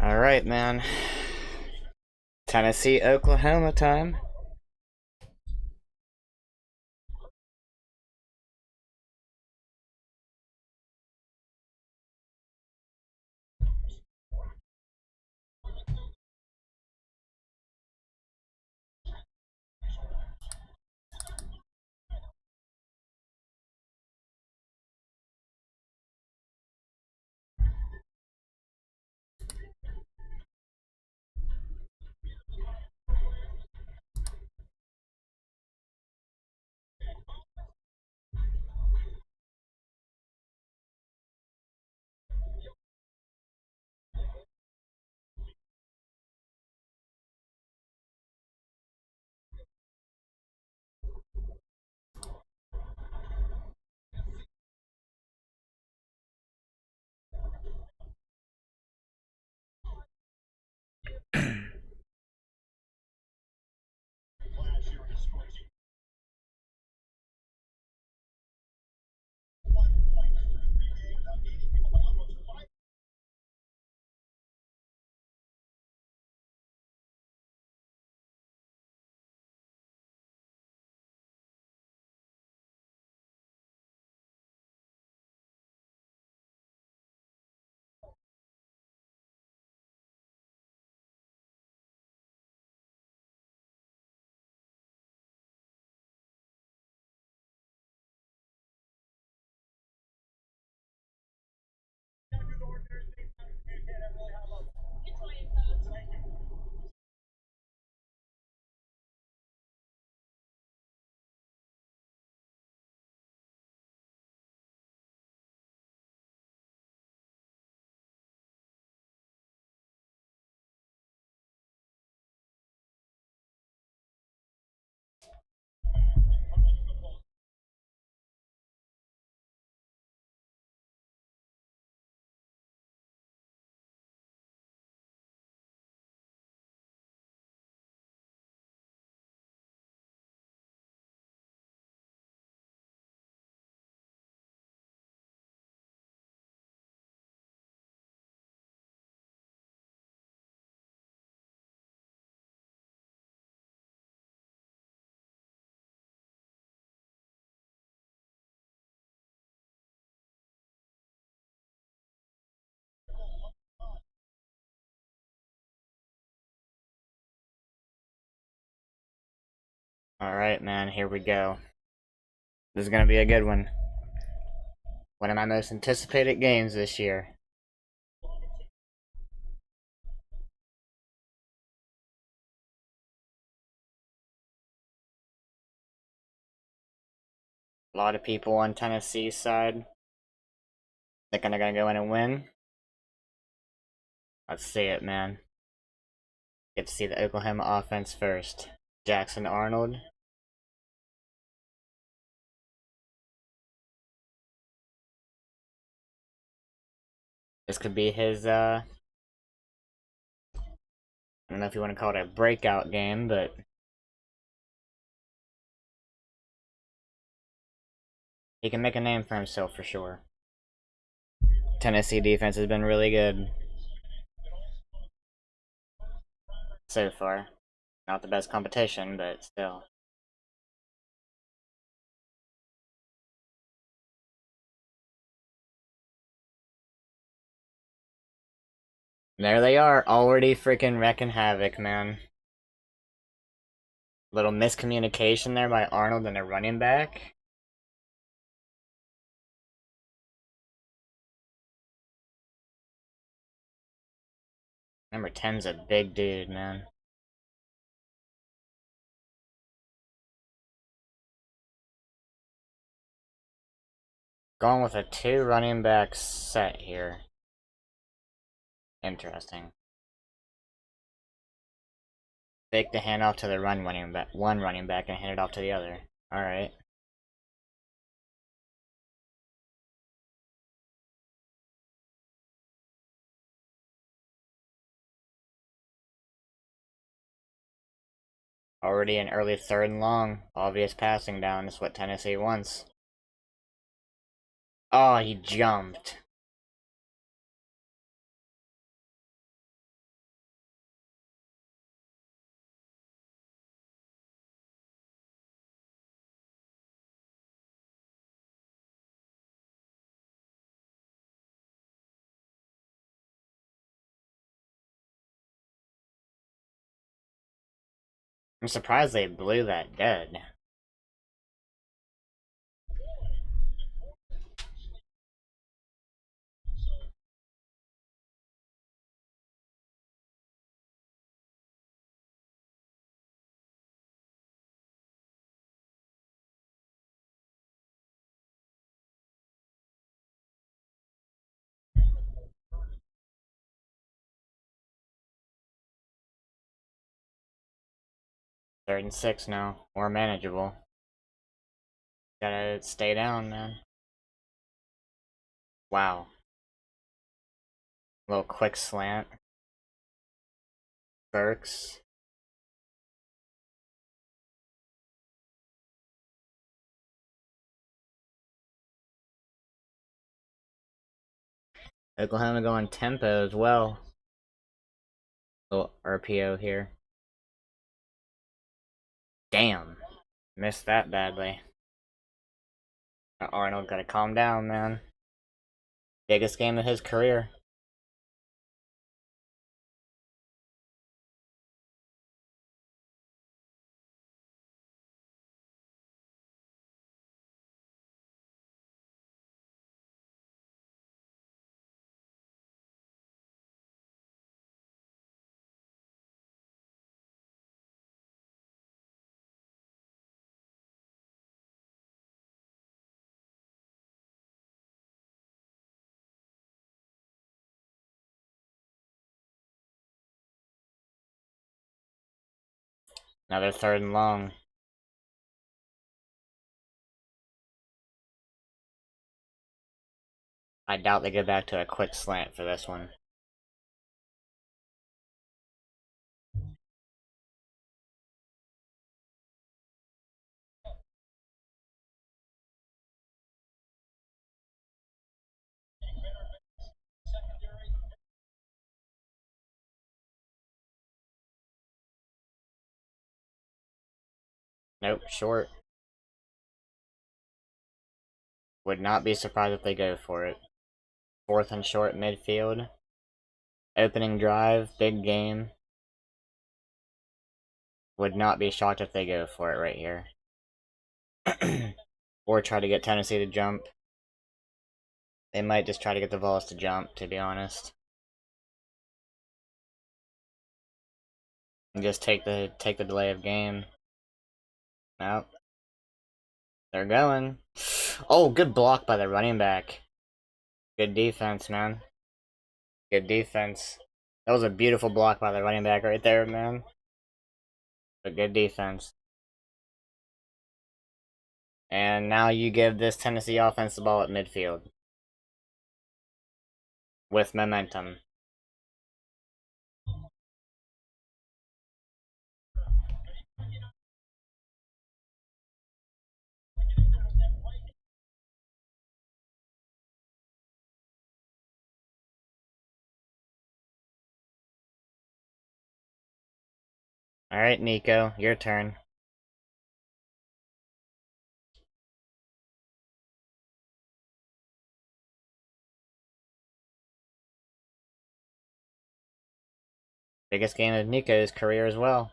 Alright, man. Tennessee, Oklahoma time. Alright, man, here we go. This is gonna be a good one. One of my most anticipated games this year. A lot of people on Tennessee's side thinking they're gonna go in and win. Let's see it, man. Get to see the Oklahoma offense first. Jackson Arnold. This could be his, I don't know if you want to call it a breakout game, but he can make a name for himself for sure. Tennessee defense has been really good so far. Not the best competition, but still. There they are, already freaking wrecking havoc, man. Little miscommunication there by Arnold and the running back. Number 10's a big dude, man. Going with a 2 running back set here. Interesting. Fake the handoff to the one running back and hand it off to the other. Alright. Already an early 3rd and long. Obvious passing down is what Tennessee wants. Oh, he jumped. I'm surprised they blew that dead. Third and 6 now. More manageable. Gotta stay down, man. Wow. Little quick slant. Burks. Oklahoma going tempo as well. Little RPO here. Damn. Missed that badly. Arnold gotta calm down, man. Biggest game of his career. Another third and long. I doubt they go back to a quick slant for this one. Nope, short. Would not be surprised if they go for it. Fourth and short midfield. Opening drive, big game. Would not be shocked if they go for it right here. Or try to get Tennessee to jump. They might just try to get the Vols to jump, to be honest. And just take the delay of game. Nope. They're going. Oh, good block by the running back. Good defense, man. Good defense. That was a beautiful block by the running back right there, man. But good defense. And now you give this Tennessee offense the ball at midfield. With momentum. Alright, Nico, your turn. Biggest game of Nico's career as well.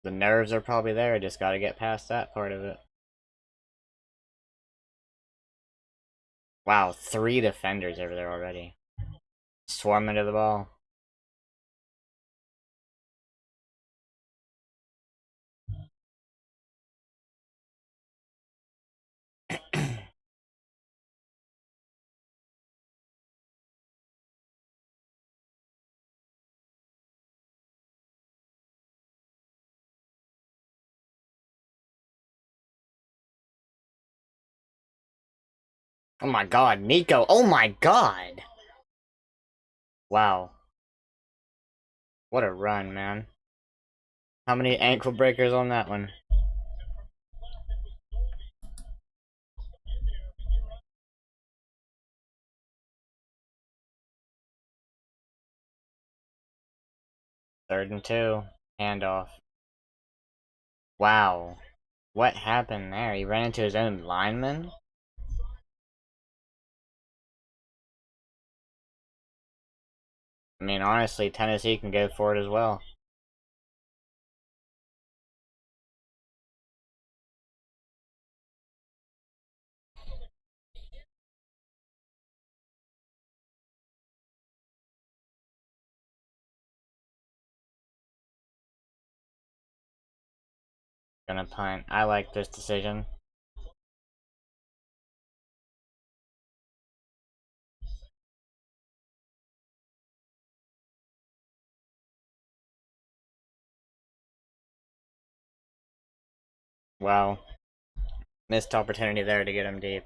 The nerves are probably there, just gotta get past that part of it. Wow, 3 defenders over there already. Swarm into the ball. Oh my god, Nico! Oh my god! Wow. What a run, man. How many ankle breakers on that one? Third and 2. Handoff. Wow. What happened there? He ran into his own lineman? I mean, honestly, Tennessee can go for it as well. Gonna punt. I like this decision. Wow. Missed opportunity there to get him deep.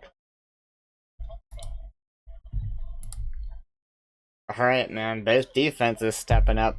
Alright, man. Both defenses stepping up.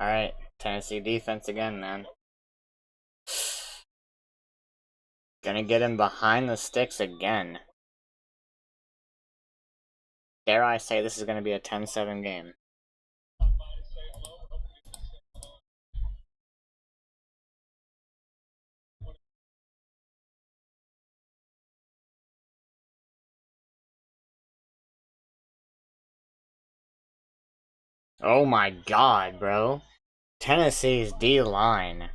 Alright, Tennessee defense again, man. Gonna get him behind the sticks again. Dare I say this is gonna be a 10-7 game. Oh my god, bro. Tennessee's D-line.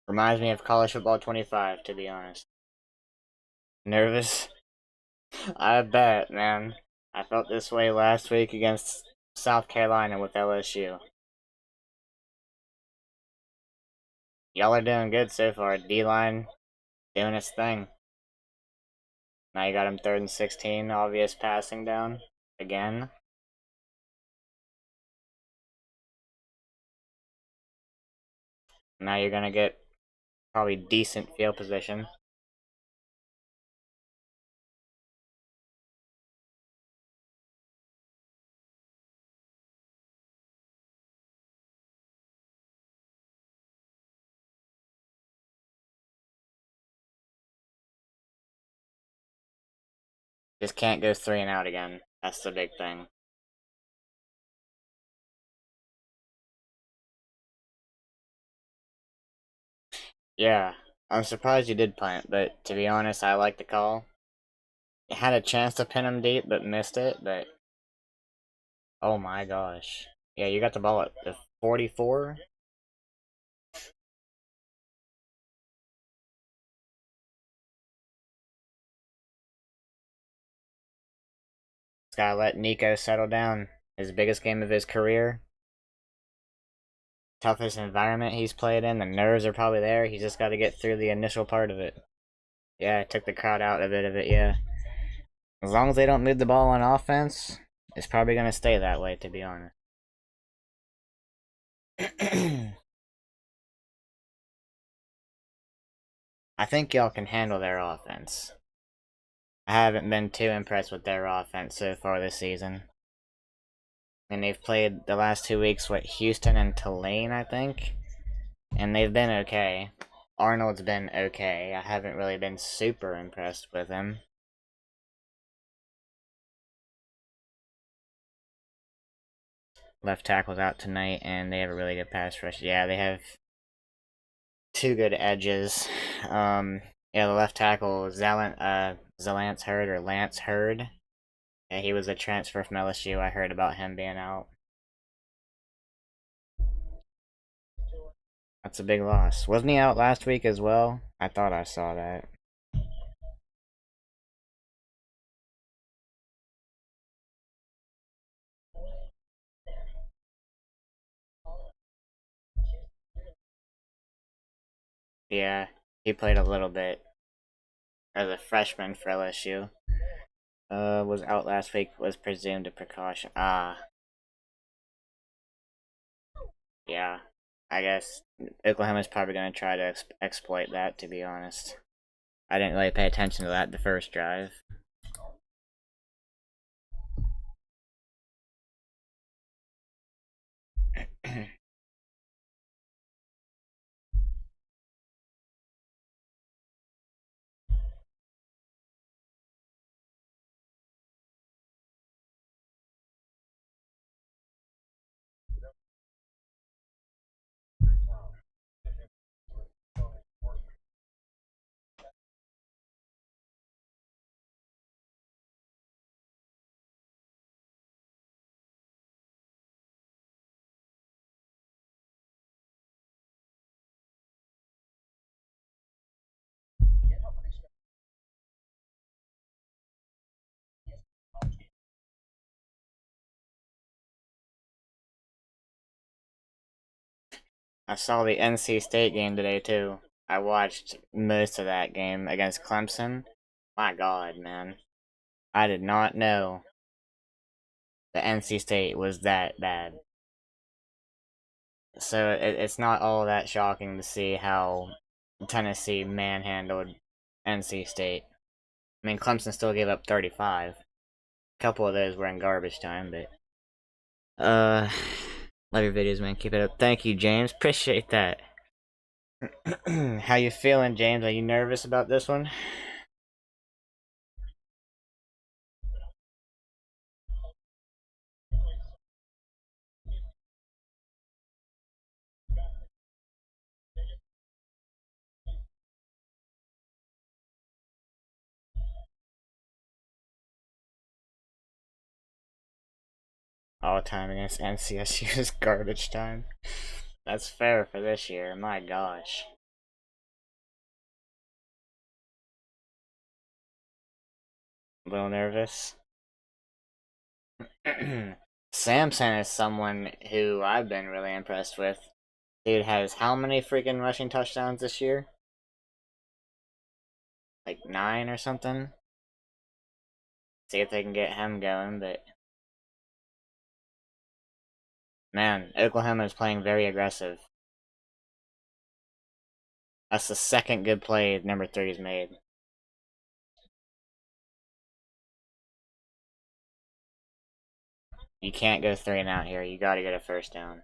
Reminds me of college football 25, to be honest. Nervous? I bet, man. I felt this way last week against South Carolina with LSU. Y'all are doing good so far. D-line doing its thing. Now you got him 3rd and 16, obvious passing down. Again. Now you're gonna get probably decent field position. Just can't go 3 and out again. That's the big thing. Yeah, I'm surprised you did punt, but to be honest, I like the call. You had a chance to pin him deep, but missed it, but... Oh my gosh. Yeah, you got the ball at the 44? Just gotta let Nico settle down. His biggest game of his career. Toughest environment he's played in. The nerves are probably there. He's just gotta get through the initial part of it. Yeah, it took the crowd out a bit of it, yeah. As long as they don't move the ball on offense, it's probably gonna stay that way, to be honest. I think y'all can handle their offense. I haven't been too impressed with their offense so far this season. And they've played the last 2 weeks, what, Houston and Tulane, I think? And they've been okay. Arnold's been okay. I haven't really been super impressed with him. Left tackle's out tonight, and they have a really good pass rush. Yeah, they have 2 good edges. Yeah, the left tackle, Zalance Hurd, or Lance Hurd. Yeah, he was a transfer from LSU. I heard about him being out. That's a big loss. Wasn't he out last week as well? I thought I saw that. Yeah, he played a little bit as a freshman for LSU. Was out last week, was presumed a precaution. Yeah. I guess Oklahoma's probably going to try to exploit that, to be honest. I didn't really pay attention to that the first drive. I saw the NC State game today, too. I watched most of that game against Clemson. My god, man. I did not know that NC State was that bad. So it's not all that shocking to see how Tennessee manhandled NC State. I mean, Clemson still gave up 35. A couple of those were in garbage time, but... Love your videos, man. Keep it up. Thank you, James. Appreciate that. How you feeling, James? Are you nervous about this one? All time against NCSU is garbage time. That's fair for this year. My gosh. A little nervous. Samson is someone who I've been really impressed with. Dude has how many freaking rushing touchdowns this year? Like 9 or something? See if they can get him going, but man, Oklahoma is playing very aggressive. That's the second good play number 3's made. You can't go 3 and out here. You gotta get a first down.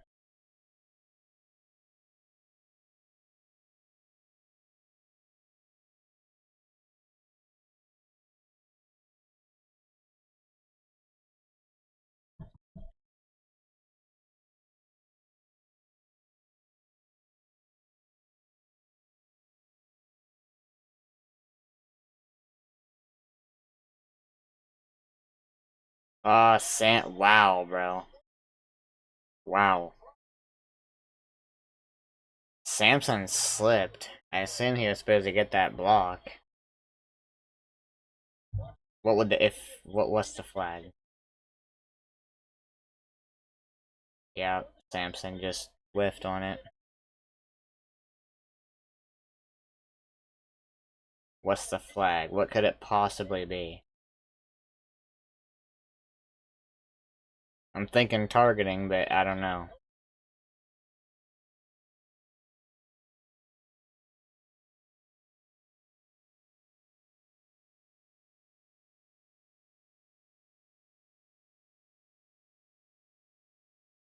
Wow, bro. Wow. Samson slipped. I assume he was supposed to get that block. What's the flag? Yeah, Samson just whiffed on it. What's the flag? What could it possibly be? I'm thinking targeting, but I don't know.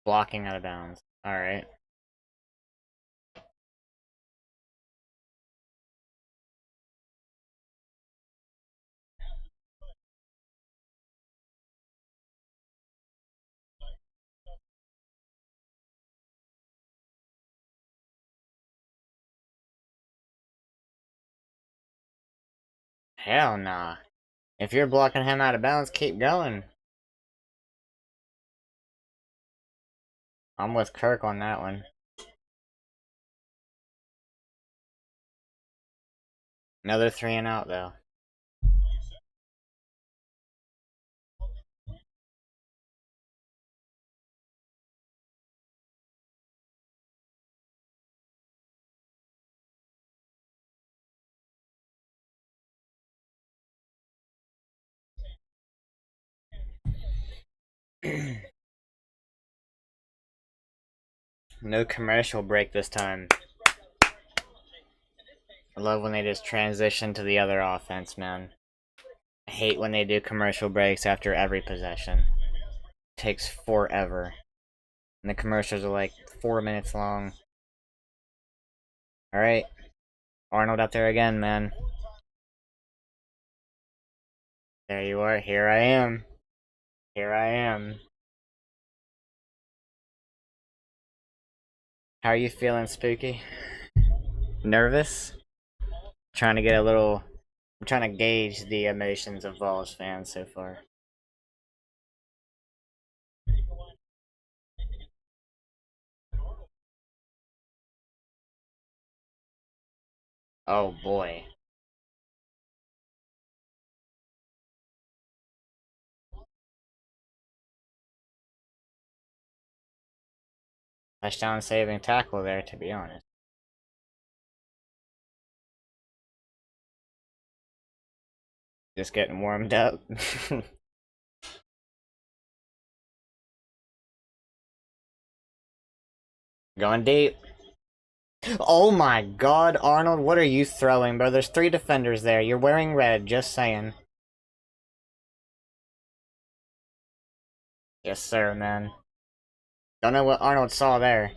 Blocking out of bounds. Alright. Hell nah. If you're blocking him out of bounds, keep going. I'm with Kirk on that one. Another 3 and out, though. No commercial break this time. I love when they just transition to the other offense, man. I hate when they do commercial breaks after every possession. It takes forever. And the commercials are like 4 minutes long. Alright. Arnold up there again, man. There you are. Here I am. Here I am. How are you feeling, Spooky? Nervous? Trying to get a little... I'm trying to gauge the emotions of Vols fans so far. Oh boy. Touchdown saving tackle there, to be honest. Just getting warmed up. Going deep. Oh my god, Arnold, what are you throwing, bro? There's 3 defenders there. You're wearing red, just saying. Yes, sir, man. Don't know what Arnold saw there.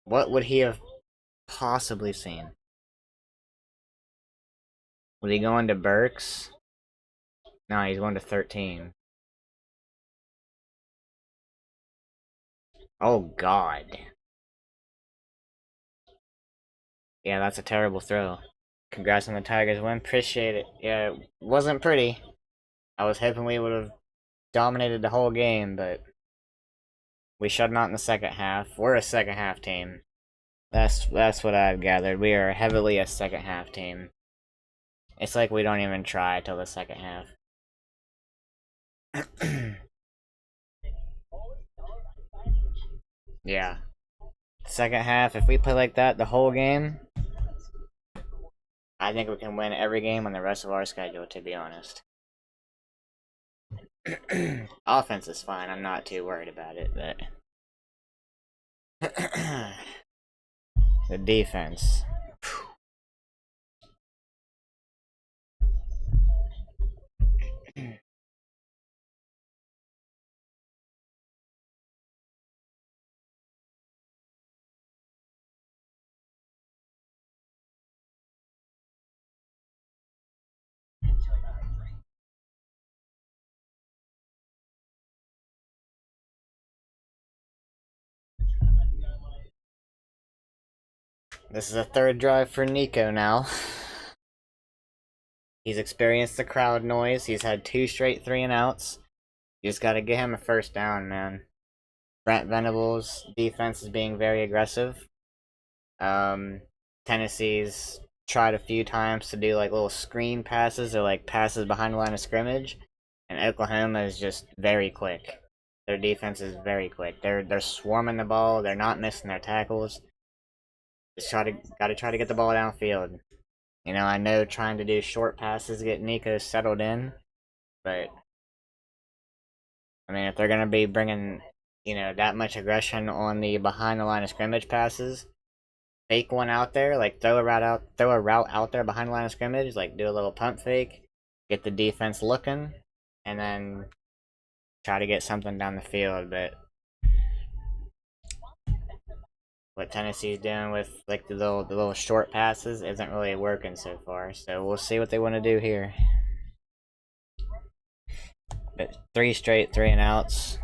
What would he have possibly seen? Was he going to Burks? No, he's going to 13. Oh god. Yeah, that's a terrible throw. Congrats on the Tigers win. Appreciate it. Yeah, it wasn't pretty. I was hoping we would have dominated the whole game, but we shut them out in the second half. We're a second half team. That's what I've gathered. We are heavily a second half team. It's like we don't even try till the second half. Yeah. Second half, if we play like that the whole game, I think we can win every game on the rest of our schedule, to be honest. Offense is fine. I'm not too worried about it, but the defense. This is a third drive for Nico now. He's experienced the crowd noise. He's had 2 straight 3-and-outs. You just gotta get him a first down, man. Brent Venables' defense is being very aggressive. Tennessee's tried a few times to do like little screen passes or like passes behind the line of scrimmage, and Oklahoma is just very quick. Their defense is very quick. They're swarming the ball. They're not missing their tackles. Just gotta try to get the ball downfield. You know, I know trying to do short passes get Nico settled in, but I mean, if they're gonna be bringing, you know, that much aggression on the behind the line of scrimmage passes, fake one out there, like throw a route out there behind the line of scrimmage, like do a little pump fake, get the defense looking, and then try to get something down the field. But what Tennessee's doing with like the little short passes isn't really working so far. So we'll see what they want to do here. But 3 straight 3-and-outs.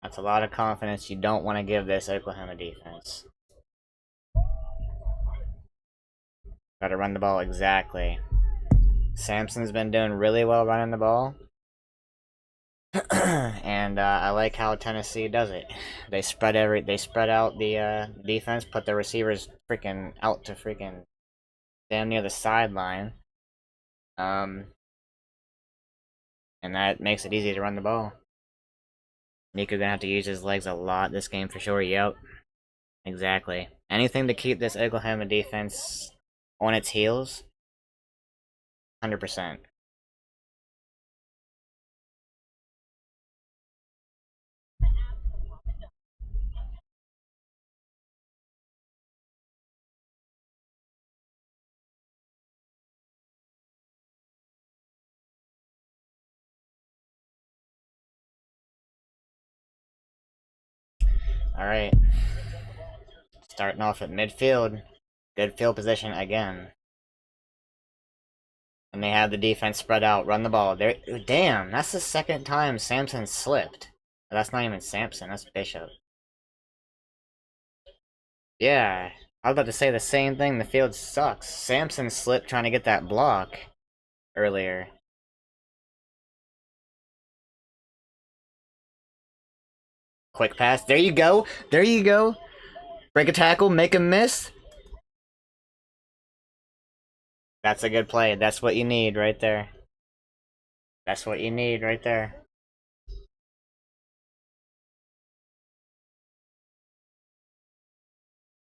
That's a lot of confidence you don't want to give this Oklahoma defense. Gotta run the ball exactly. Samson's been doing really well running the ball. And I like how Tennessee does it. They spread out the defense, put the receivers freaking out to freaking damn near the sideline. And that makes it easy to run the ball. Nico gonna have to use his legs a lot this game for sure. Yep. Exactly. Anything to keep this Oklahoma defense on its heels. 100%. Alright. Starting off at midfield. Good field position again. And they have the defense spread out, run the ball. Damn, that's the second time Samson slipped. That's not even Samson, that's Bishop. Yeah, I was about to say the same thing. The field sucks. Samson slipped trying to get that block earlier. Quick pass. There you go. There you go. Break a tackle, make a miss. That's a good play. That's what you need right there. That's what you need right there.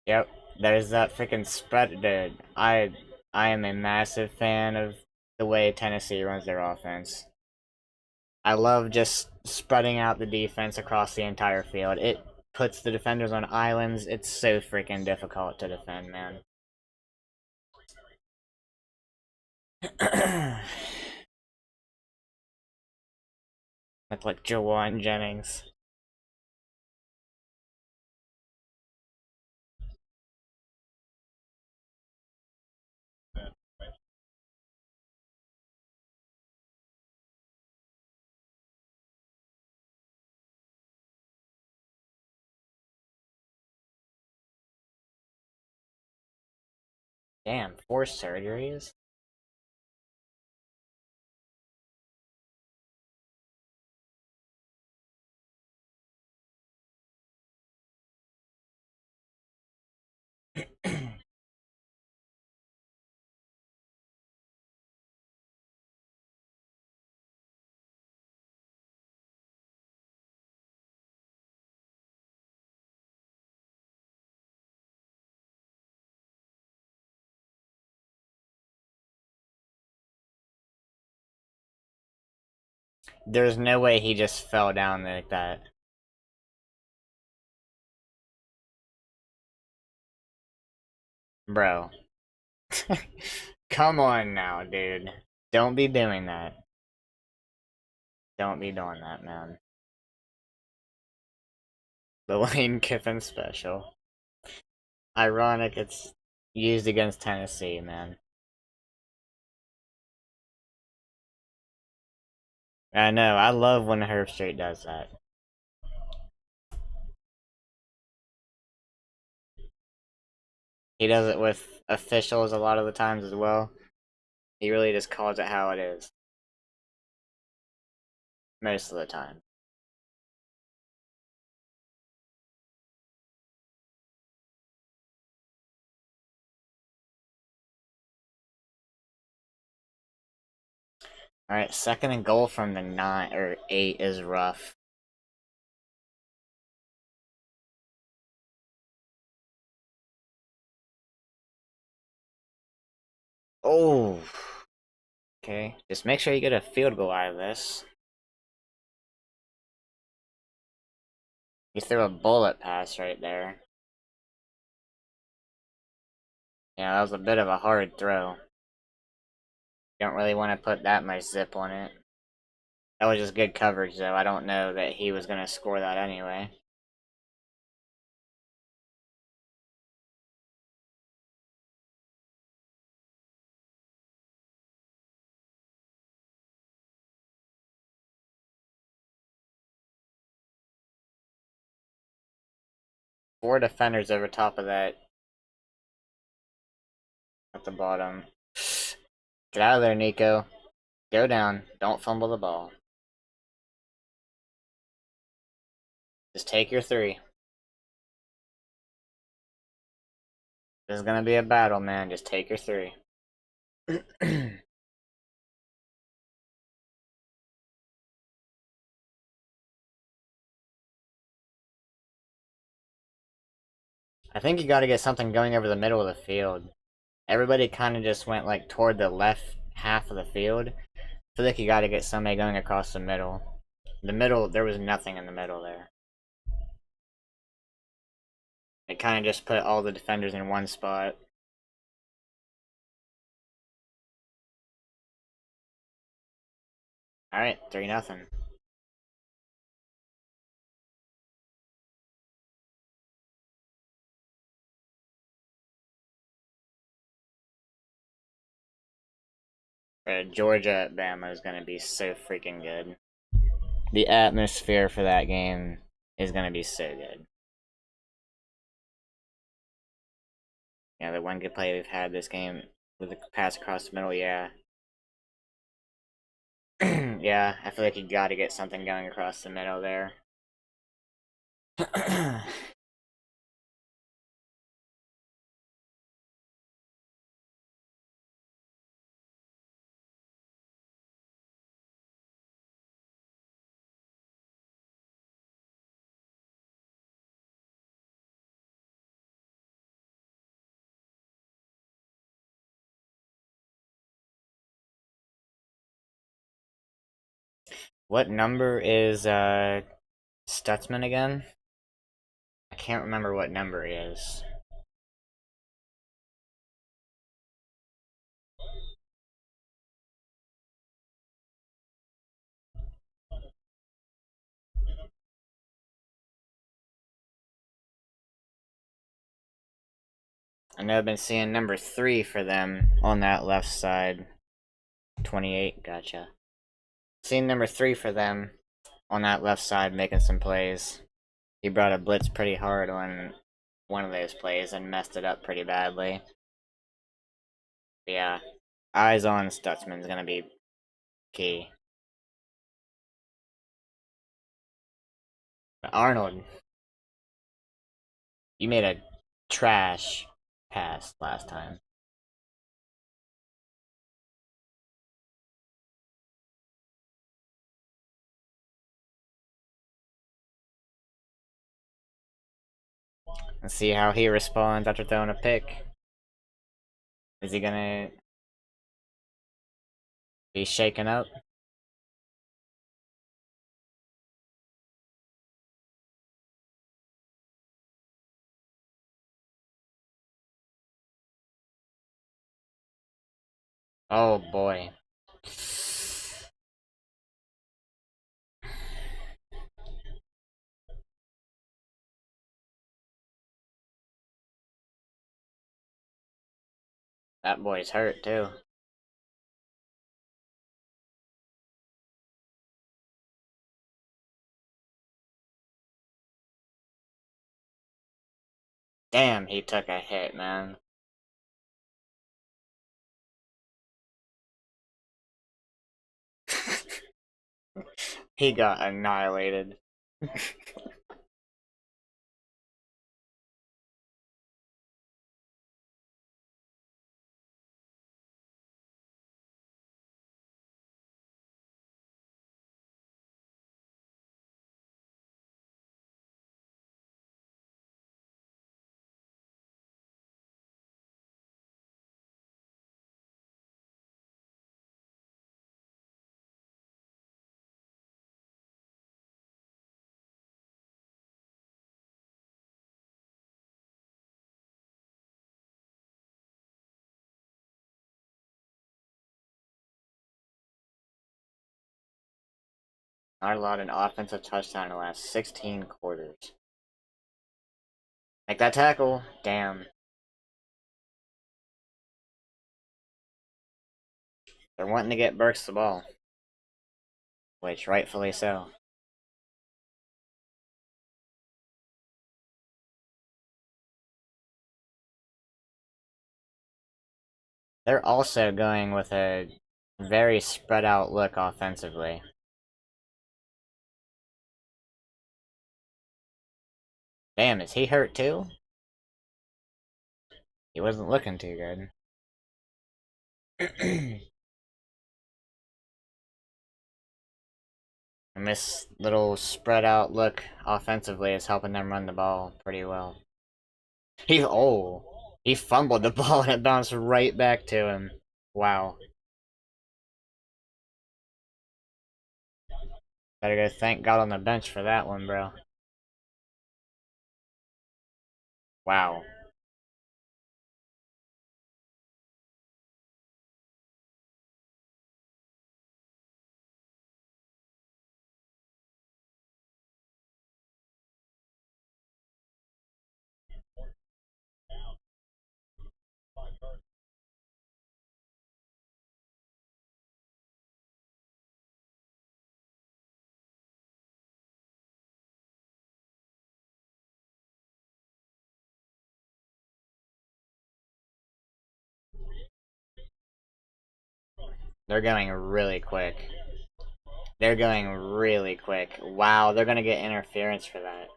Yep. There's that freaking spread, dude. I am a massive fan of the way Tennessee runs their offense. I love just spreading out the defense across the entire field. It puts the defenders on islands. It's so freaking difficult to defend, man. That's like Jawan Jennings. Damn, 4 surgeries? There's no way he just fell down like that. Bro. Come on now, dude. Don't be doing that. Don't be doing that, man. The Lane Kiffin special. Ironic it's used against Tennessee, man. I know, I love when Herbstreit does that. He does it with officials a lot of the times as well. He really just calls it how it is. Most of the time. Alright, second and goal from the 9 or 8 is rough. Oh. Okay, just make sure you get a field goal out of this. You threw a bullet pass right there. Yeah, that was a bit of a hard throw. Don't really want to put that much zip on it. That was just good coverage, though. I don't know that he was going to score that anyway. Four defenders over top of that. At the bottom. Get out of there, Nico. Go down. Don't fumble the ball. Just take your 3. This is going to be a battle, man. Just take your 3. I think you got to get something going over the middle of the field. Everybody kind of just went like toward the left half of the field. I feel like you got to get somebody going across the middle. The middle, there was nothing in the middle there. It kind of just put all the defenders in one spot. Alright, 3-0. Georgia at Bama is going to be so freaking good. The atmosphere for that game is going to be so good. Yeah, the one good play we've had this game with the pass across the middle, yeah. Yeah, I feel like you got to get something going across the middle there. What number is Stutzman again? I can't remember what number he is. I know I've been seeing number 3 for them on that left side. 28, gotcha. Seeing number 3 for them on that left side making some plays. He brought a blitz pretty hard on one of those plays and messed it up pretty badly. But yeah, eyes on Stutzman's gonna be key. But Arnold, you made a trash pass last time. Let's see how he responds after throwing a pick. Is he gonna be shaken up? Oh boy. That boy's hurt too. Damn, he took a hit, man. He got annihilated. Not allowed an offensive touchdown in the last 16 quarters. Make that tackle. Damn. They're wanting to get Burks the ball. Which, rightfully so. They're also going with a very spread out look offensively. Damn, is he hurt too? He wasn't looking too good. And this little spread out look offensively is helping them run the ball pretty well. He fumbled the ball and it bounced right back to him. Wow. Gotta go thank God on the bench for that one, bro. Wow. They're going really quick. They're going really quick. Wow, they're gonna get interference for that.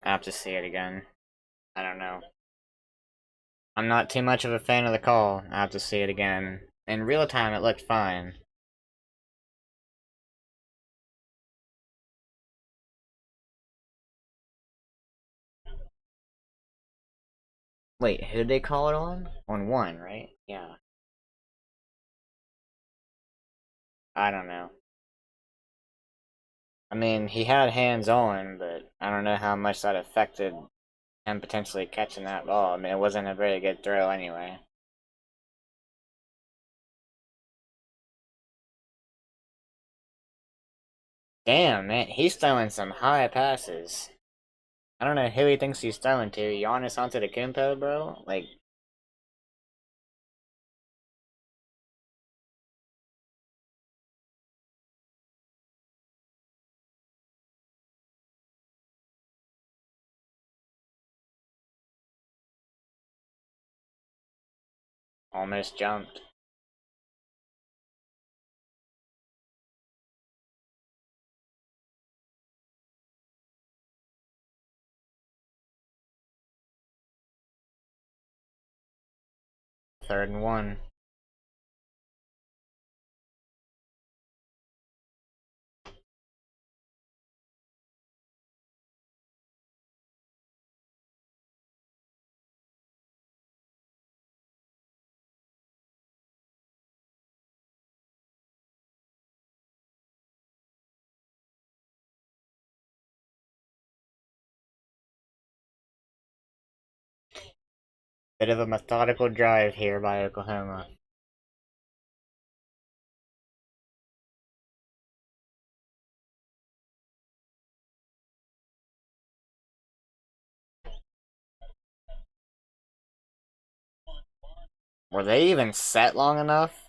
I have to see it again. I don't know. I'm not too much of a fan of the call. I have to see it again. In real time, it looked fine. Wait, who did they call it on? On one, right? Yeah. I don't know. I mean, he had hands on, but I don't know how much that affected him potentially catching that ball. I mean, it wasn't a very good throw anyway. Damn, man, he's throwing some high passes. I don't know who he thinks he's throwing to. Giannis Antetokounmpo, bro? Like, almost jumped. Third and one. Bit of a methodical drive here by Oklahoma. Were they even set long enough?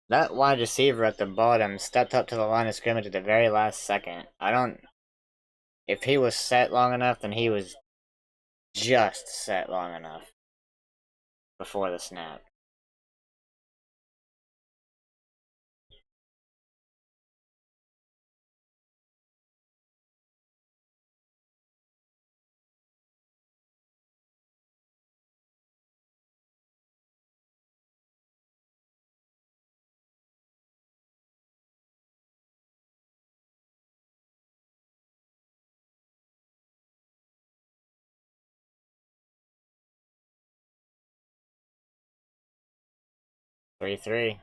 That wide receiver at the bottom stepped up to the line of scrimmage at the very last second. I don't... If he was set long enough, then he was just set long enough before the snap. Three three.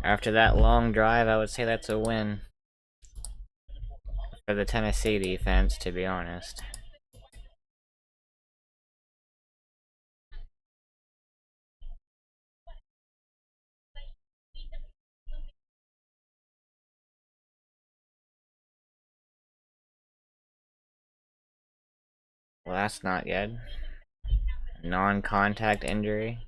After that long drive, I would say that's a win for the Tennessee defense, to be honest. Well, that's not good. Non-contact injury.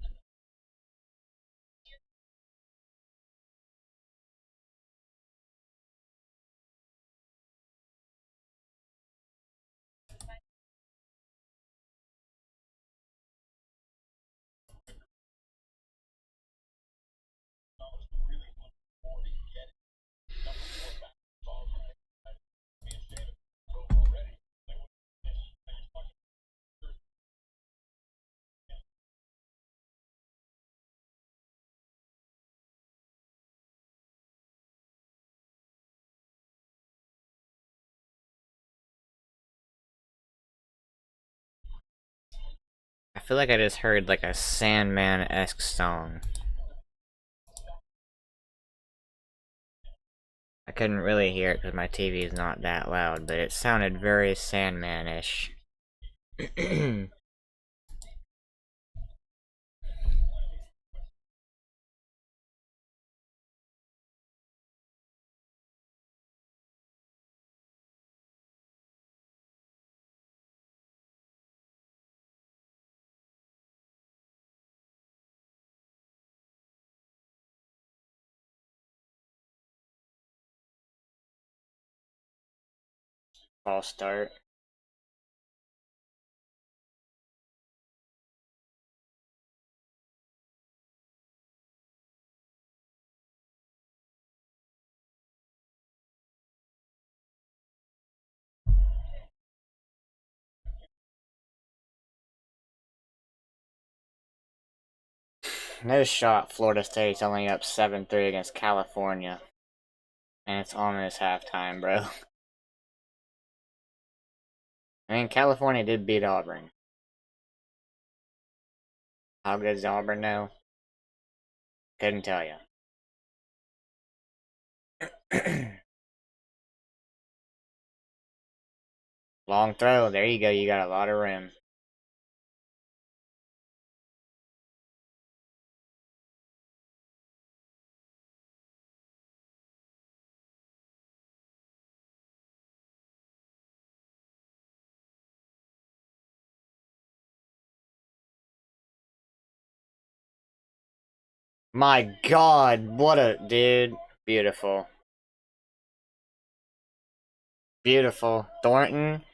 I feel like I just heard like a Sandman-esque song. I couldn't really hear it because my TV is not that loud, but it sounded very Sandman-ish. False start. No shot. Florida State's only up 7-3 against California. And it's almost halftime, bro. I mean, California did beat Auburn. How good is Auburn now? Couldn't tell you. Long throw. There you go. You got a lot of room. My god, what a dude. Beautiful. Beautiful. Thornton.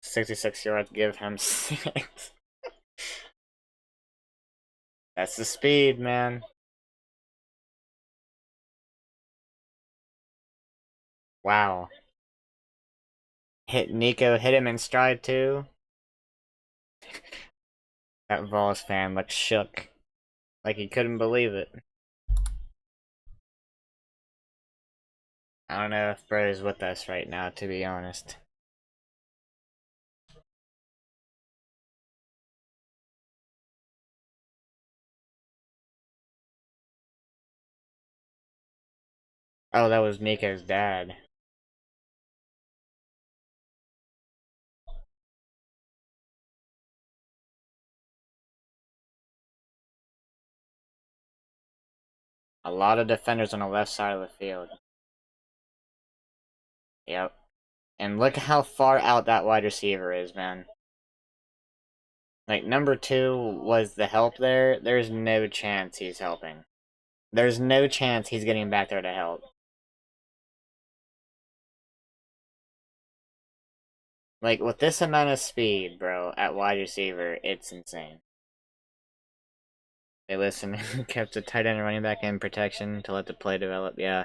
66 yards, give him 6. That's the speed, man. Wow. Hit Nico, hit him in stride too. That Vols fan looked shook. Like he couldn't believe it. I don't know if Bro's with us right now, to be honest. Oh, that was Nico's dad. A lot of defenders on the left side of the field. Yep. And look how far out that wide receiver is, man. Like, number 2 was the help there. There's no chance he's helping. There's no chance he's getting back there to help. Like, with this amount of speed, bro, at wide receiver, it's insane. They listen, kept a tight end and running back in protection to let the play develop, yeah.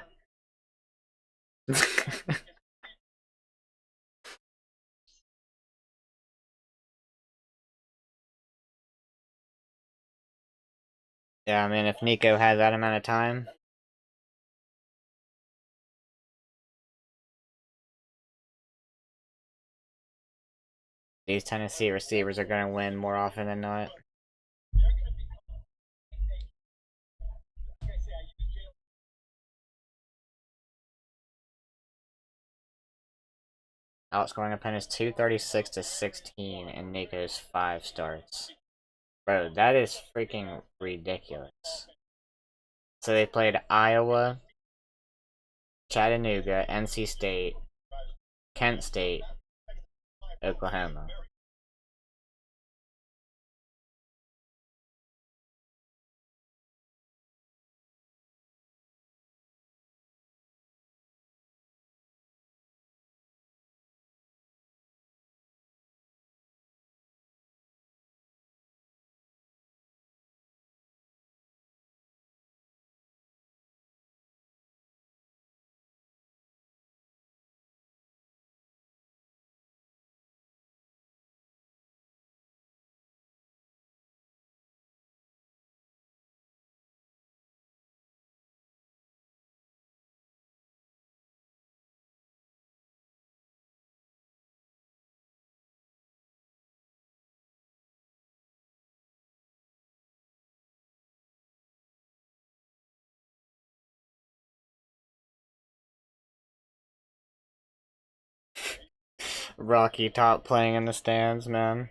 Yeah, I mean, if Nico had that amount of time. These Tennessee receivers are going to win more often than not. Outscoring opponents 236 to 16 in Nico's 5 starts. Bro, that is freaking ridiculous. So they played Iowa, Chattanooga, NC State, Kent State, Oklahoma. Rocky Top playing in the stands, man.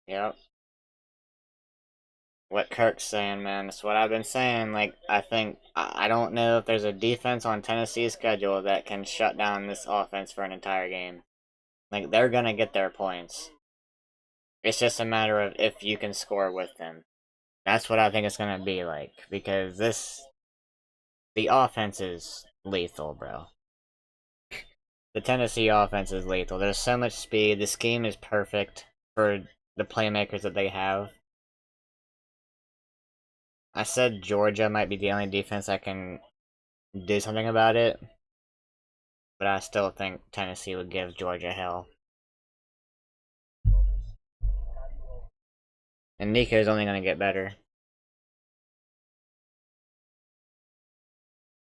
Yep. What Kirk's saying, man. That's what I've been saying. Like, I don't know if there's a defense on Tennessee's schedule that can shut down this offense for an entire game. Like, they're gonna get their points. It's just a matter of if you can score with them. That's what I think it's gonna be like. Because the offense is lethal, bro. The Tennessee offense is lethal. There's so much speed. The scheme is perfect for the playmakers that they have. I said Georgia might be the only defense that can do something about it, but I still think Tennessee would give Georgia hell. And Nico's only going to get better,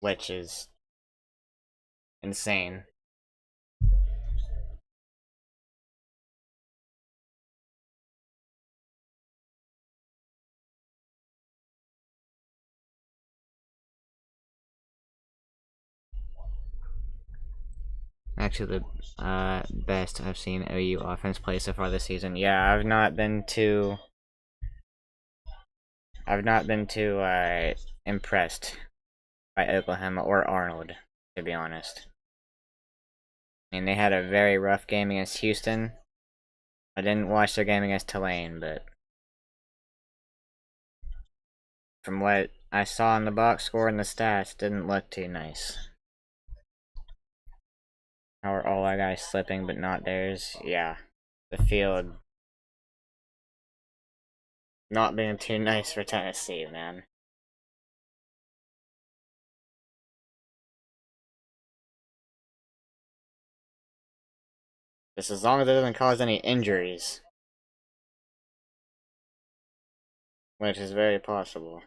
which is insane. Actually, the best I've seen OU offense play so far this season. Yeah, I've not been too impressed by Oklahoma or Arnold, to be honest. I mean, they had a very rough game against Houston. I didn't watch their game against Tulane, but from what I saw in the box score and the stats, didn't look too nice. How are all our guys slipping but not theirs? Yeah. The field not being too nice for Tennessee, man. Just as long as it doesn't cause any injuries. Which is very possible.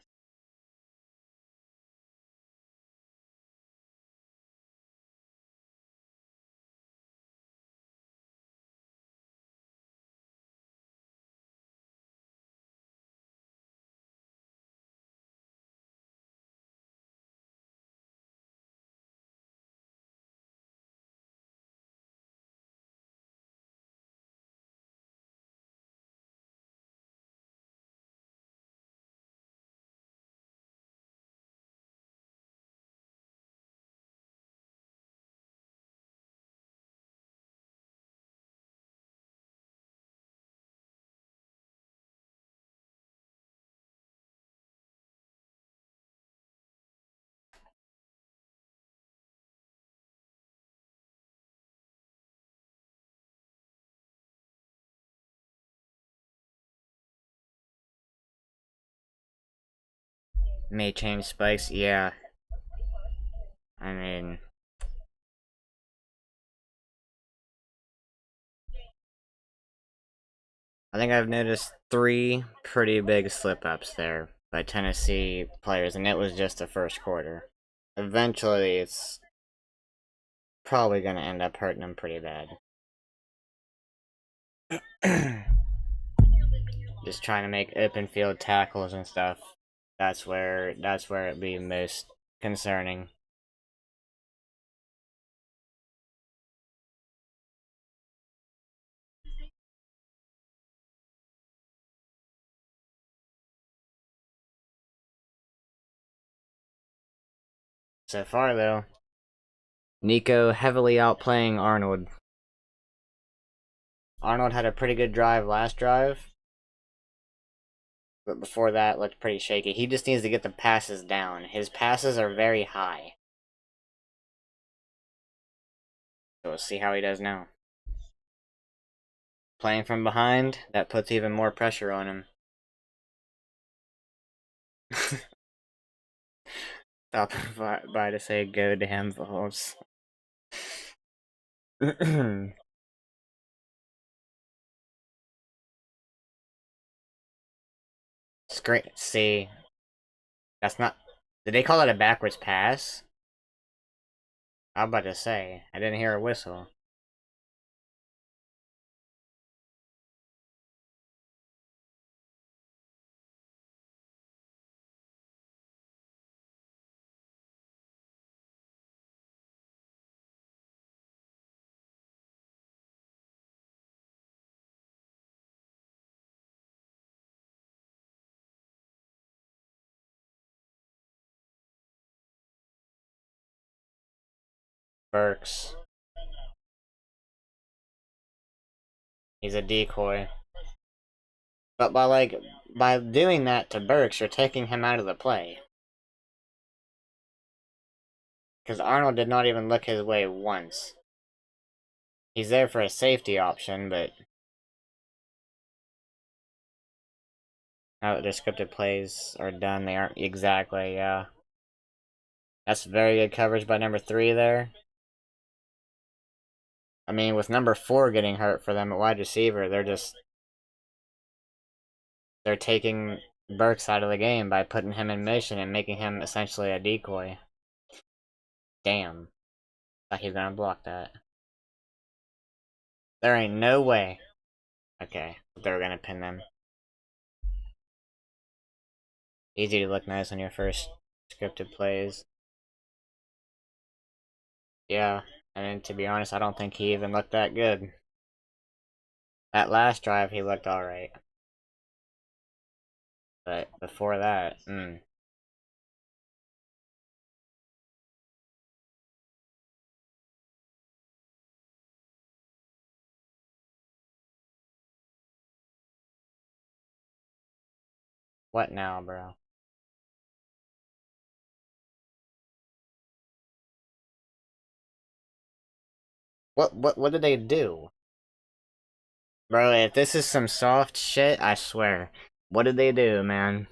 May change spikes, yeah. I mean, I think I've noticed 3 pretty big slip-ups there by Tennessee players, and it was just the first quarter. Eventually, it's probably going to end up hurting them pretty bad. Just trying to make open field tackles and stuff. That's where it'd be most concerning. So far, though, Nico heavily outplaying Arnold. Arnold had a pretty good drive last drive, but before that looked pretty shaky. He just needs to get the passes down. His passes are very high. So we'll see how he does now. Playing from behind, that puts even more pressure on him. Stop by to say go damn Vols. Screen. See, that's not. Did they call it a backwards pass? I'm about to say. I didn't hear a whistle. Burks. He's a decoy. But by doing that to Burks, you're taking him out of the play. Because Arnold did not even look his way once. He's there for a safety option, but now that their scripted plays are done, they aren't exactly, yeah. That's very good coverage by number 3 there. I mean, with number 4 getting hurt for them at wide receiver, they're taking Burks out of the game by putting him in motion and making him essentially a decoy. Damn. Thought he was gonna block that. There ain't no way. Okay, they're gonna pin them. Easy to look nice on your first scripted plays. Yeah, and to be honest, I don't think he even looked that good. That last drive, he looked alright. But before that, What now, bro? What did they do? Bro, if this is some soft shit, I swear. What did they do, man?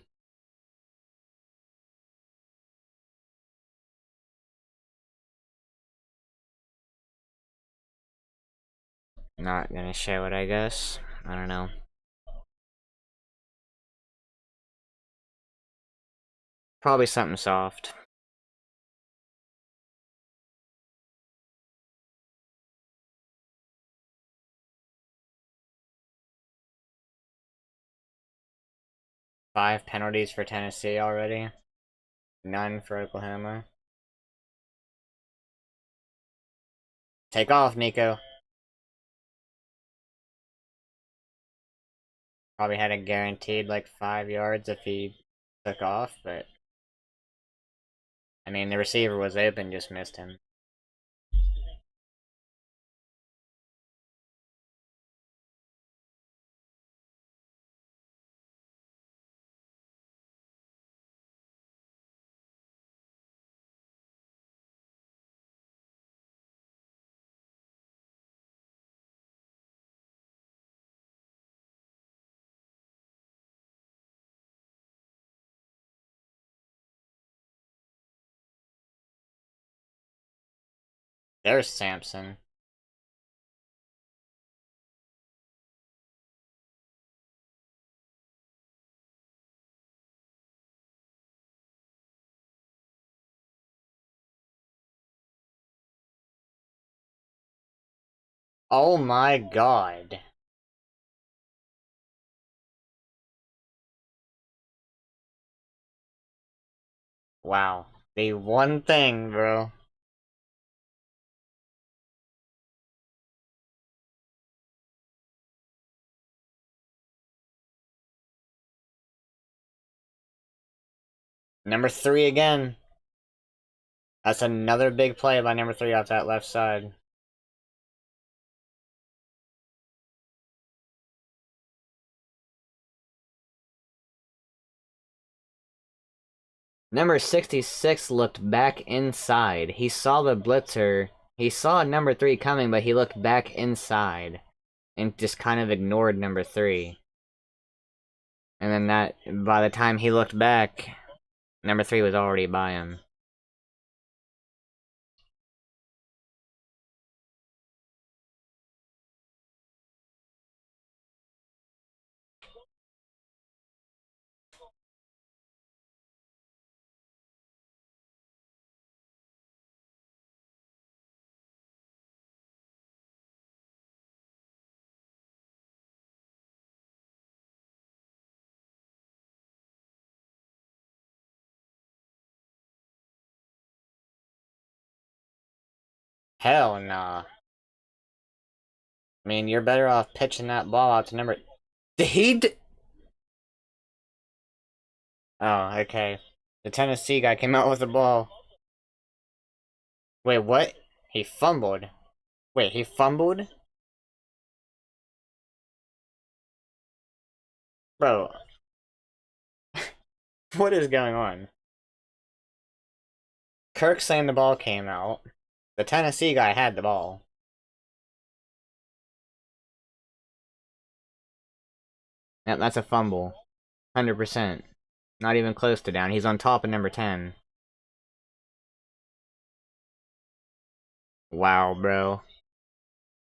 Not gonna show it, I guess. I don't know. Probably something soft. Five penalties for Tennessee already. None for Oklahoma. Take off, Nico. Probably had a guaranteed like 5 yards if he took off, but I mean the receiver was open, just missed him. There's Samson. Oh my god. Wow. The one thing, bro. Number 3 again. That's another big play by number 3 off that left side. Number 66 looked back inside. He saw the blitzer. He saw number 3 coming, but he looked back inside. And just kind of ignored number 3. And then by the time he looked back, number 3 was already by him. Hell nah. I mean, you're better off pitching that ball out to number... Did he Oh, okay. The Tennessee guy came out with the ball. Wait, what? He fumbled. Wait, he fumbled? Bro, what is going on? Kirk saying the ball came out. The Tennessee guy had the ball. Yep, that's a fumble. 100%. Not even close to down. He's on top of number 10. Wow, bro.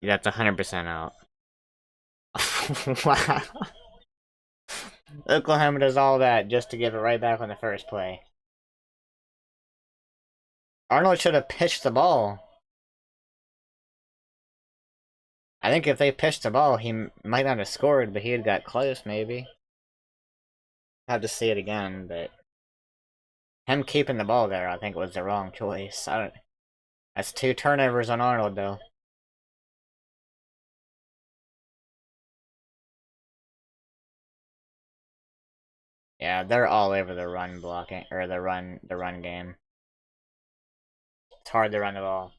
That's 100% out. Wow. Oklahoma does all that just to give it right back on the first play. Arnold should have pitched the ball. I think if they pitched the ball, he might not have scored, but he had got close, maybe. Have to see it again, but him keeping the ball there, I think, was the wrong choice. That's 2 turnovers on Arnold, though. Yeah, they're all over the run blocking or the run game. It's hard to run the ball.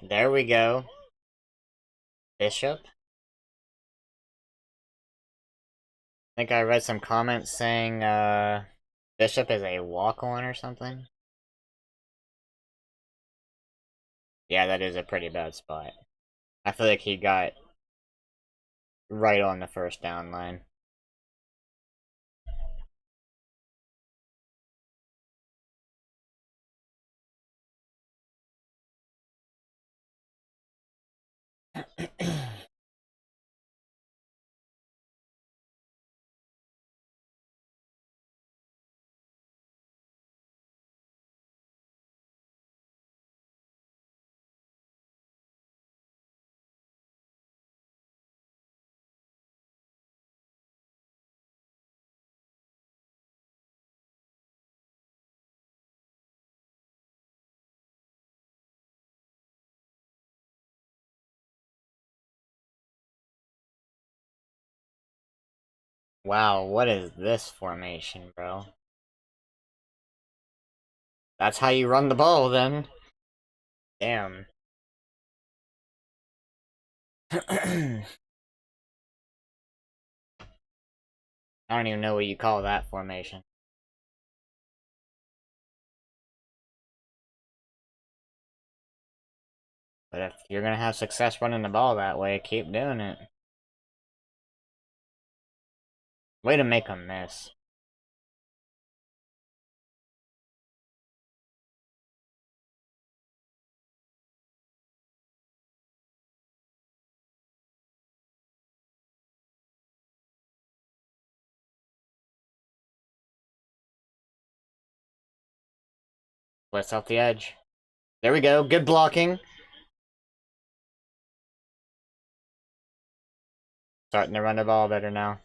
There we go. Bishop? I think I read some comments saying, Bishop is a walk-on or something. Yeah, that is a pretty bad spot. I feel like he got right on the first down line. Wow, what is this formation, bro? That's how you run the ball, then. Damn. I don't even know what you call that formation. But if you're gonna have success running the ball that way, keep doing it. Way to make them miss. Blitz off the edge. There we go. Good blocking. Starting to run the ball better now.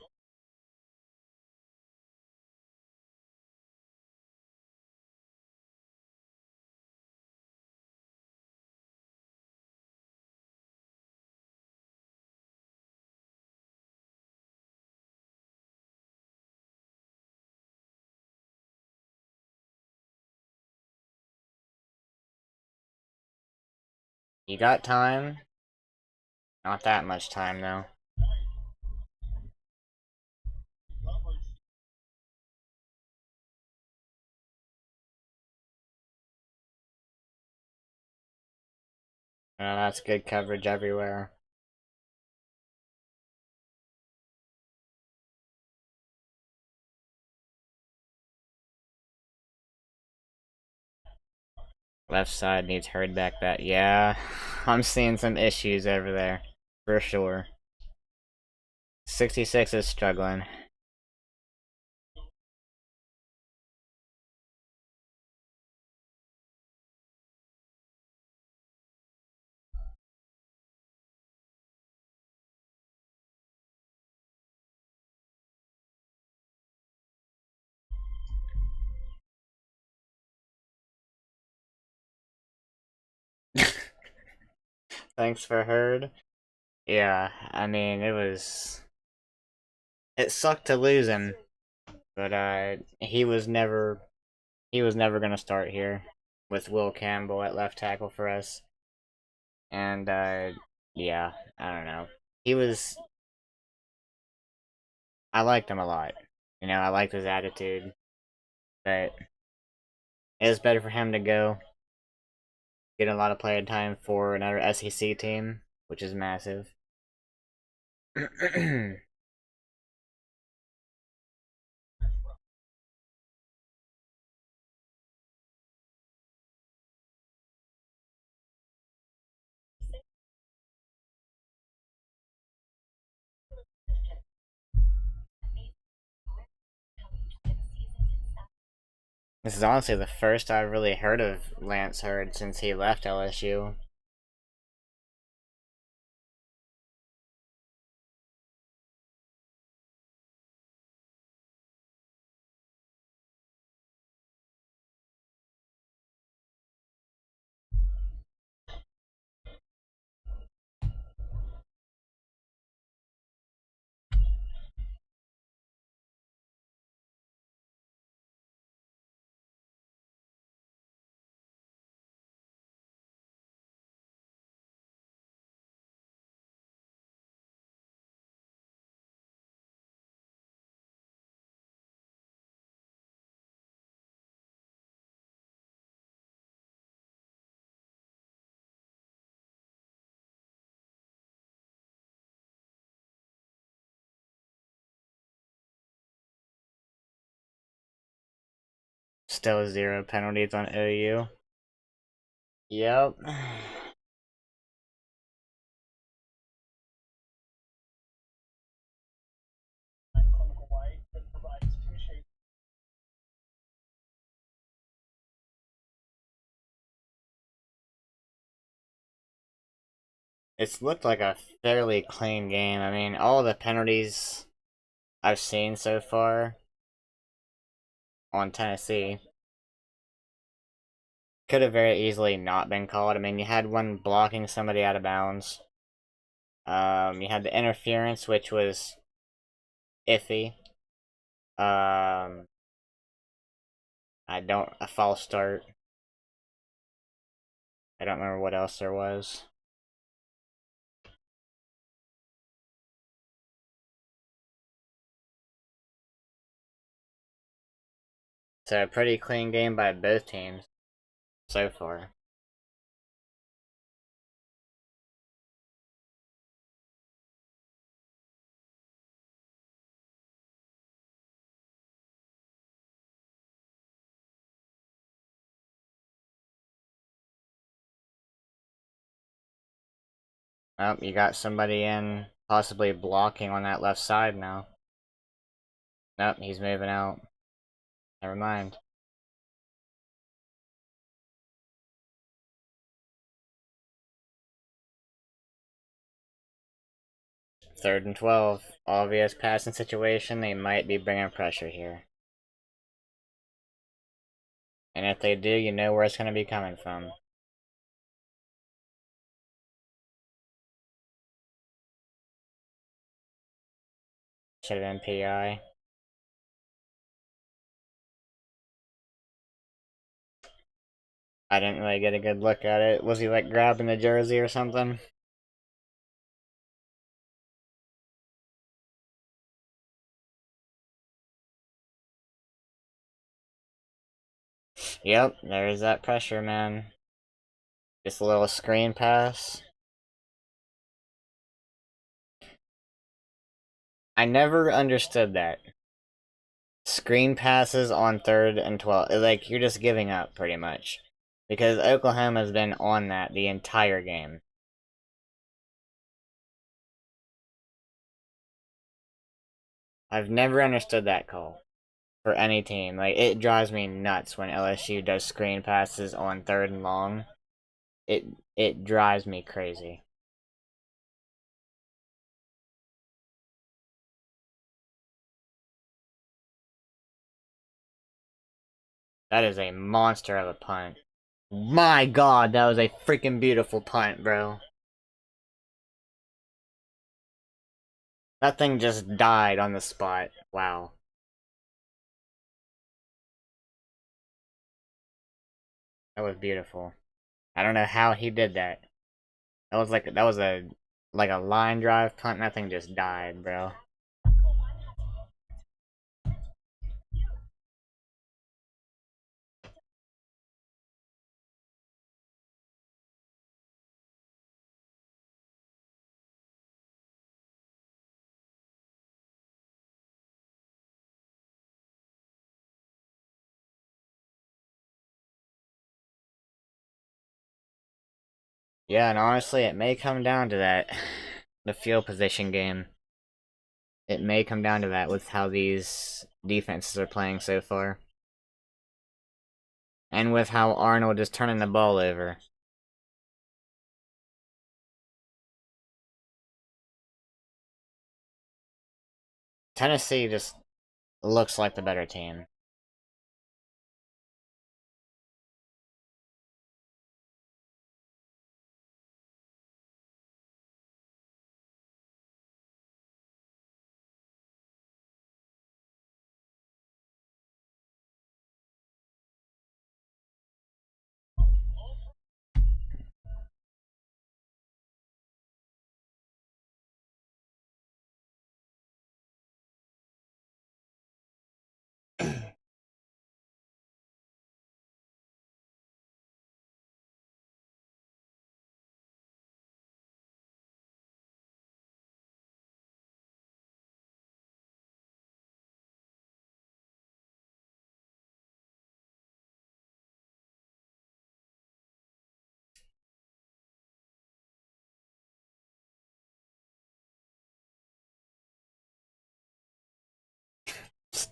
You got time. Not that much time, though. That's good coverage everywhere. Left side needs hurried back that. Yeah, I'm seeing some issues over there. For sure. 66 is struggling. Thanks for Hurd. Yeah, I mean, it sucked to lose him, but he was never gonna start here with Will Campbell at left tackle for us. And yeah, I don't know. He was I liked him a lot. You know, I liked his attitude, but it was better for him to go get a lot of playing time for another SEC team, which is massive. This is honestly the first I've really heard of Lance Hurd since he left LSU. Still 0 penalties on OU. Yep. It's looked like a fairly clean game. I mean, all the penalties I've seen so far on Tennessee could have very easily not been called. I mean, you had one blocking somebody out of bounds. You had the interference, which was iffy. A false start. I don't remember what else there was. So a pretty clean game by both teams so far. Oh, you got somebody in, possibly blocking on that left side now. Nope, he's moving out. Never mind. Third and 12. Obvious passing situation. They might be bringing pressure here. And if they do, you know where it's going to be coming from. Should have been PI. I didn't really get a good look at it. Was he like grabbing the jersey or something? Yep, there's that pressure, man. Just a little screen pass. I never understood that. Screen passes on 3rd and 12. Like, you're just giving up, pretty much. Because Oklahoma's been on that the entire game. I've never understood that call for any team. Like, it drives me nuts when LSU does screen passes on 3rd and long. It drives me crazy. That is a monster of a punt. My god, that was a freaking beautiful punt, bro. That thing just died on the spot. Wow. That was beautiful. I don't know how he did that. That was a like a line drive punt. That thing just died, bro. Yeah, and honestly, it may come down to that. The field position game. It may come down to that with how these defenses are playing so far. And with how Arnold is turning the ball over. Tennessee just looks like the better team.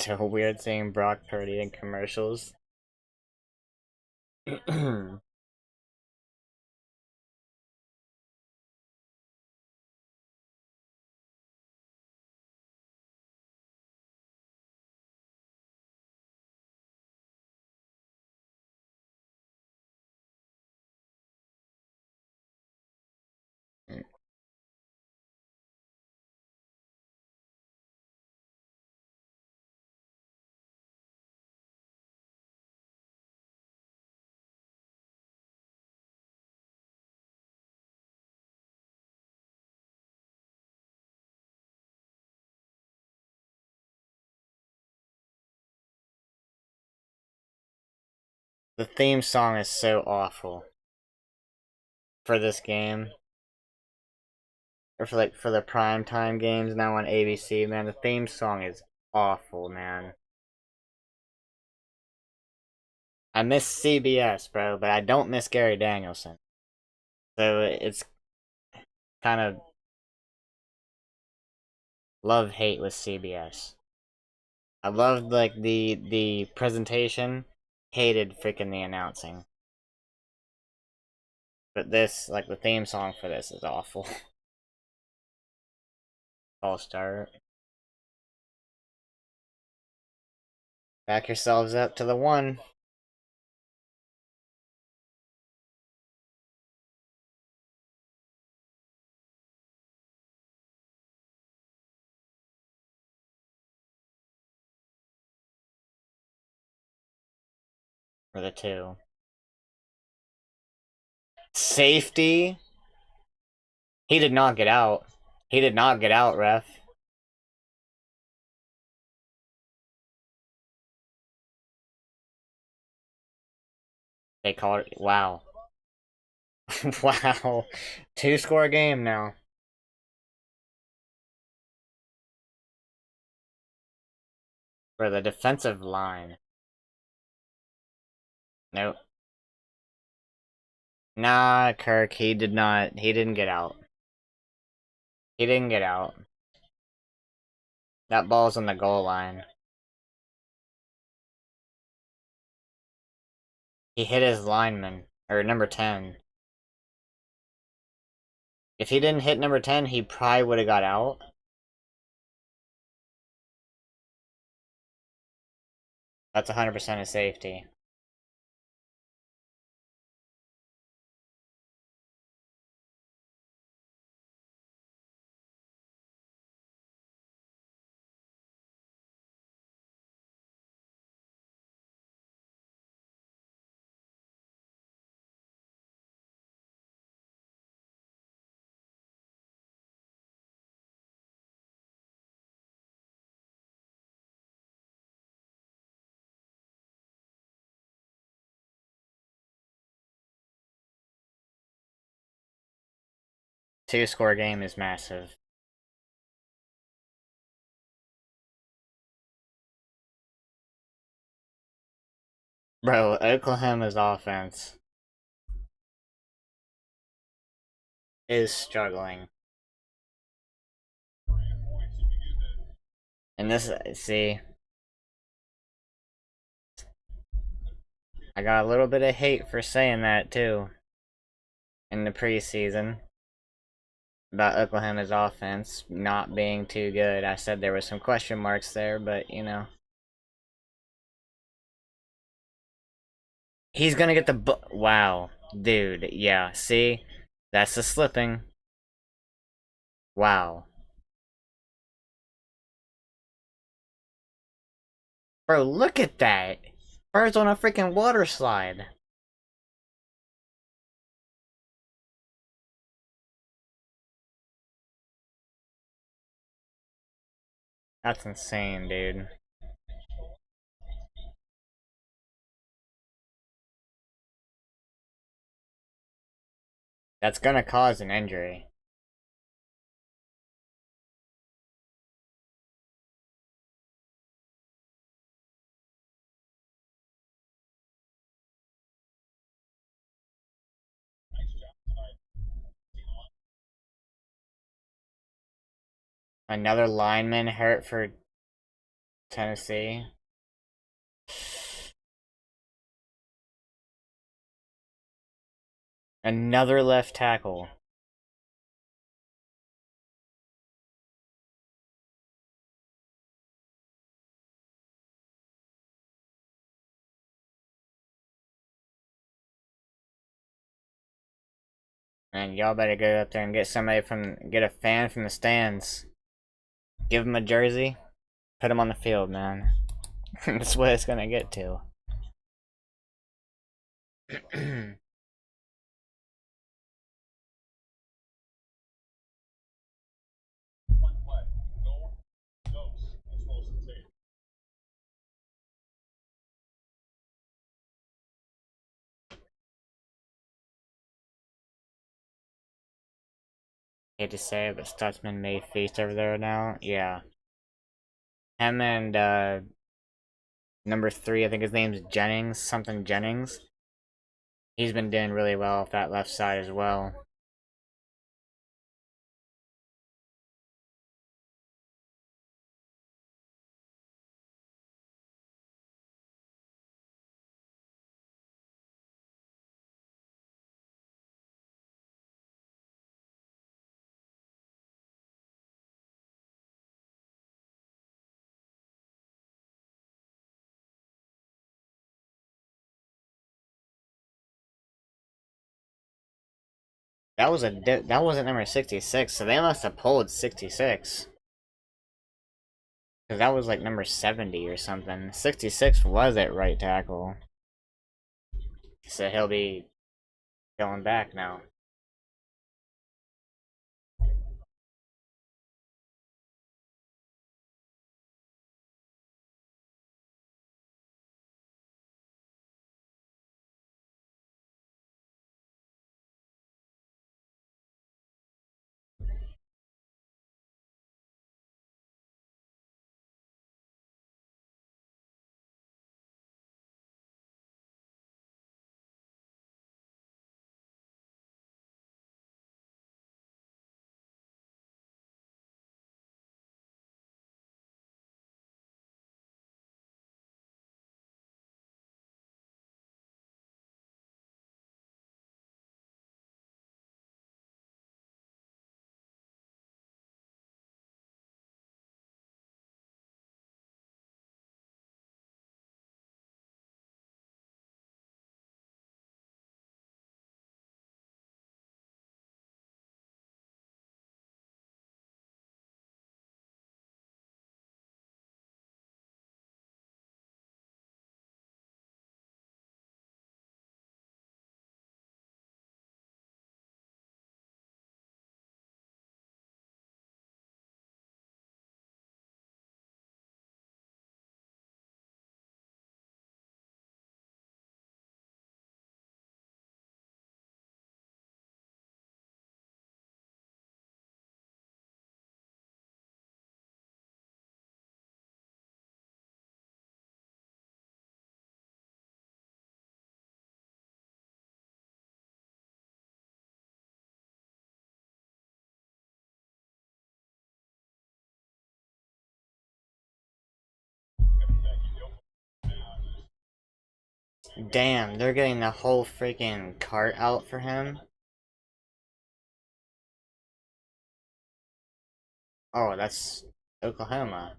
Still weird seeing Brock Purdy in commercials. The theme song is so awful for this game. Or for the prime time games now on ABC, man, the theme song is awful, man. I miss CBS, bro, but I don't miss Gary Danielson. So it's kind of love hate with CBS. I loved like the presentation, hated freaking the announcing. But this, like the theme song for this is awful. All start. Back yourselves up to the one. For the two. Safety? He did not get out. He did not get out, ref. They called it. Wow. Wow. 2-score game now. For the defensive line. Nope. Nah, Kirk, he didn't get out. He didn't get out. That ball's on the goal line. He hit his lineman, or number 10. If he didn't hit number 10, he probably would have got out. That's 100% a safety. Two-score game is massive. Bro, Oklahoma's offense is struggling. And this, see, I got a little bit of hate for saying that too. In the preseason. About Oklahoma's offense not being too good. I said there was some question marks there, but you know. He's gonna get the wow. Dude, yeah, see? That's the slipping. Wow. Bro, look at that! Bird's on a freaking water slide. That's insane, dude. That's gonna cause an injury. Another lineman hurt for Tennessee. Another left tackle. And y'all better go up there and get get a fan from the stands. Give him a jersey. Put him on the field, man. That's what it's gonna get to. Hate to say it, but Stutzman made feast over there now. Yeah. Him and number 3, I think his name's Jennings, something Jennings. He's been doing really well off that left side as well. That wasn't number 66, so they must have pulled 66. Because that was like number 70 or something. 66 was at right tackle. So he'll be going back now. Damn, they're getting the whole freaking cart out for him? Oh, that's Oklahoma.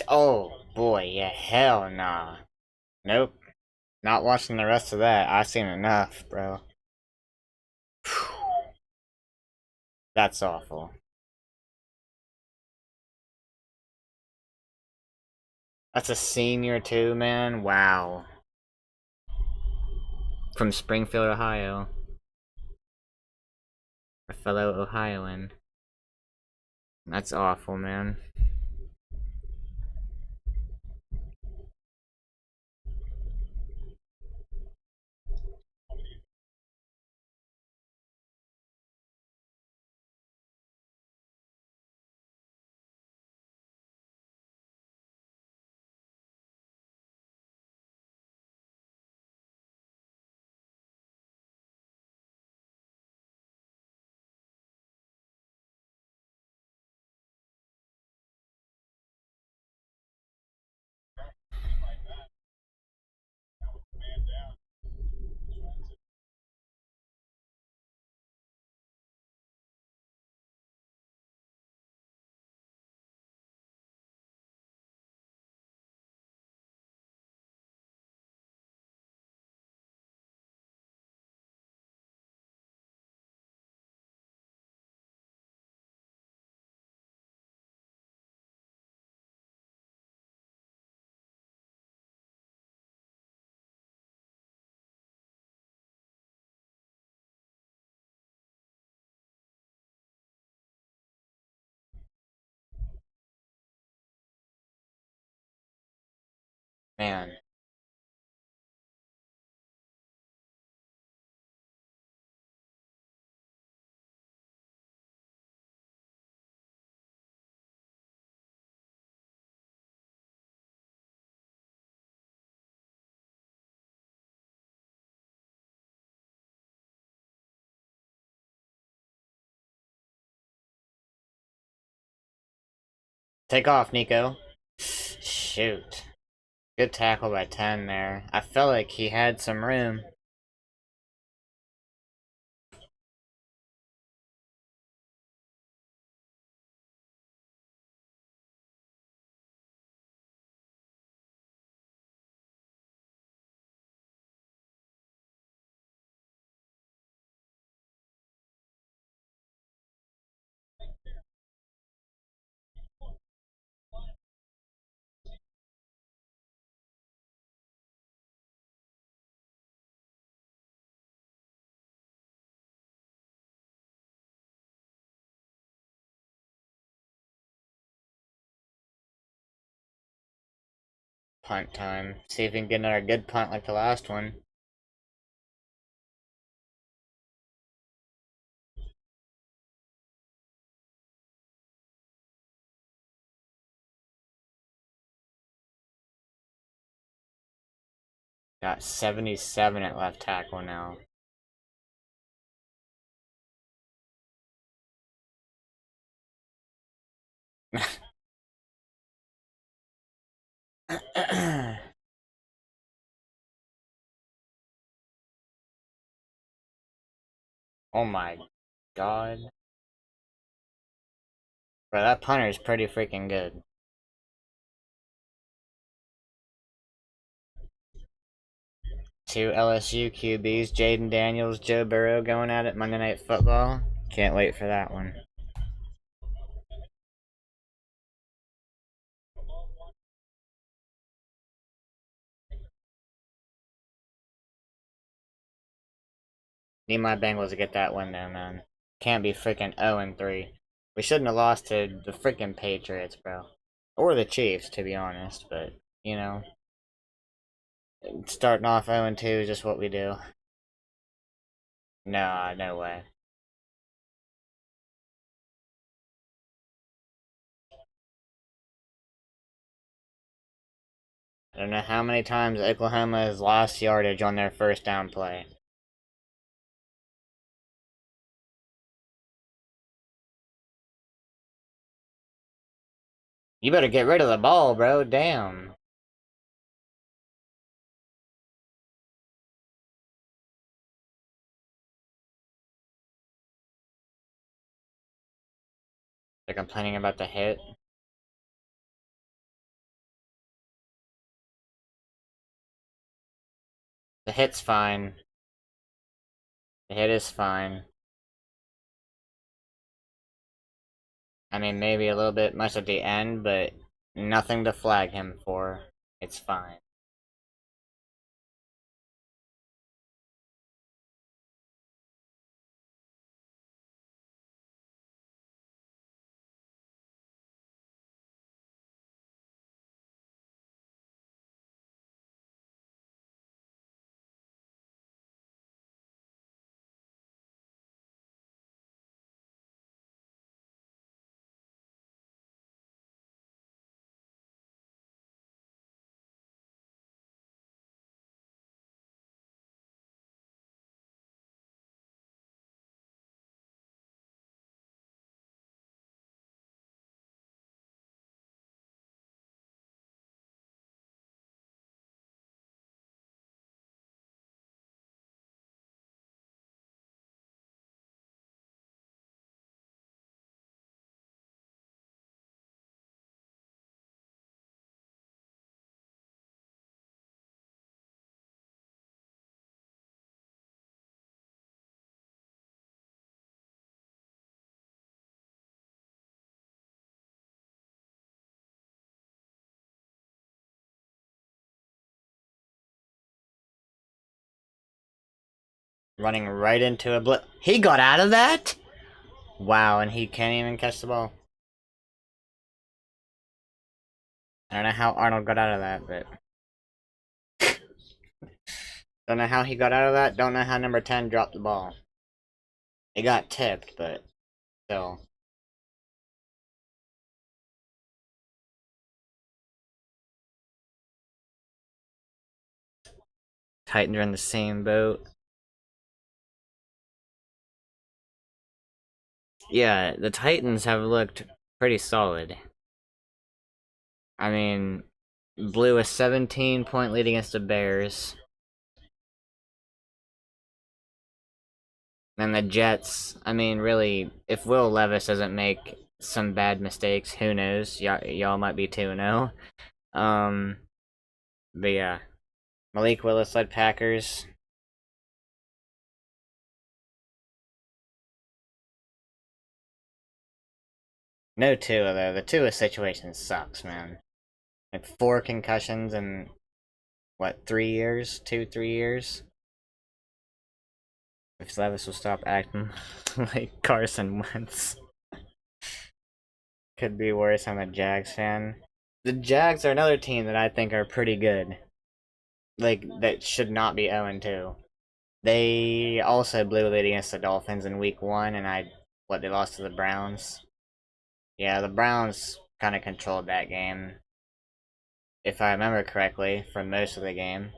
Oh, boy, yeah, hell nah. Nope. Not watching the rest of that. I've seen enough, bro. That's awful. That's a senior too, man. Wow. From Springfield, Ohio. A fellow Ohioan. That's awful, man. Man. Take off, Nico. Shoot. Good tackle by 10 there. I felt like he had some room. Punt time. See if we can get another good punt like the last one. Got 77 at left tackle now. Oh my god. Bro, that punter is pretty freaking good. Two LSU QBs, Jaden Daniels, Joe Burrow going at it Monday Night Football. Can't wait for that one. Need my Bengals to get that win though, man. Can't be freaking 0-3. We shouldn't have lost to the freaking Patriots, bro. Or the Chiefs, to be honest, but, you know. Starting off 0-2 is just what we do. Nah, no way. I don't know how many times Oklahoma has lost yardage on their first down play. You better get rid of the ball, bro. Damn. They're complaining about the hit. The hit's fine. The hit is fine. I mean, maybe a little bit much at the end, but nothing to flag him for. It's fine. Running right into a blitz. He got out of that? Wow, and he can't even catch the ball. I don't know how Arnold got out of that, but... Don't know how he got out of that. Don't know how number 10 dropped the ball. It got tipped, but still. Titans are in the same boat. Yeah, the Titans have looked pretty solid. I mean, blew a 17-point lead against the Bears. Then the Jets, I mean, really, if Will Levis doesn't make some bad mistakes, who knows? Y'all might be 2-0. But yeah. Malik Willis led Packers. No Tua, though. The Tua situation sucks, man. Like, 4 concussions in, what, 3 years? 2, 3 years? If Levis will stop acting like Carson Wentz. Could be worse. I'm a Jags fan. The Jags are another team that I think are pretty good. Like, that should not be 0-2. They also blew a lead against the Dolphins in week 1, and they lost to the Browns. Yeah, the Browns kind of controlled that game. If I remember correctly, for most of the game.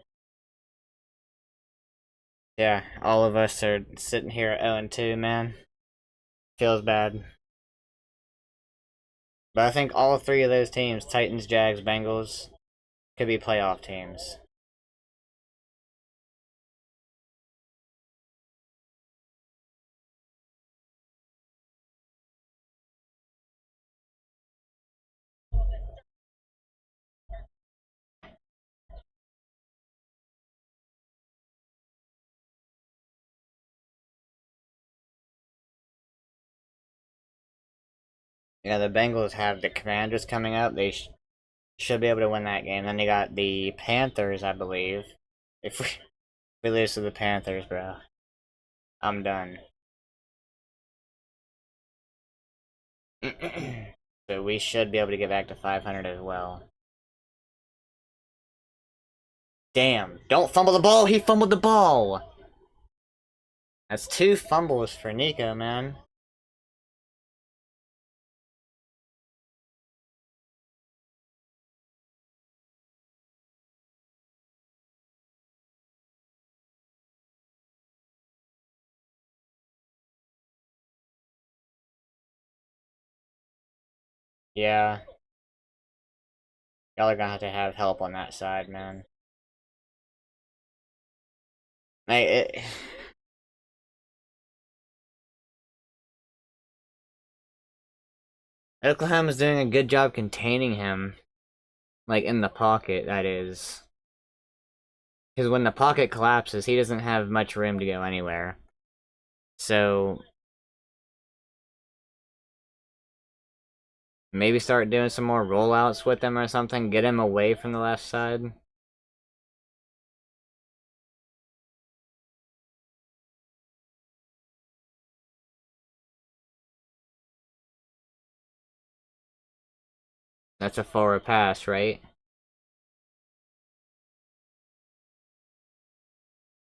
Yeah, all of us are sitting here at 0-2, man. Feels bad. But I think all 3 of those teams, Titans, Jags, Bengals, could be playoff teams. Yeah, the Bengals have the Commanders coming up. They should be able to win that game. Then they got the Panthers, I believe. If we lose to the Panthers, bro, I'm done. So we should be able to get back to 500 as well. Damn, don't fumble the ball! He fumbled the ball! That's 2 fumbles for Nico, man. Yeah. Y'all are gonna have to have help on that side, man. Like, Oklahoma's doing a good job containing him. Like, in the pocket, that is. Because when the pocket collapses, he doesn't have much room to go anywhere. So, maybe start doing some more rollouts with him or something. Get him away from the left side. That's a forward pass, right?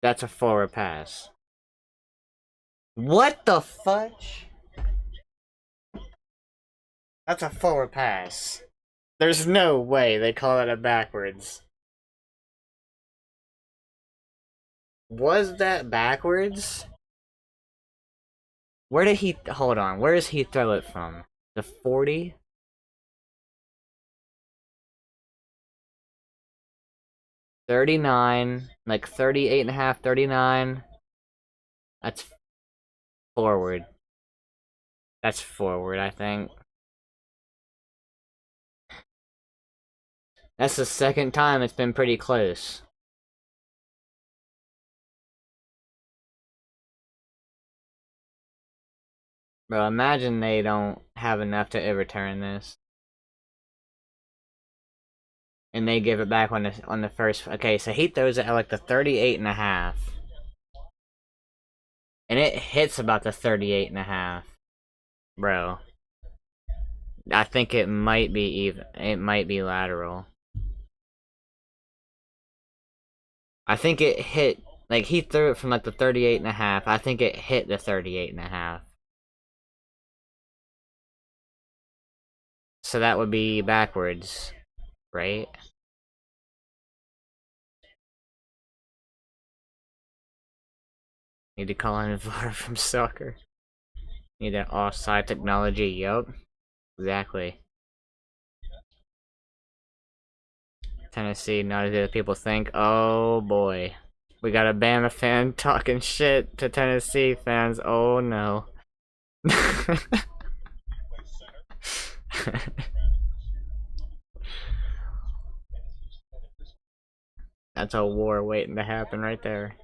That's a forward pass. What the fudge? That's a forward pass. There's no way they call it a backwards. Was that backwards? Where did he... Hold on. Where does he throw it from? The 40? 39. Like 38 and a half, 39. That's forward. That's forward, I think. That's the second time it's been pretty close. Bro, imagine they don't have enough to overturn this. And they give it back on the first... Okay, so he throws it at like the 38 and a half. And it hits about the 38.5. Bro. I think it might be even. It might be lateral. I think it hit. Like, he threw it from like the 38.5. I think it hit the 38.5. So that would be backwards, right? Need to call in VAR from soccer. Need that offside technology, yup. Exactly. Tennessee, not as good as people think. Oh boy. We got a Bama fan talking shit to Tennessee fans. Oh no. That's a war waiting to happen right there.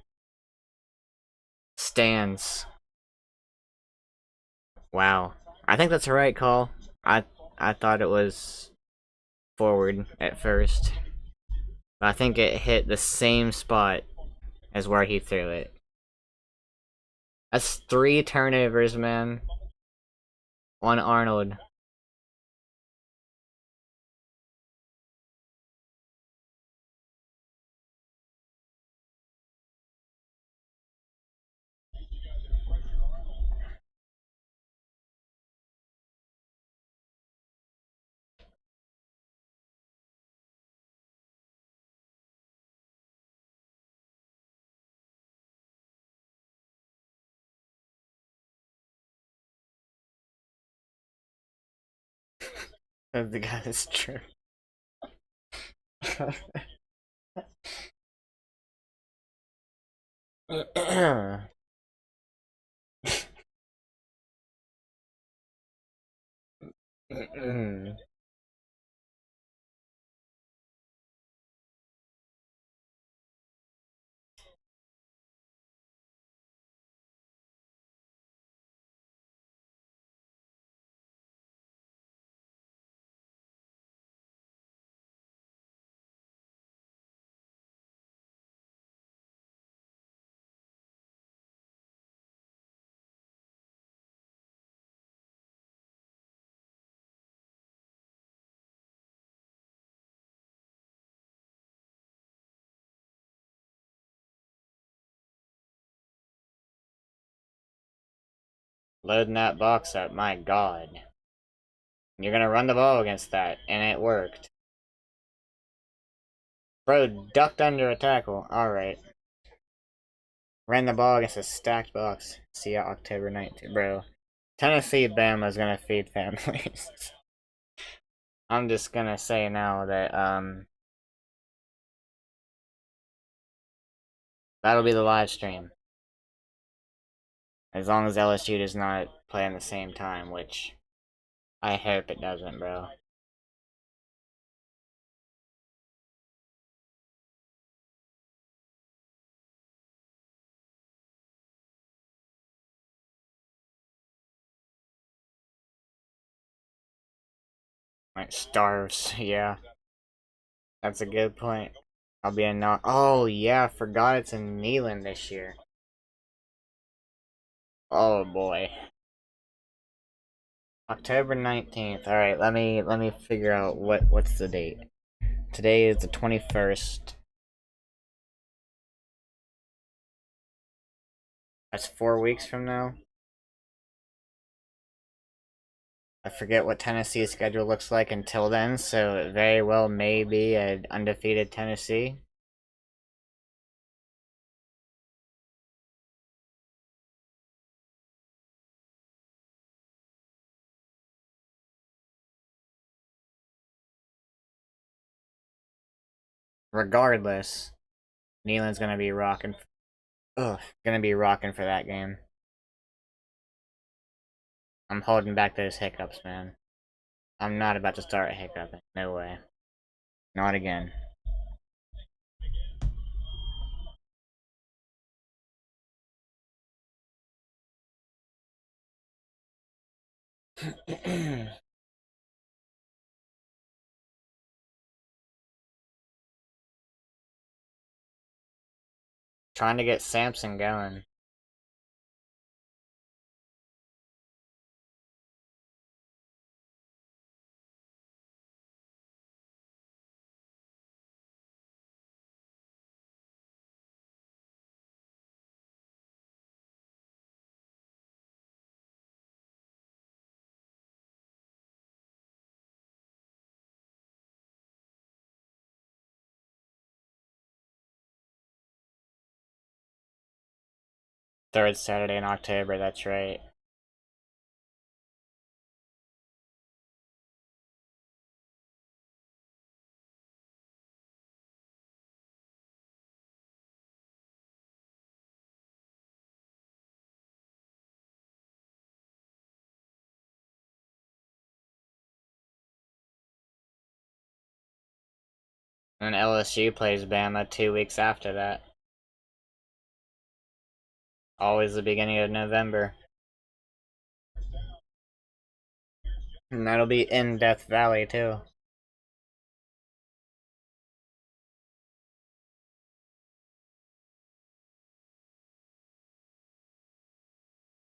Stands. Wow. I think that's the right call. I thought it was forward at first. But I think it hit the same spot as where he threw it. That's 3 turnovers, man. On Arnold. The guy is true. Loading that box up, my god. You're gonna run the ball against that, and it worked. Bro ducked under a tackle. Alright. Ran the ball against a stacked box. See ya October 19th. Bro. Tennessee Bama's gonna feed families. I'm just gonna say now that, that'll be the live stream. As long as LSU does not play on the same time, which I hope it doesn't, bro. Like, starves, yeah. That's a good point. I'll be in not. Oh, yeah, forgot it's in Neyland this year. Oh, boy. October 19th. Alright, let me figure out what's the date. Today is the 21st. That's 4 weeks from now. I forget what Tennessee's schedule looks like until then, so it very well may be an undefeated Tennessee. Regardless, Neyland's gonna be rocking. Ugh, gonna be rocking for that game. I'm holding back those hiccups, man. I'm not about to start hiccuping. No way. Not again. Trying to get Samson going. Third Saturday in October, that's right. And LSU plays Bama 2 weeks after that. Always the beginning of November. And that'll be in Death Valley, too.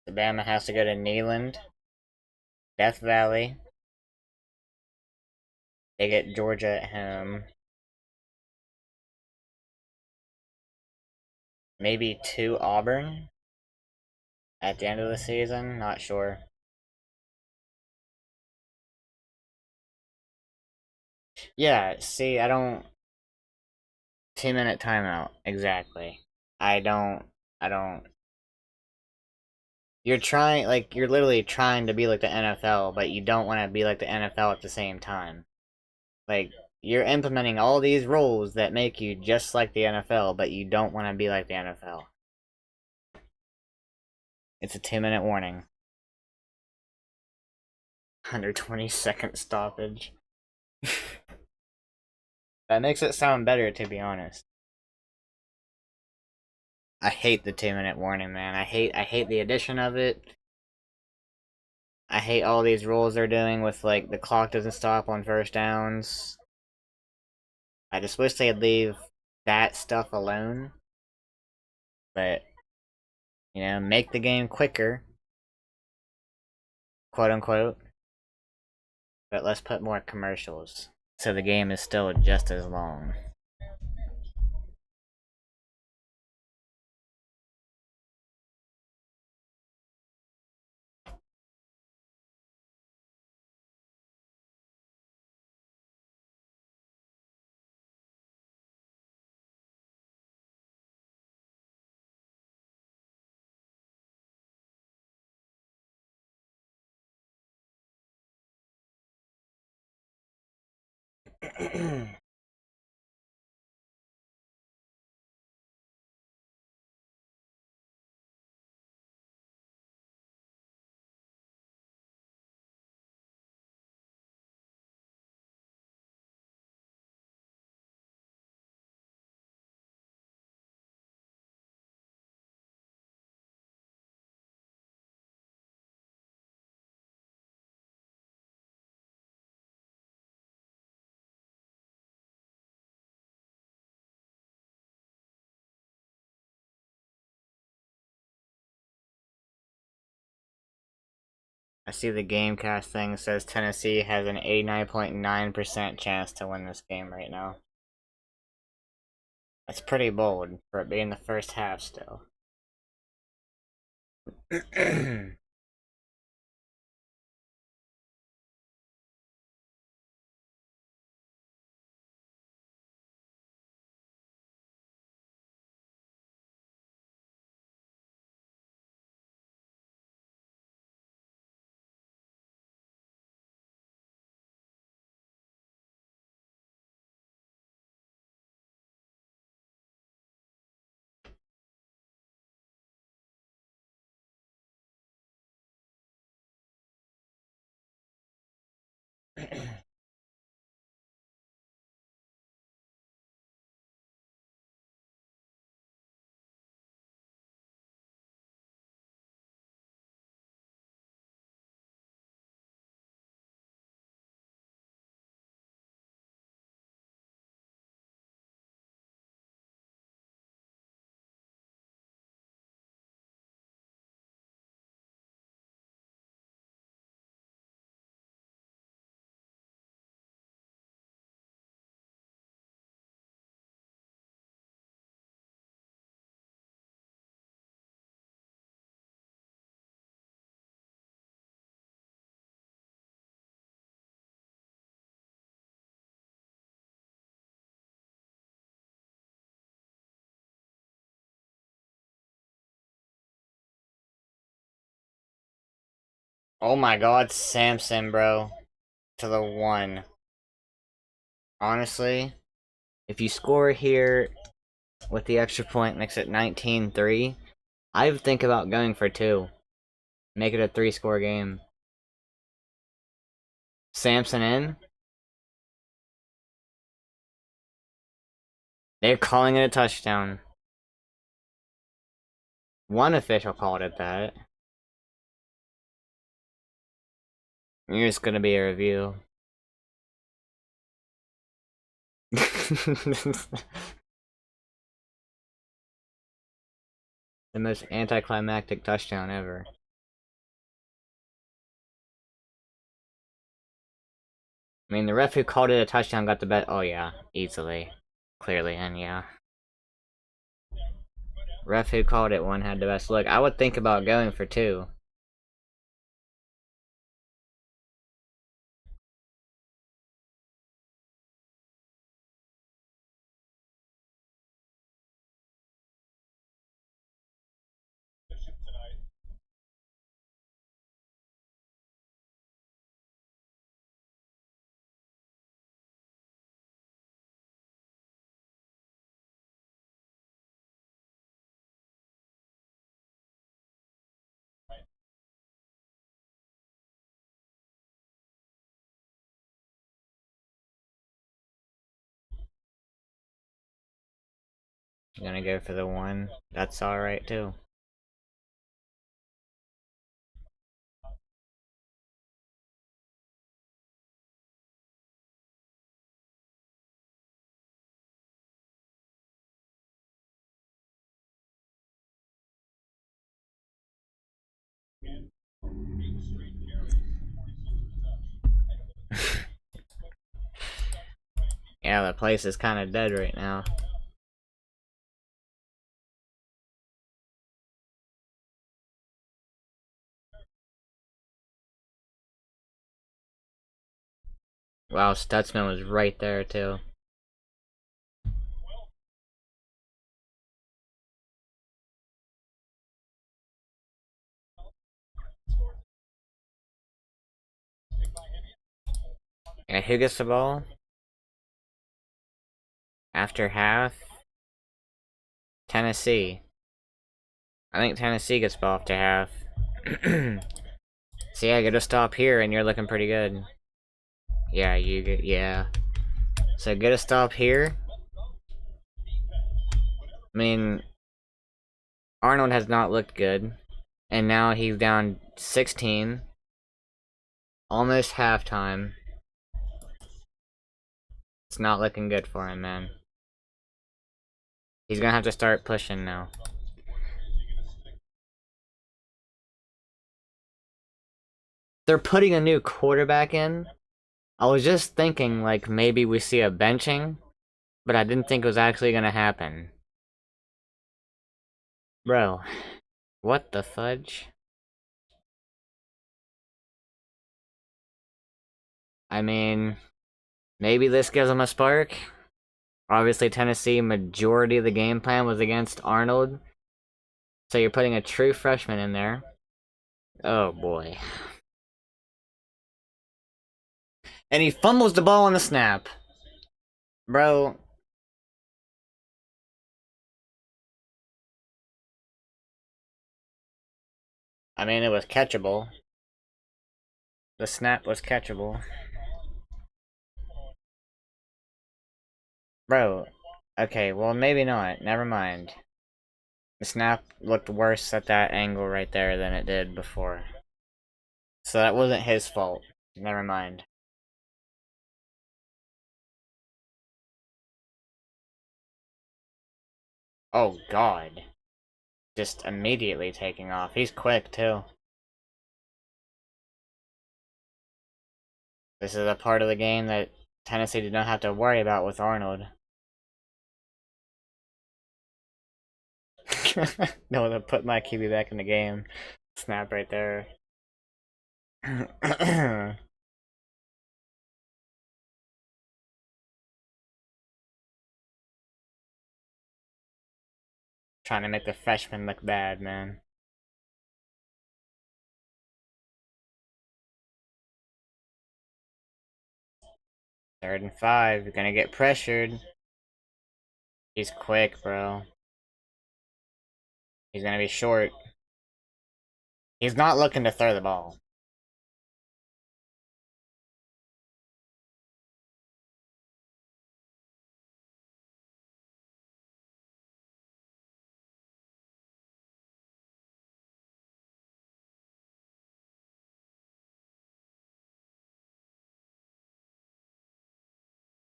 Bama has to go to Neyland, Death Valley. They get Georgia at home. Maybe to Auburn at the end of the season. Not sure. Yeah, see, I don't. 2 minute timeout. Exactly. I don't. I don't. You're trying, like, you're literally trying to be like the NFL, but you don't want to be like the NFL at the same time. Like, you're implementing all these rules that make you just like the NFL, but you don't want to be like the NFL. It's a 2 minute warning. 120-second stoppage. That makes it sound better, to be honest. I hate the 2 minute warning, man. I hate the addition of it. I hate all these rules they're doing with, like, the clock doesn't stop on first downs. I just wish they'd leave that stuff alone. But, make the game quicker, quote unquote. But let's put more commercials. So the game is still just as long. I see the Gamecast thing says Tennessee has an 89.9% chance to win this game right now. That's pretty bold for it being the first half still. Oh my god, Samson, bro. To the 1. Honestly, if you score here with the extra point, makes it 19-3. I would think about going for 2. Make it a 3-score game. Samson in. They're calling it a touchdown. One official called it that. Here's gonna be a review. The most anticlimactic touchdown ever. I mean, the ref who called it a touchdown got the bet. Oh yeah, easily. Clearly, and yeah. Ref who called it one had the best look. I would think about going for 2. Gonna go for the 1. That's alright too. Yeah, the place is kind of dead right now. Wow, Stutzman was right there too. And who gets the ball? After half? Tennessee. I think Tennessee gets ball after half. So yeah, get a stop here and you're looking pretty good. Yeah, you get, yeah. So get a stop here. I mean, Arnold has not looked good. And now he's down 16. Almost halftime. It's not looking good for him, man. He's gonna have to start pushing now. They're putting a new quarterback in. I was just thinking, like, maybe we see a benching, but I didn't think it was actually gonna happen. Bro, what the fudge? I mean, maybe this gives them a spark? Obviously, Tennessee, majority of the game plan was against Arnold. So you're putting a true freshman in there. Oh boy. And he fumbles the ball on the snap. Bro. I mean, it was catchable. The snap was catchable. Bro. Okay, well, maybe not. Never mind. The snap looked worse at that angle right there than it did before. So that wasn't his fault. Never mind. Oh god. Just immediately taking off. He's quick too. This is a part of the game that Tennessee did not have to worry about with Arnold. No, to put my QB back in the game. Snap right there. Trying to make the freshman look bad, man. Third and 5. You're gonna get pressured. He's quick, bro. He's gonna be short. He's not looking to throw the ball.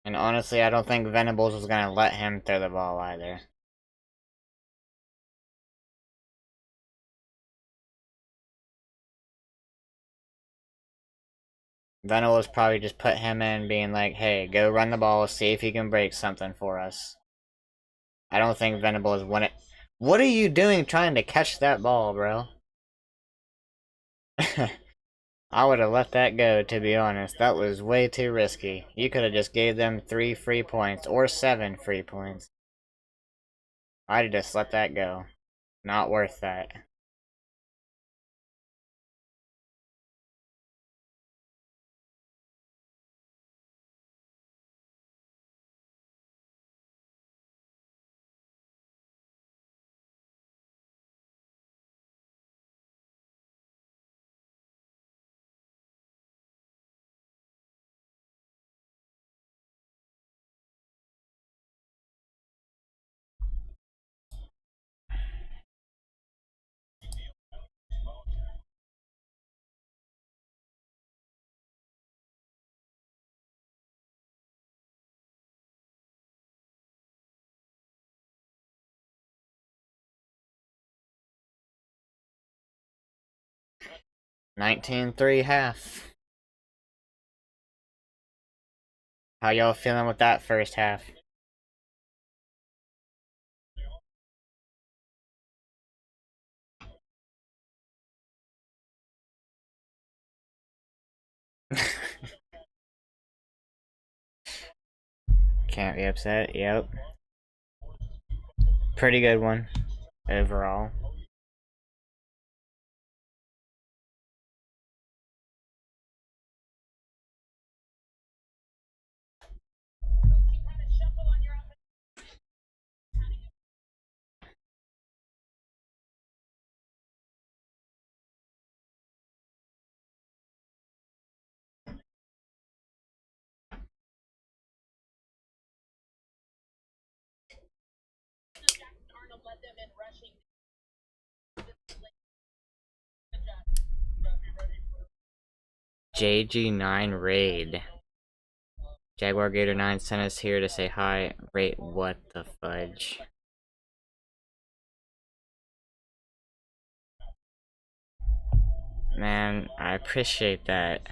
And honestly, I don't think Venables was gonna let him throw the ball either. Venables probably just put him in being like, hey, go run the ball, see if you can break something for us. I don't think Venables wanted... What are you doing trying to catch that ball, bro? I would have let that go, to be honest. That was way too risky. You could have just gave them 3 free points, or 7 free points. I'd have just let that go. Not worth that. $19-3 half. How y'all feeling with that first half? Can't be upset, yep. Pretty good one, overall. JG9 Raid. Jaguar Gator 9 sent us here to say hi. Rate what the fudge. Man, I appreciate that.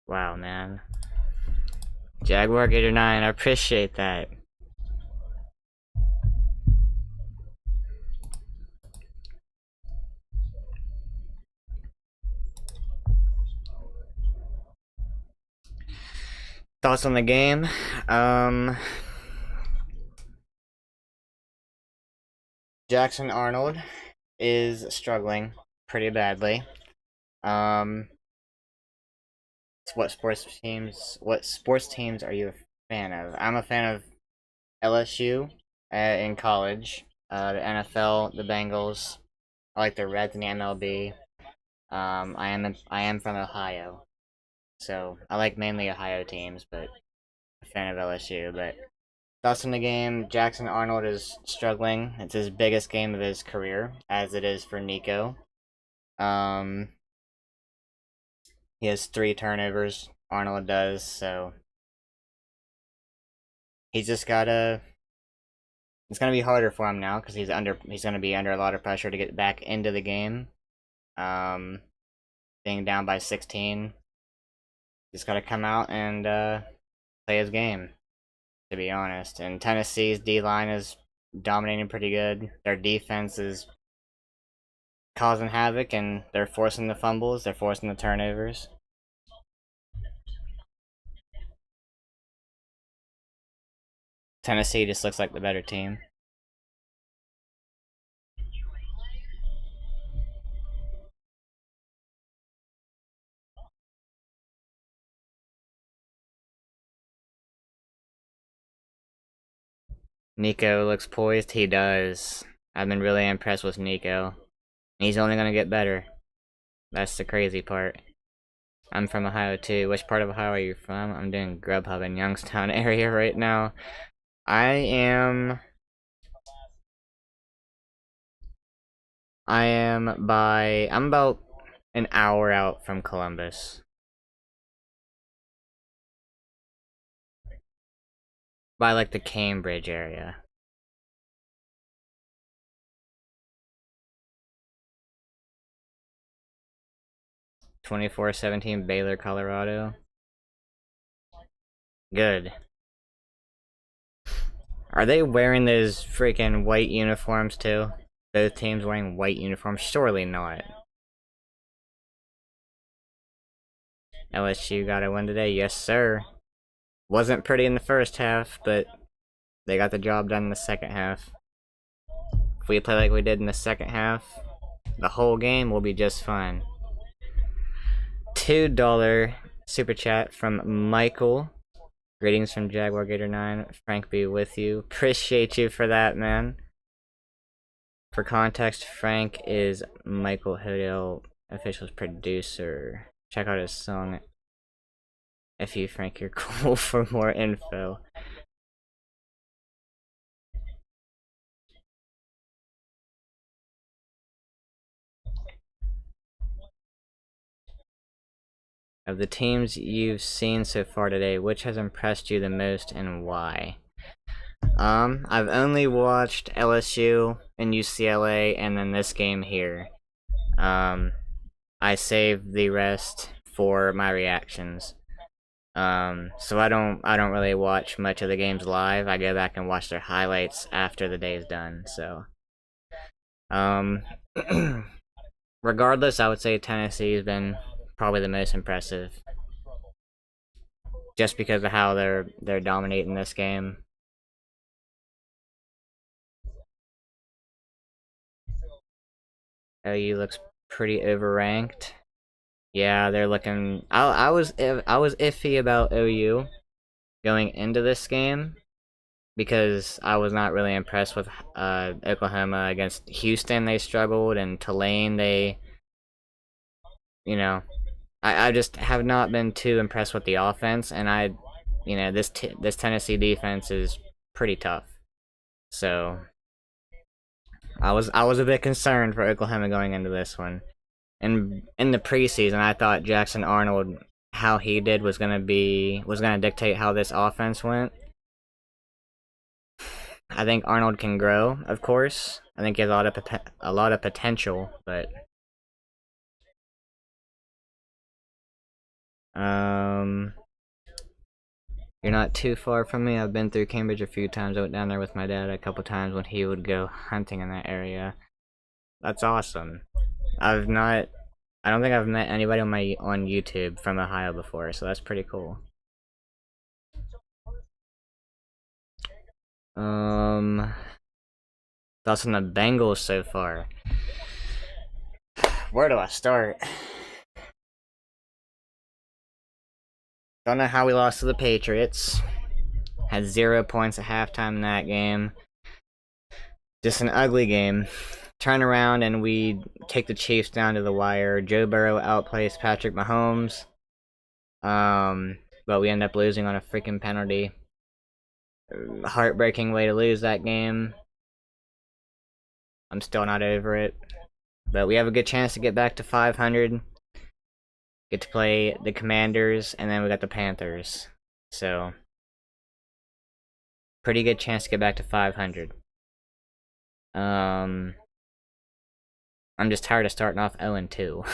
Wow, man. Jaguar Gator 9, I appreciate that. Thoughts on the game? Jackson Arnold is struggling pretty badly. What sports teams are you a fan of? I'm a fan of LSU in college. The NFL, the Bengals. I like the Reds in the MLB. I am from Ohio, so I like mainly Ohio teams, but a fan of LSU. But thoughts on the game? Jackson Arnold is struggling. It's his biggest game of his career, as it is for Nico. He has 3 turnovers. Arnold does, so he's just gotta. It's gonna be harder for him now because he's gonna be under a lot of pressure to get back into the game. Being down by 16, he's gotta come out and play his game. To be honest, and Tennessee's D line is dominating pretty good. Their defense is causing havoc, and they're forcing the fumbles, they're forcing the turnovers. Tennessee just looks like the better team. Nico looks poised. He does. I've been really impressed with Nico. He's only gonna get better. That's the crazy part. I'm from Ohio too. Which part of Ohio are you from? I'm doing Grubhub in Youngstown area right now. I'm about an hour out from Columbus. By like the Cambridge area. 2417 Baylor, Colorado. Good. Are they wearing those freaking white uniforms too? Both teams wearing white uniforms? Surely not. LSU got a win today? Yes, sir. Wasn't pretty in the first half, but they got the job done in the second half. If we play like we did in the second half, the whole game will be just fine. $2 super chat from Michael. Greetings from Jaguar Gator 9. Frank be with you. Appreciate you for that, man. For context, Frank is Michael Hodel, official's producer. Check out his song. F you, Frank, you're cool for more info. Of the teams you've seen so far today, which has impressed you the most and why? I've only watched LSU and UCLA and then this game here. I saved the rest for my reactions. So I don't really watch much of the games live. I go back and watch their highlights after the day is done, so. Regardless, I would say Tennessee's been probably the most impressive. Just because of how they're dominating this game. OU looks pretty overranked. Yeah, they're looking. I was iffy about OU going into this game because I was not really impressed with Oklahoma against Houston. They struggled, and Tulane they, you know, I just have not been too impressed with the offense, and this Tennessee defense is pretty tough. So I was a bit concerned for Oklahoma going into this one. And in the preseason, I thought Jackson Arnold, how he did was gonna dictate how this offense went. I think Arnold can grow, of course. I think he has a lot of potential, but you're not too far from me. I've been through Cambridge a few times. I went down there with my dad a couple times when he would go hunting in that area. That's awesome. I don't think I've met anybody on YouTube from Ohio before, so that's pretty cool. Thoughts on the Bengals so far? Where do I start? Don't know how we lost to the Patriots. Had 0 points at halftime in that game. Just an ugly game. Turn around and we take the Chiefs down to the wire. Joe Burrow outplays Patrick Mahomes. But we end up losing on a freaking penalty. Heartbreaking way to lose that game. I'm still not over it. But we have a good chance to get back to 500. Get to play the Commanders, and then we got the Panthers. So, pretty good chance to get back to 500. I'm just tired of starting off 0-2.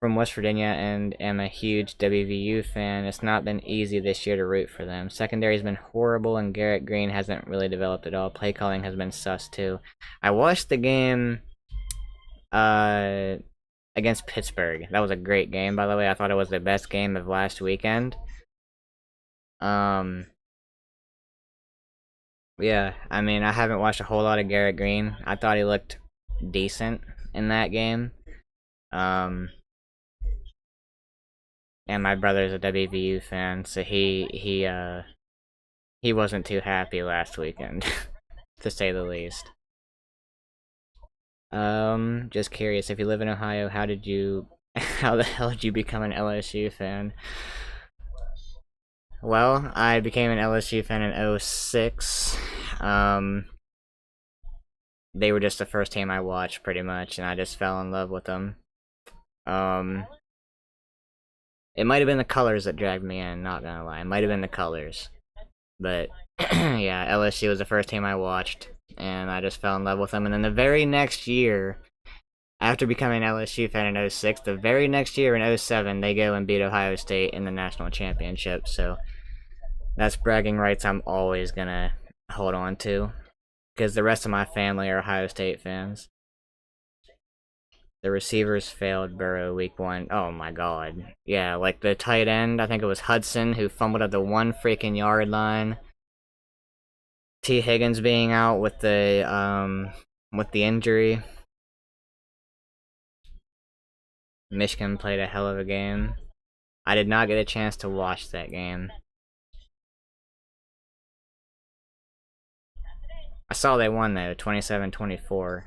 From West Virginia and am a huge WVU fan. It's not been easy this year to root for them. Secondary's been horrible, and Garrett Green hasn't really developed at all. Play calling has been sus too. I watched the game Against Pittsburgh. That was a great game, by the way. I thought it was the best game of last weekend. Yeah, I mean, I haven't watched a whole lot of Garrett Green. I thought he looked decent in that game. Um, and my brother's a WVU fan, so he wasn't too happy last weekend, to say the least. Just curious, if you live in Ohio, how did you, how the hell did you become an LSU fan? Well, I became an LSU fan in 06. They were just the first team I watched, pretty much, and I just fell in love with them. It might have been the colors that dragged me in, not gonna lie. It might have been the colors. But, yeah, LSU was the first team I watched, and I just fell in love with them. And then the very next year, after becoming an LSU fan in 06, the very next year in 07, they go and beat Ohio State in the national championship. So that's bragging rights I'm always gonna hold on to, because the rest of my family are Ohio State fans. The receivers failed Burrow week 1. Oh my god. Yeah, like the tight end, I think it was Hudson, who fumbled at the 1 freaking yard line. T. Higgins being out with the injury. Michigan played a hell of a game. I did not get a chance to watch that game. I saw they won though, 27-24.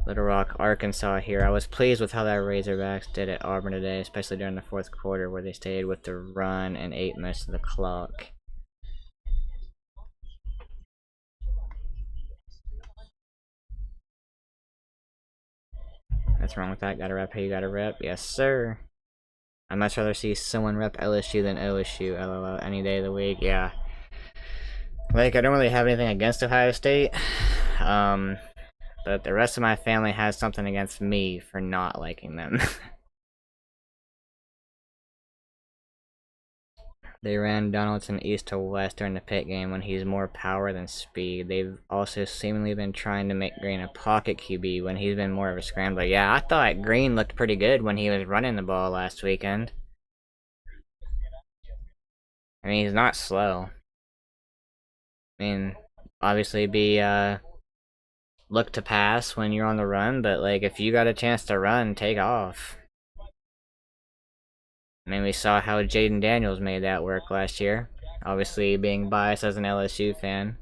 Little Rock, Arkansas here. I was pleased with how that Razorbacks did at Auburn today, especially during the 4th quarter where they stayed with the run and ate most of the clock. What's wrong with that? Gotta rep how you gotta rep? Yes, sir. I'd much rather see someone rep LSU than OSU, LOL, any day of the week. Yeah. Like, I don't really have anything against Ohio State. But the rest of my family has something against me for not liking them. They ran Donaldson east to west during the Pitt game when he's more power than speed. They've also seemingly been trying to make Green a pocket QB when he's been more of a scrambler. Yeah, I thought Green looked pretty good when he was running the ball last weekend. I mean, he's not slow. I mean, obviously look to pass when you're on the run, but like if you got a chance to run, take off. I mean, we saw how Jaden Daniels made that work last year. Obviously, being biased as an LSU fan,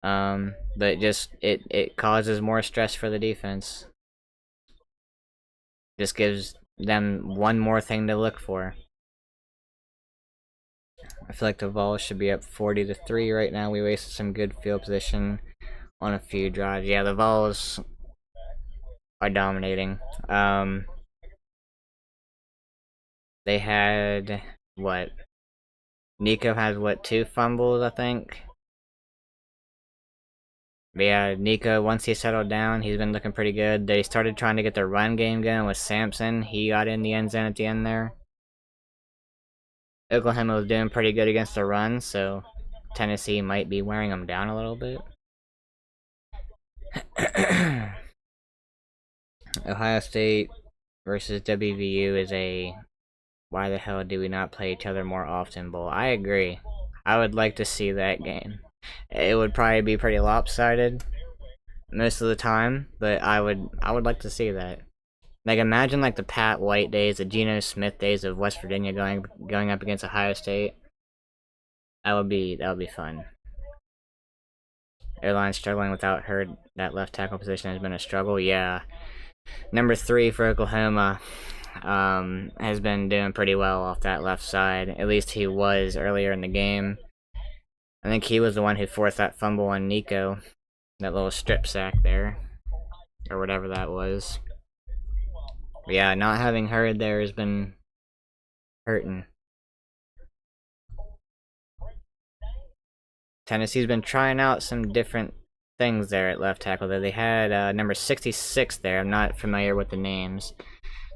but just it causes more stress for the defense. Just gives them one more thing to look for. I feel like the Vols should be up 40-3 right now. We wasted some good field position on a few drives. Yeah, the Vols are dominating. They had, what? Nico has, what, 2 fumbles, I think? But yeah, Nico, once he settled down, he's been looking pretty good. They started trying to get their run game going with Sampson. He got in the end zone at the end there. Oklahoma was doing pretty good against the run, so Tennessee might be wearing them down a little bit. Ohio State versus WVU is a why the hell do we not play each other more often bowl. I agree. I would like to see that game. It would probably be pretty lopsided most of the time, but I would like to see that. Like, imagine like the Pat White days, the Geno Smith days of West Virginia going up against Ohio State. That would be fun. Airline struggling without Hurd. That left tackle position has been a struggle. Yeah. Number 3 for Oklahoma has been doing pretty well off that left side. At least he was earlier in the game. I think he was the one who forced that fumble on Nico. That little strip sack there. Or whatever that was. But yeah, not having Hurd there has been hurting. Tennessee's been trying out some different things there at left tackle. They had number 66 there. I'm not familiar with the names.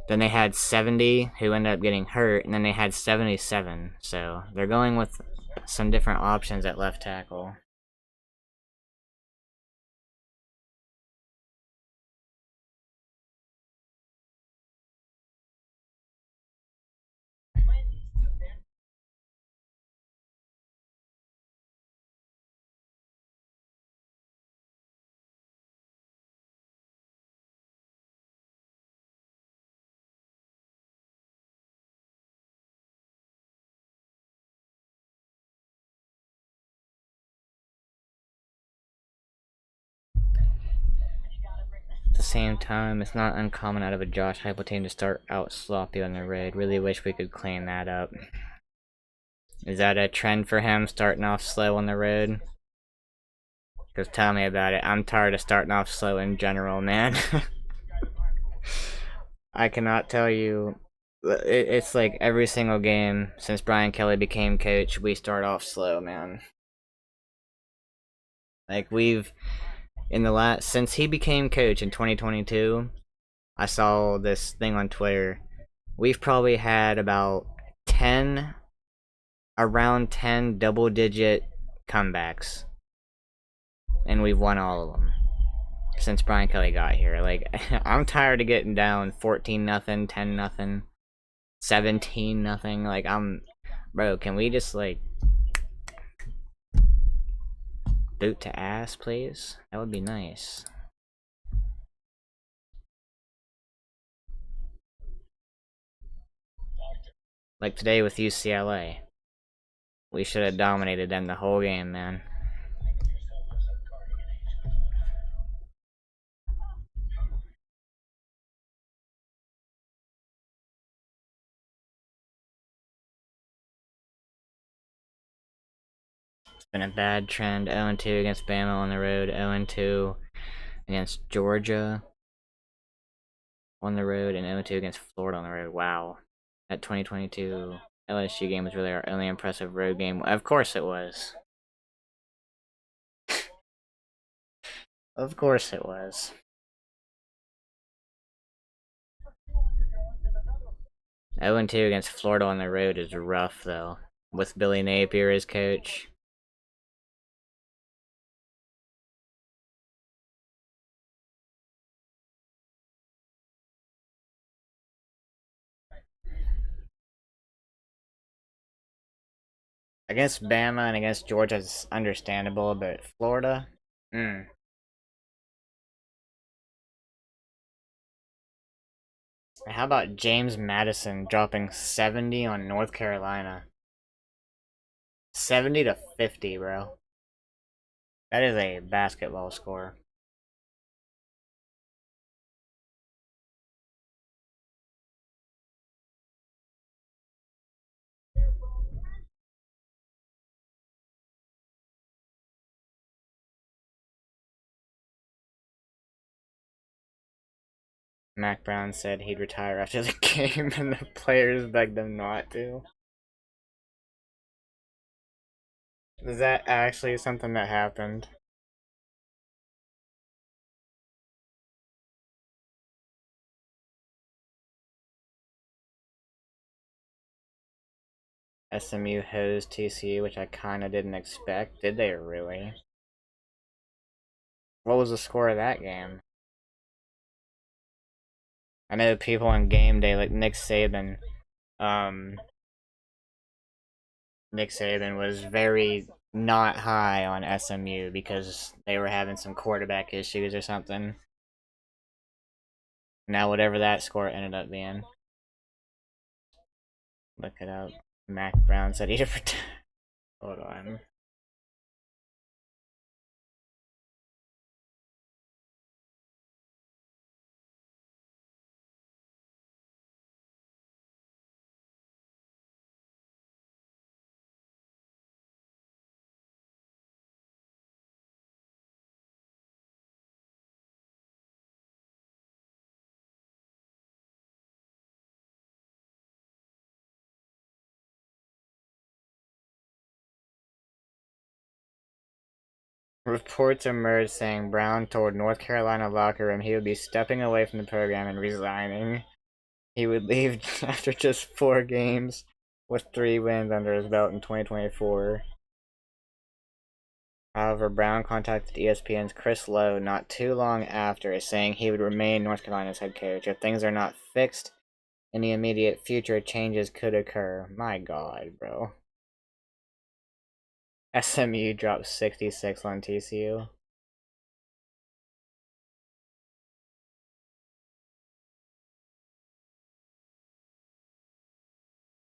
Then they had 70, who ended up getting hurt, and then they had 77. So they're going with some different options at left tackle. same time, it's not uncommon out of a Josh Heupel team to start out sloppy on the road. Really wish we could clean that up. Is that a trend for him, starting off slow on the road? Because tell me about it. I'm tired of starting off slow in general, man. I cannot tell you. It's like every single game since Brian Kelly became coach, we start off slow, man. Like since he became coach in 2022, I saw this thing on Twitter. We've probably had about 10, around 10 double-digit comebacks, and we've won all of them since Brian Kelly got here. Like, I'm tired of getting down 14-0, 10-0, 17-0. Like, bro, can we just, like, boot to ass, please? That would be nice. Like today with UCLA. We should have dominated them the whole game, man. It's been a bad trend. 0-2 against Bama on the road. 0-2 against Georgia on the road. And 0-2 against Florida on the road. Wow. That 2022 LSU game was really our only impressive road game. Of course it was. Of course it was. 0-2 against Florida on the road is rough, though. With Billy Napier as coach. Against Bama and against Georgia is understandable, but Florida? How about James Madison dropping 70 on North Carolina? 70 to 50, bro. That is a basketball score. Mac Brown said he'd retire after the game, and the players begged him not to. Is that actually something that happened? SMU hosed TCU, which I kinda didn't expect. Did they really? What was the score of that game? I know people on game day, like Nick Saban, was very not high on SMU because they were having some quarterback issues or something. Now, whatever that score ended up being. Look it up. Mac Brown said he'd retire. Hold on. Reports emerged saying Brown told North Carolina locker room he would be stepping away from the program and resigning. He would leave after just 4 games with 3 wins under his belt in 2024. However, Brown contacted ESPN's Chris Lowe not too long after, saying he would remain North Carolina's head coach. If things are not fixed in the immediate future, changes could occur. My God, bro. SMU dropped 66 on TCU.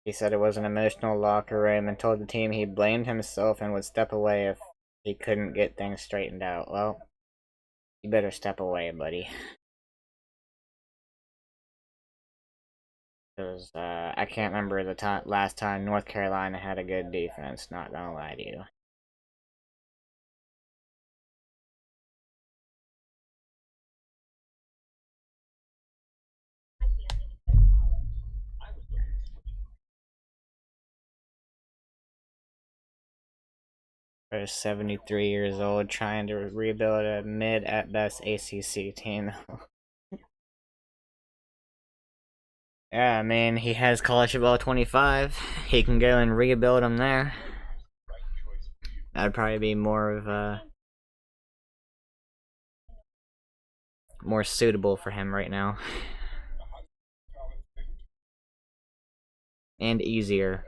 He said it was an emotional locker room and told the team he blamed himself and would step away if he couldn't get things straightened out. Well, you better step away, buddy. Because I can't remember the last time North Carolina had a good defense, not gonna lie to you. They're 73 years old, trying to rebuild a mid at best ACC team. Yeah, I mean, he has college football 25. He can go and rebuild them there. That'd probably be more of more suitable for him right now. And easier.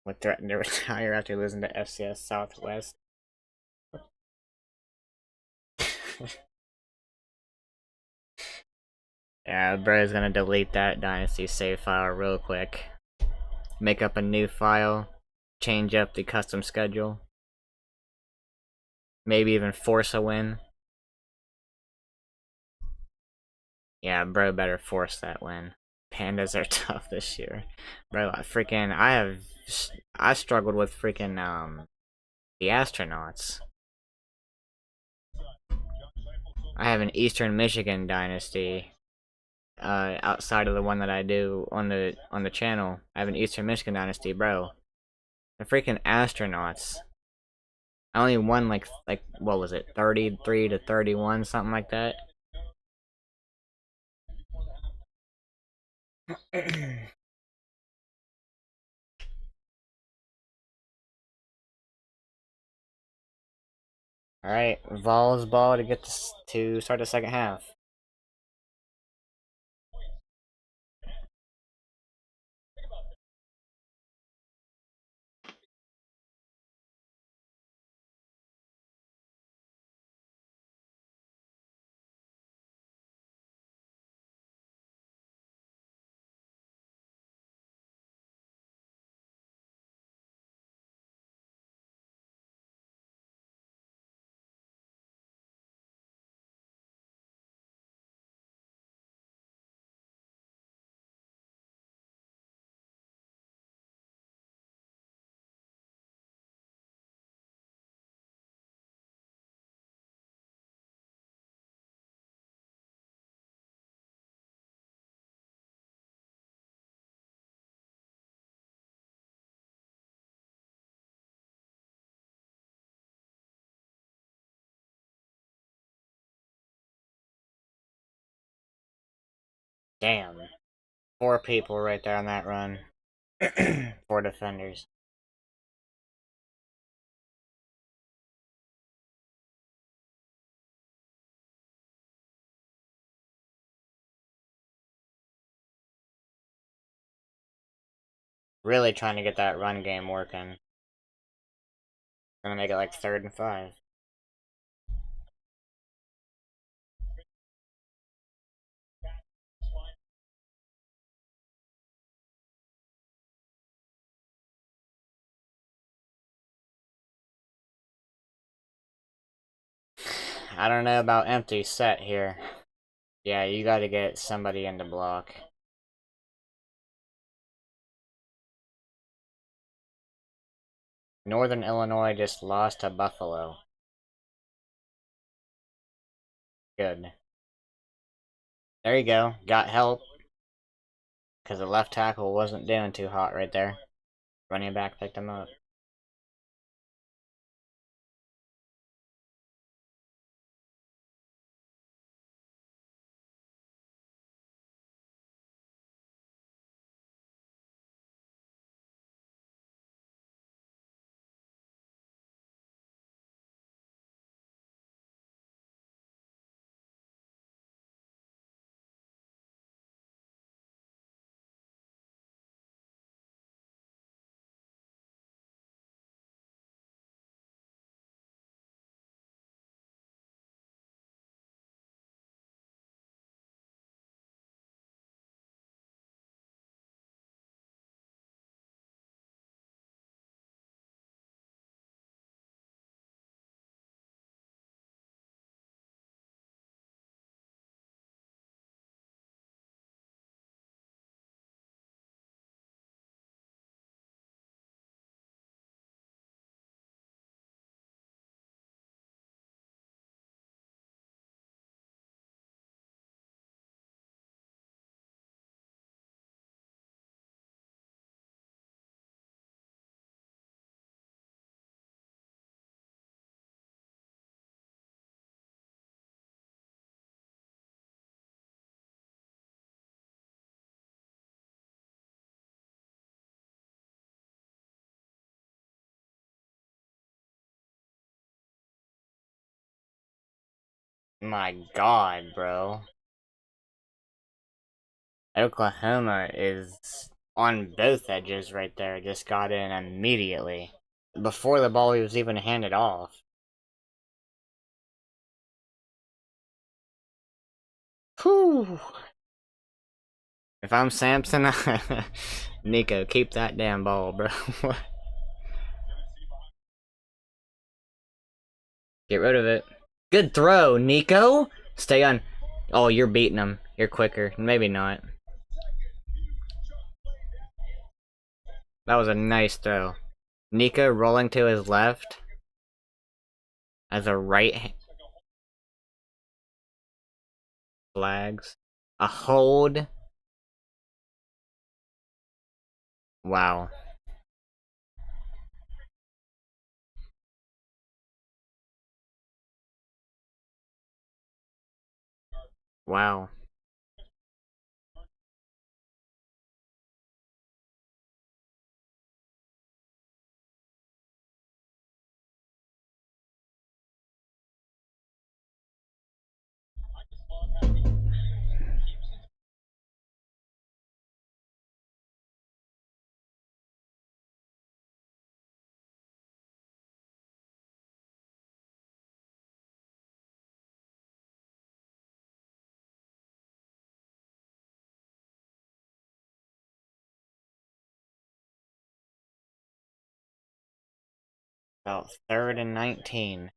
Would threaten to retire after losing to FCS Southwest. Yeah, bro's gonna delete that Dynasty save file real quick. Make up a new file. Change up the custom schedule. Maybe even force a win. Yeah, bro better force that win. Pandas are tough this year. Bro, I struggled with freaking, the astronauts. I have an Eastern Michigan dynasty. Outside of the one that I do on the channel, I have an Eastern Michigan dynasty, bro. The freaking astronauts. I only won like what was it, 33 to 31, something like that. All right, Vols ball to get to start the second half. Damn, 4 people right there on that run. 4 defenders. Really trying to get that run game working. Gonna make it like 3rd and 5. I don't know about empty set here. Yeah, you gotta get somebody in the block. Northern Illinois just lost to Buffalo. Good. There you go. Got help. Because the left tackle wasn't doing too hot right there. Running back picked him up. My God, bro. Oklahoma is on both edges right there. Just got in immediately. Before the ball was even handed off. Whew. If I'm Samson, Nico, keep that damn ball, bro. Get rid of it. Good throw, Nico. Stay on. Oh, you're beating him. You're quicker. Maybe not. That was a nice throw. Nico rolling to his left as a right flags. A hold. Wow. Wow. About 3rd and 19.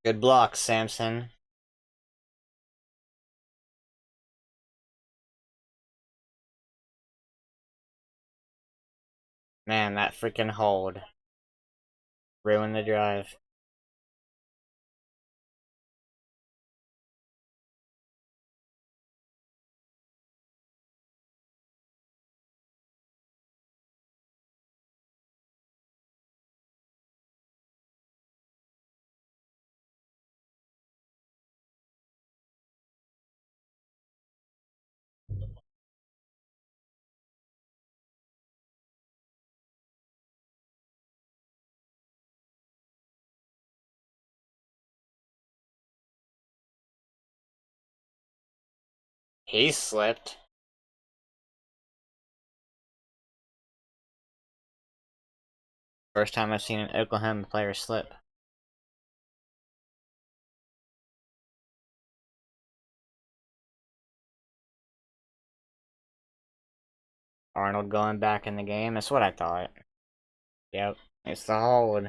Good block, Samson. Man, that freaking hold. Ruined the drive. He slipped. First time I've seen an Oklahoma player slip. Arnold going back in the game. That's what I thought. Yep. It's the hold.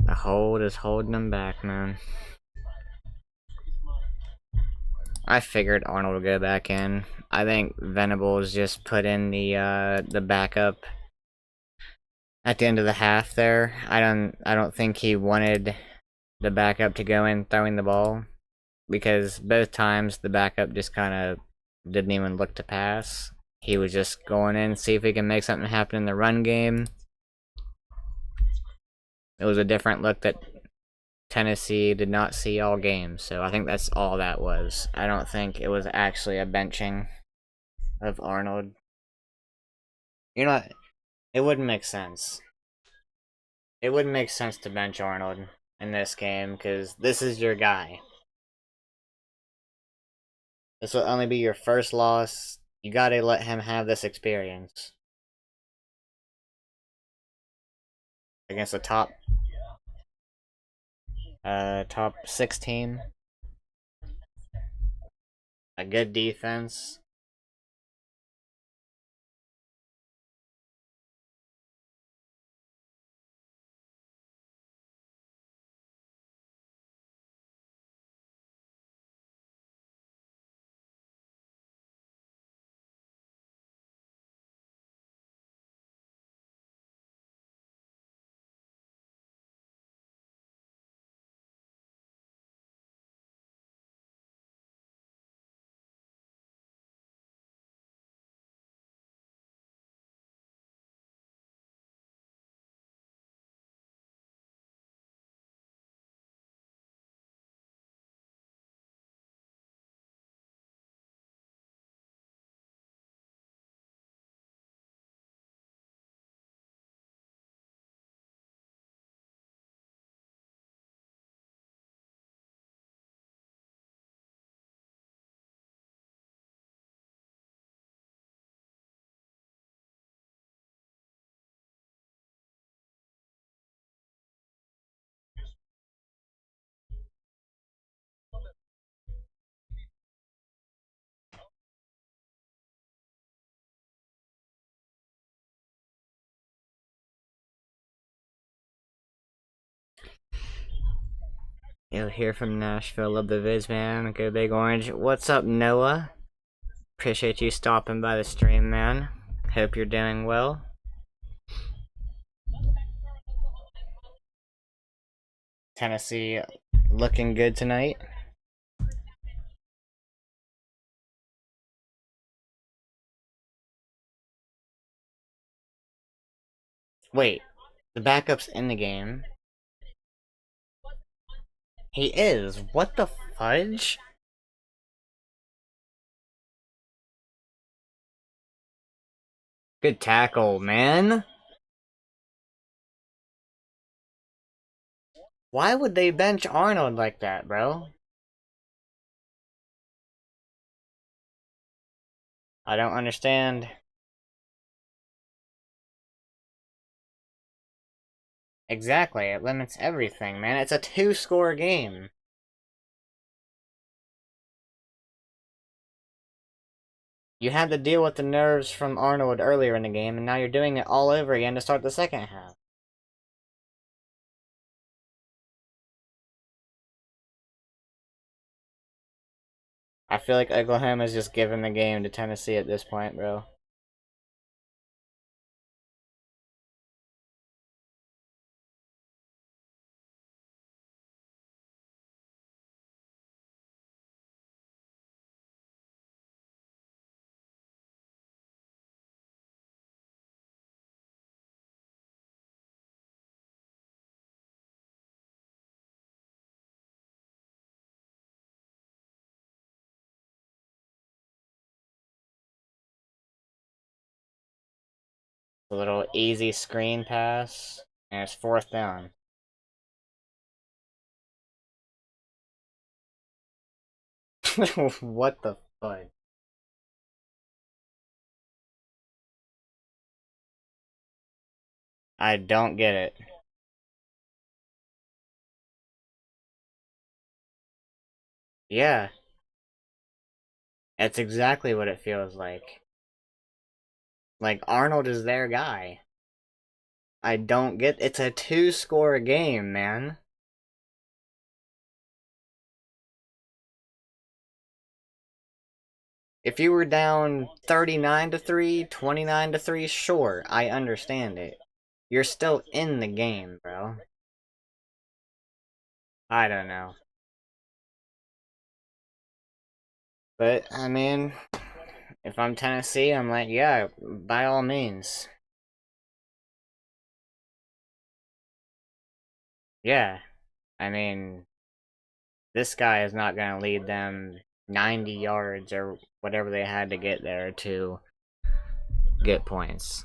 The hold is holding him back, man. I figured Arnold would go back in. I think Venables just put in the backup at the end of the half there. I don't think he wanted the backup to go in throwing the ball, because both times the backup just kind of didn't even look to pass. He was just going in, see if he can make something happen in the run game. It was a different look that Tennessee did not see all game, so I think that's all that was. I don't think it was actually a benching of Arnold. You know, it wouldn't make sense. It wouldn't make sense to bench Arnold in this game, because this is your guy. This will only be your first loss. You gotta let him have this experience. Against a top 6 team. A good defense. You'll hear from Nashville. Love the viz, man. Go Big Orange. What's up, Noah? Appreciate you stopping by the stream, man. Hope you're doing well. Tennessee looking good tonight. Wait, the backup's in the game. He is. What the fudge? Good tackle, man. Why would they bench Arnold like that, bro? I don't understand. Exactly, it limits everything, man. It's a 2-score game. You had to deal with the nerves from Arnold earlier in the game, and now you're doing it all over again to start the second half. I feel like Oklahoma's just giving the game to Tennessee at this point, bro. A little easy screen pass, and it's 4th down. What the fuck? I don't get it. Yeah, that's exactly what it feels like. Like, Arnold is their guy. I don't get... It's a 2-score game, man. If you were down 39-3, 29-3, sure, I understand it. You're still in the game, bro. I don't know. But, I mean, if I'm Tennessee, I'm like, yeah, by all means. Yeah. I mean, this guy is not going to lead them 90 yards or whatever they had to get there to get points.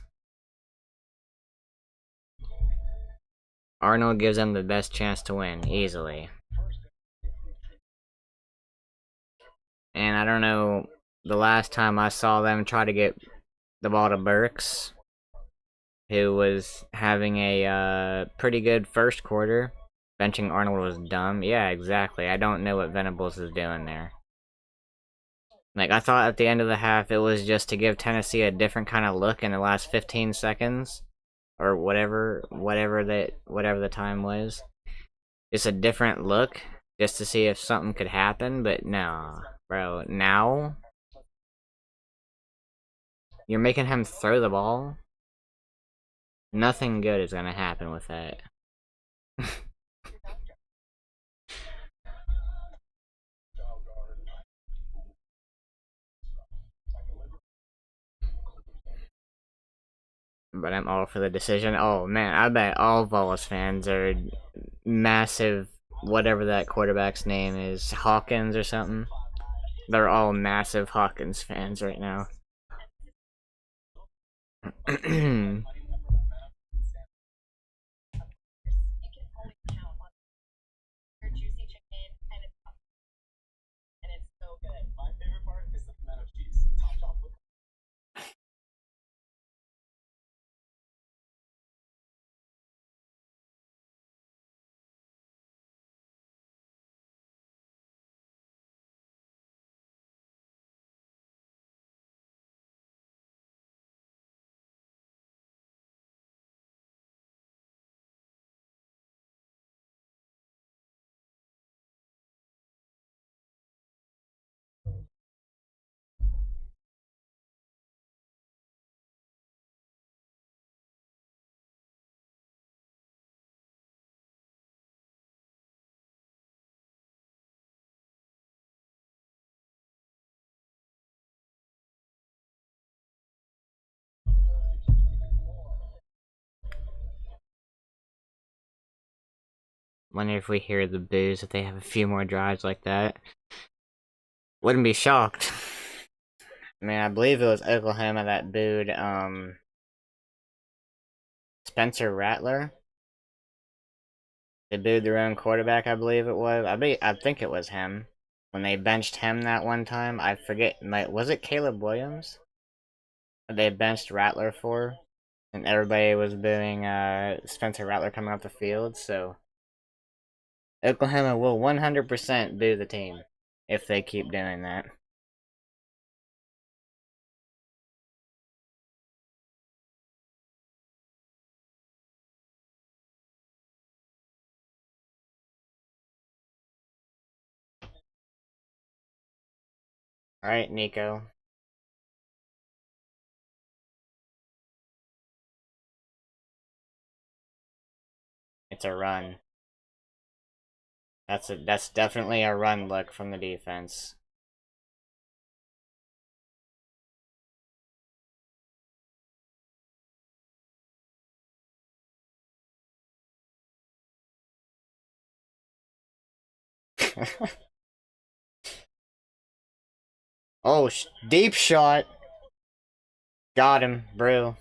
Arnold gives them the best chance to win, easily. And I don't know, the last time I saw them try to get the ball to Burks, who was having a pretty good first quarter. Benching Arnold was dumb. Yeah, exactly. I don't know what Venables is doing there. Like, I thought at the end of the half it was just to give Tennessee a different kind of look in the last 15 seconds. Or whatever the time was. Just a different look, just to see if something could happen, but no. Bro, now? You're making him throw the ball? Nothing good is gonna happen with that. But I'm all for the decision. Oh man, I bet all Vols fans are massive, whatever that quarterback's name is, Hawkins or something. They're all massive Hawkins fans right now. Wonder if we hear the boos if they have a few more drives like that. Wouldn't be shocked. I mean, I believe it was Oklahoma that booed, Spencer Rattler. They booed their own quarterback, I believe it was. I think it was him. When they benched him that one time, I forget, was it Caleb Williams? They benched Rattler for? And everybody was booing, Spencer Rattler coming off the field, so... Oklahoma will 100% boo the team if they keep doing that. Alright, Nico. It's a run. That's definitely a run look from the defense. Oh, deep shot. Got him, Brew.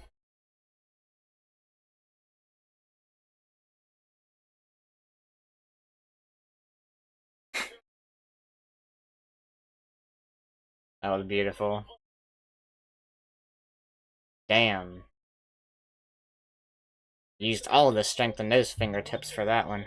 That was beautiful. Damn. Used all the strength in those fingertips for that one.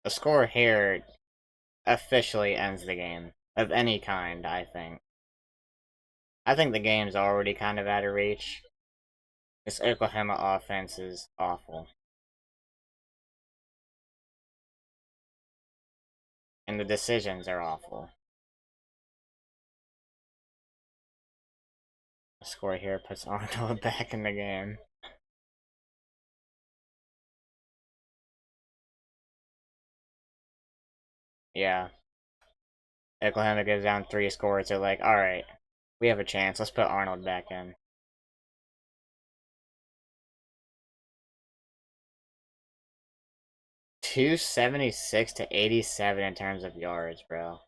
The score here officially ends the game. Of any kind, I think. I think the game's already kind of out of reach. This Oklahoma offense is awful. And the decisions are awful. The score here puts Arnold back in the game. Yeah. Oklahoma goes down 3 scores, they're like, alright, we have a chance, let's put Arnold back in. .276 to 87 in terms of yards, bro.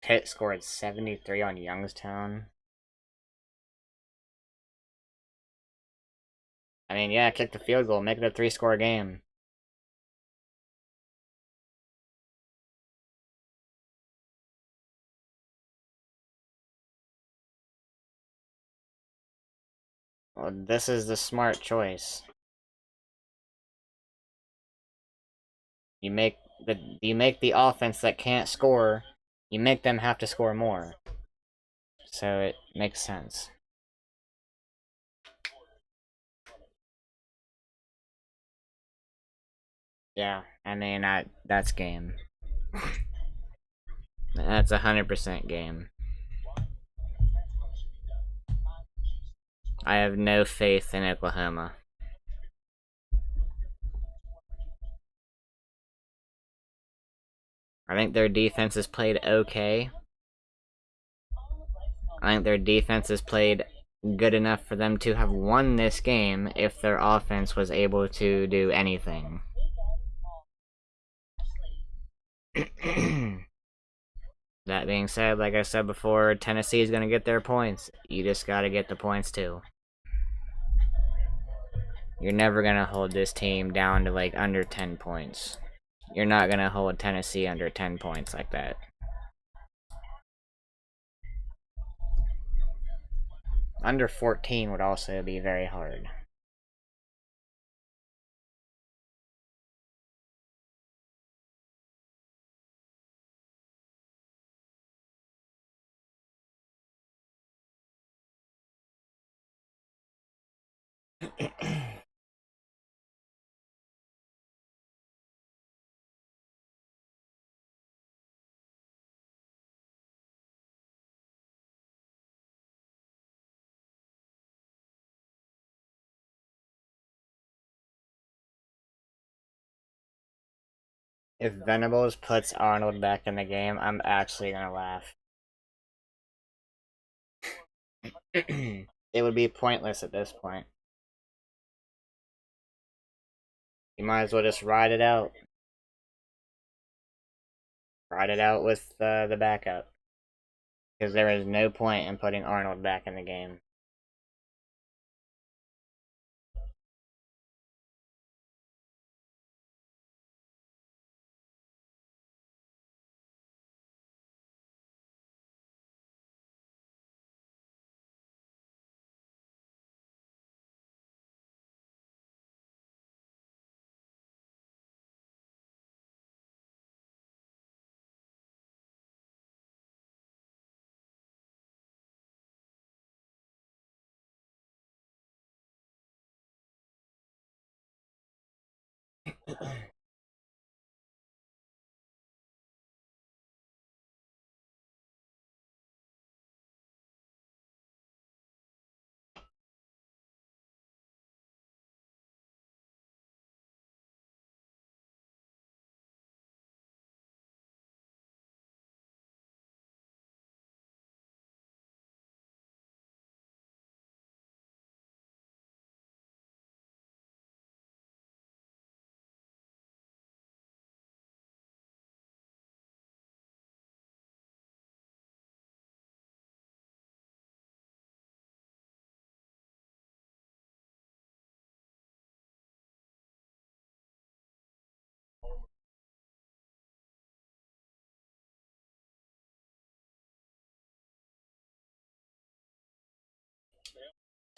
Pitt scored 73 on Youngstown. I mean, yeah, kick the field goal, make it a 3-score game. Well, this is the smart choice. You make the offense that can't score, you make them have to score more. So it makes sense. Yeah, I mean, that's game. That's 100% game. I have no faith in Oklahoma. I think their defense has played okay. I think their defense has played good enough for them to have won this game if their offense was able to do anything. That being said, like I said before, Tennessee is going to get their points. You just got to get the points too. You're never going to hold this team down to like under 10 points. You're not going to hold Tennessee under 10 points like that. Under 14 would also be very hard. If Venables puts Arnold back in the game, I'm actually gonna laugh. It would be pointless at this point. You might as well just ride it out. Ride it out with the backup. Because there is no point in putting Arnold back in the game.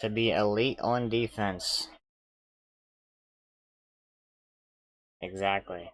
To be elite on defense. Exactly.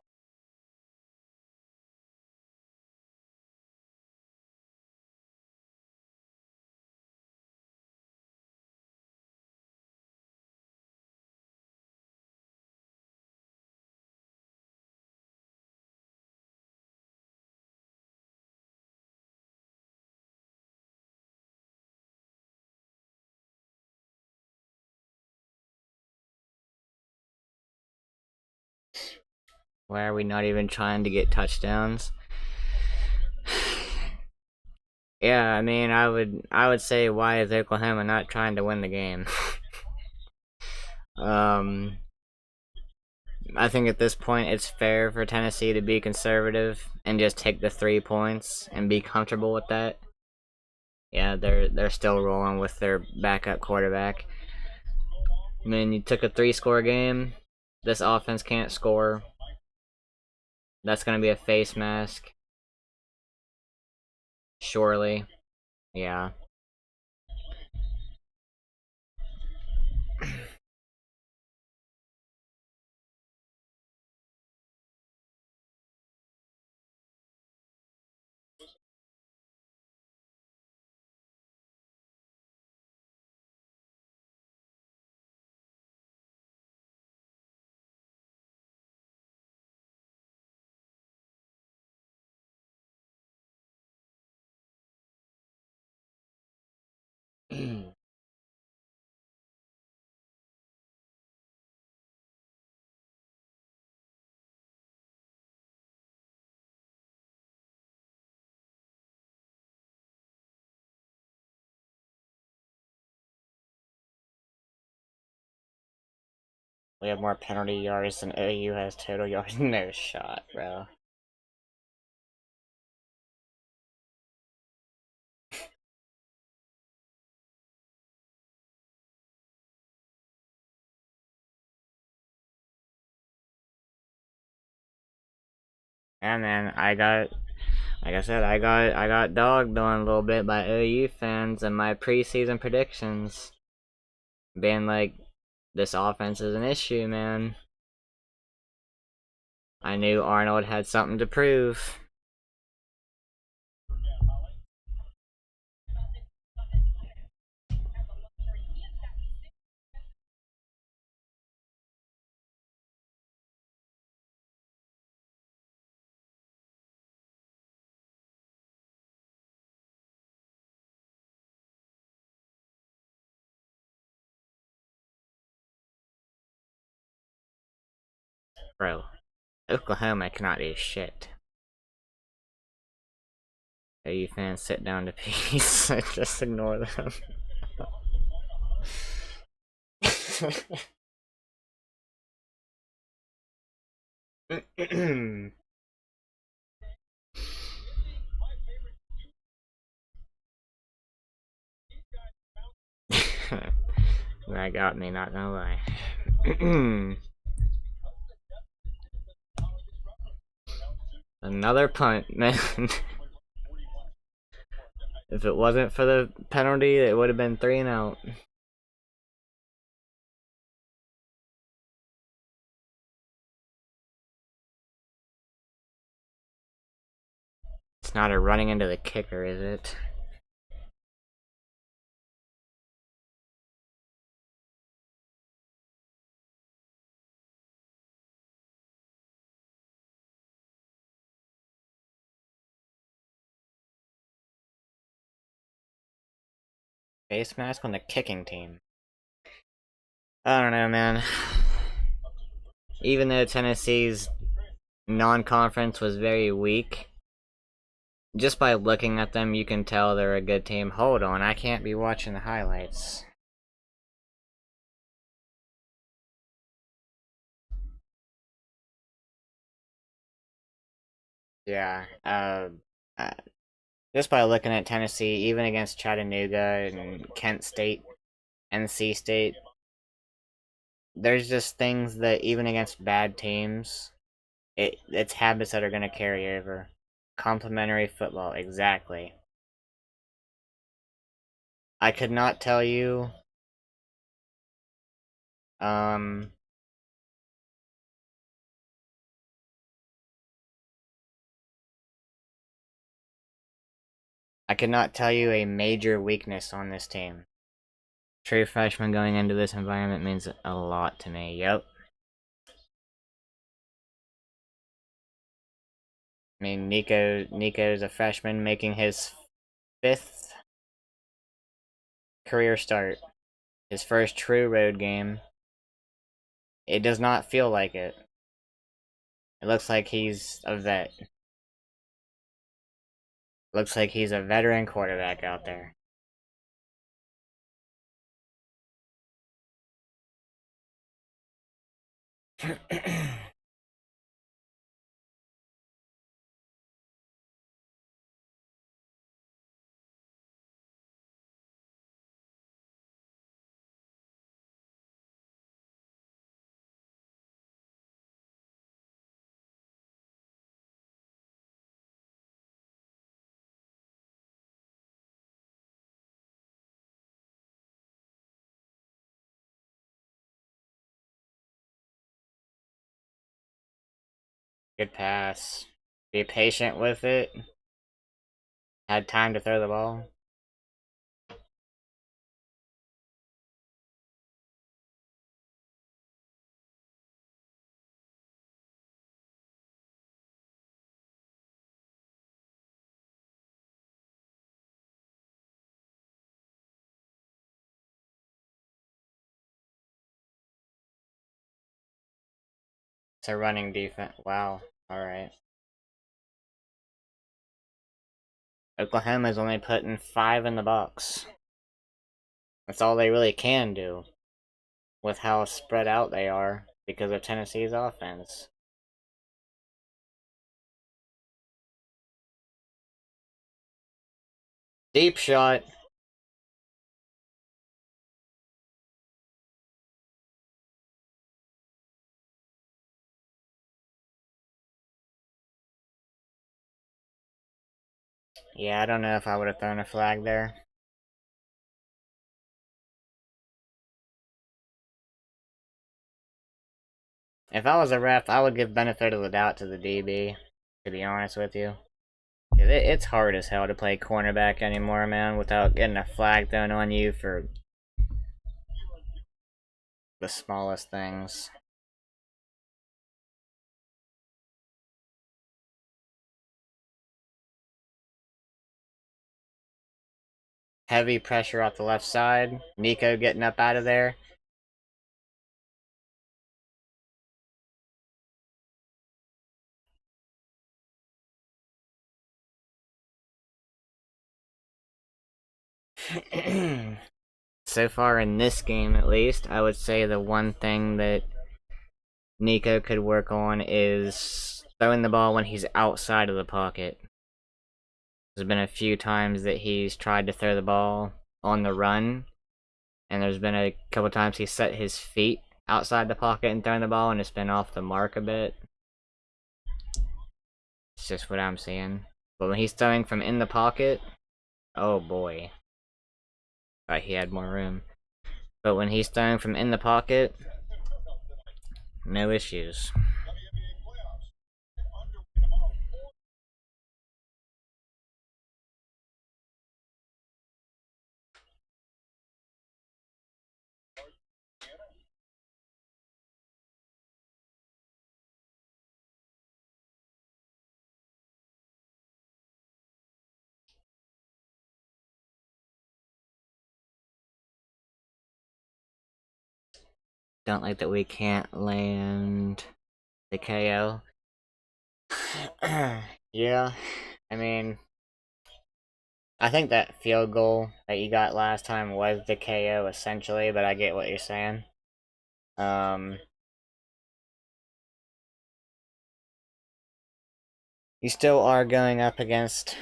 Why are we not even trying to get touchdowns? Yeah, I mean, I would say, why is Oklahoma not trying to win the game? um, I think at this point it's fair for Tennessee to be conservative and just take the 3 points and be comfortable with that. Yeah, they're still rolling with their backup quarterback. I mean, you took a 3-score game. This offense can't score. That's gonna be a face mask. Surely. Yeah. We have more penalty yards than OU has total yards. No shot, bro. Yeah, man, like I said, I got dogged on a little bit by OU fans and my preseason predictions, being like, this offense is an issue, man. I knew Arnold had something to prove. Bro, Oklahoma cannot do shit. You fans sit down to peace. Just ignore them. That got me, not gonna lie. Another punt, man. If it wasn't for the penalty, it would have been 3 and out. It's not a running into the kicker, is it? Face mask on the kicking team. I don't know, man. Even though Tennessee's non-conference was very weak, just by looking at them, you can tell they're a good team. Hold on, I can't be watching the highlights. Yeah, just by looking at Tennessee, even against Chattanooga and Kent State, NC State, there's just things that even against bad teams, it's habits that are going to carry over. Complementary football, exactly. I could not tell you, I could not tell you a major weakness on this team. True freshman going into this environment means a lot to me, yep. I mean, Nico's a freshman making his 5th career start. His first true road game. It does not feel like it. It looks like he's a vet. Looks like he's a veteran quarterback out there. Good pass. Be patient with it. Had time to throw the ball. It's a running defense. Wow. Alright. Oklahoma's only putting 5 in the box. That's all they really can do. With how spread out they are because of Tennessee's offense. Deep shot. Yeah, I don't know if I would have thrown a flag there. If I was a ref, I would give benefit of the doubt to the DB, to be honest with you. It's hard as hell to play cornerback anymore, man, without getting a flag thrown on you for the smallest things. Heavy pressure off the left side. Nico getting up out of there. So far in this game, at least, I would say the one thing that Nico could work on is throwing the ball when he's outside of the pocket. There's been a few times that he's tried to throw the ball on the run, and there's been a couple times he set his feet outside the pocket and thrown the ball, and it's been off the mark a bit. It's just what I'm seeing. But when he's throwing from in the pocket, oh boy. Thought he had more room. But when he's throwing from in the pocket, no issues. Don't like that we can't land the KO. Yeah, I mean, I think that field goal that you got last time was the KO essentially, but I get what you're saying. You still are going up against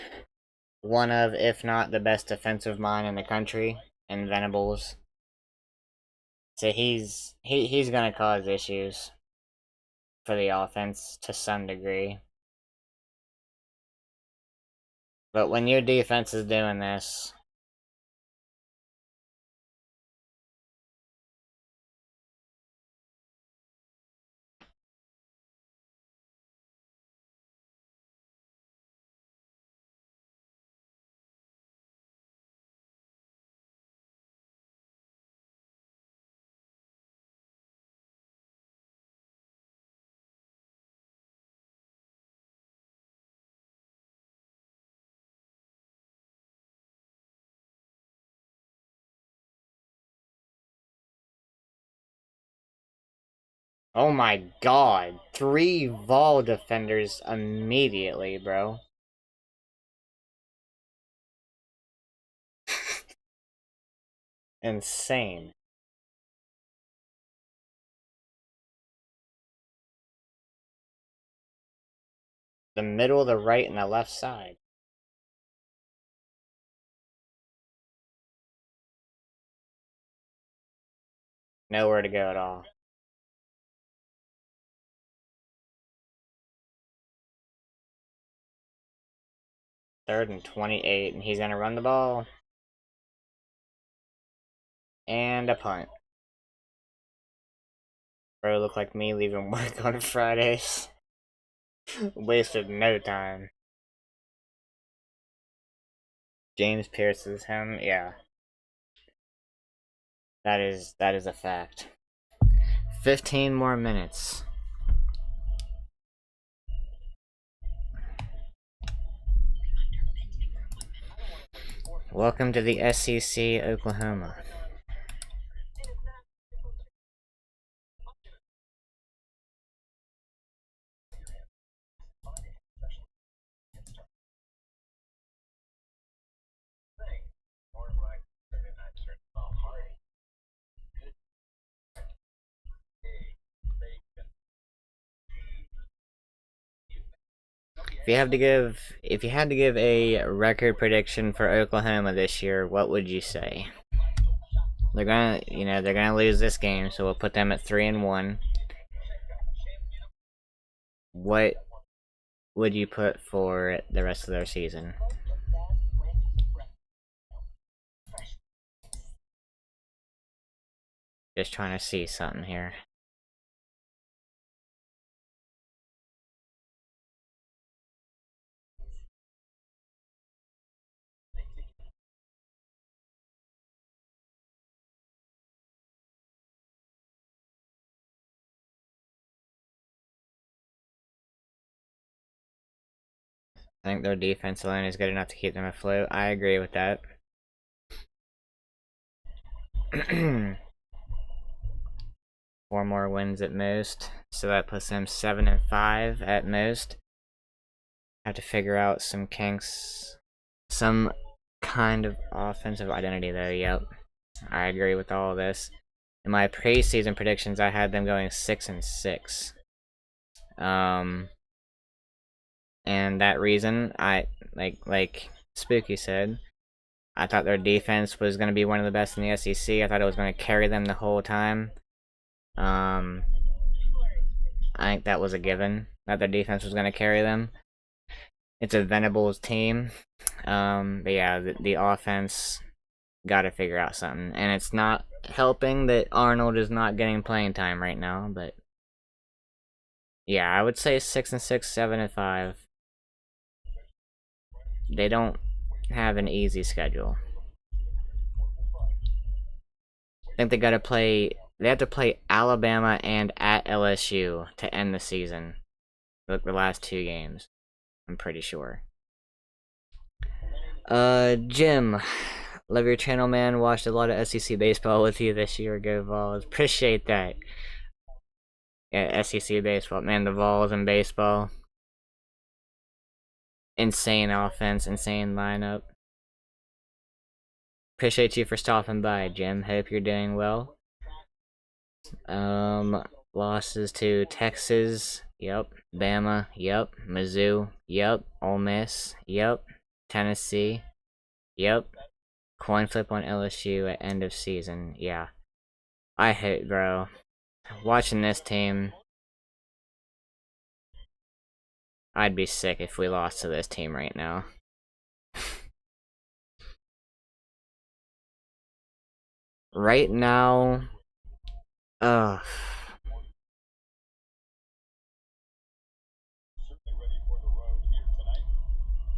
one of, if not the best defensive mind in the country, in Venables. So he's gonna cause issues for the offense to some degree. But when your defense is doing this, oh my god, 3 Vol defenders immediately, bro. Insane. The middle, the right, and the left side. Nowhere to go at all. Third and 28, and he's gonna run the ball. And a punt. Bro, look like me leaving work on Fridays. Wasted no time. James Pierce is him, yeah. That is a fact. 15 more minutes. Welcome to the SEC, Oklahoma. If you had to give a record prediction for Oklahoma this year, what would you say? They're gonna lose this game, so we'll put them at 3-1. What would you put for the rest of their season? Just trying to see something here. I think their defense line is good enough to keep them afloat. I agree with that. 4 more wins at most, so that puts them 7-5 at most. Have to figure out some kind of offensive identity, though. Yep, I agree with all this. In my preseason predictions, I had them going 6-6. And that reason, I like Spooky said, I thought their defense was going to be one of the best in the SEC. I thought it was going to carry them the whole time. I think that was a given, that their defense was going to carry them. It's a Venables team. But yeah, the offense got to figure out something. And it's not helping that Arnold is not getting playing time right now, but yeah, I would say 6-6, 7-5. They don't have an easy schedule. I think they have to play Alabama and at LSU to end the season. The last 2 games, I'm pretty sure. Jim, love your channel, man. Watched a lot of SEC baseball with you this year. Go Vols. Appreciate that. Yeah, SEC baseball, man. The Vols and baseball. Insane offense, insane lineup. Appreciate you for stopping by, Jim. Hope you're doing well. Losses to Texas, yep. Bama, yep. Mizzou, yep. Ole Miss, yep. Tennessee, yep. Coin flip on LSU at end of season, yeah. I hate, bro. Watching this team, I'd be sick if we lost to this team right now. Right now,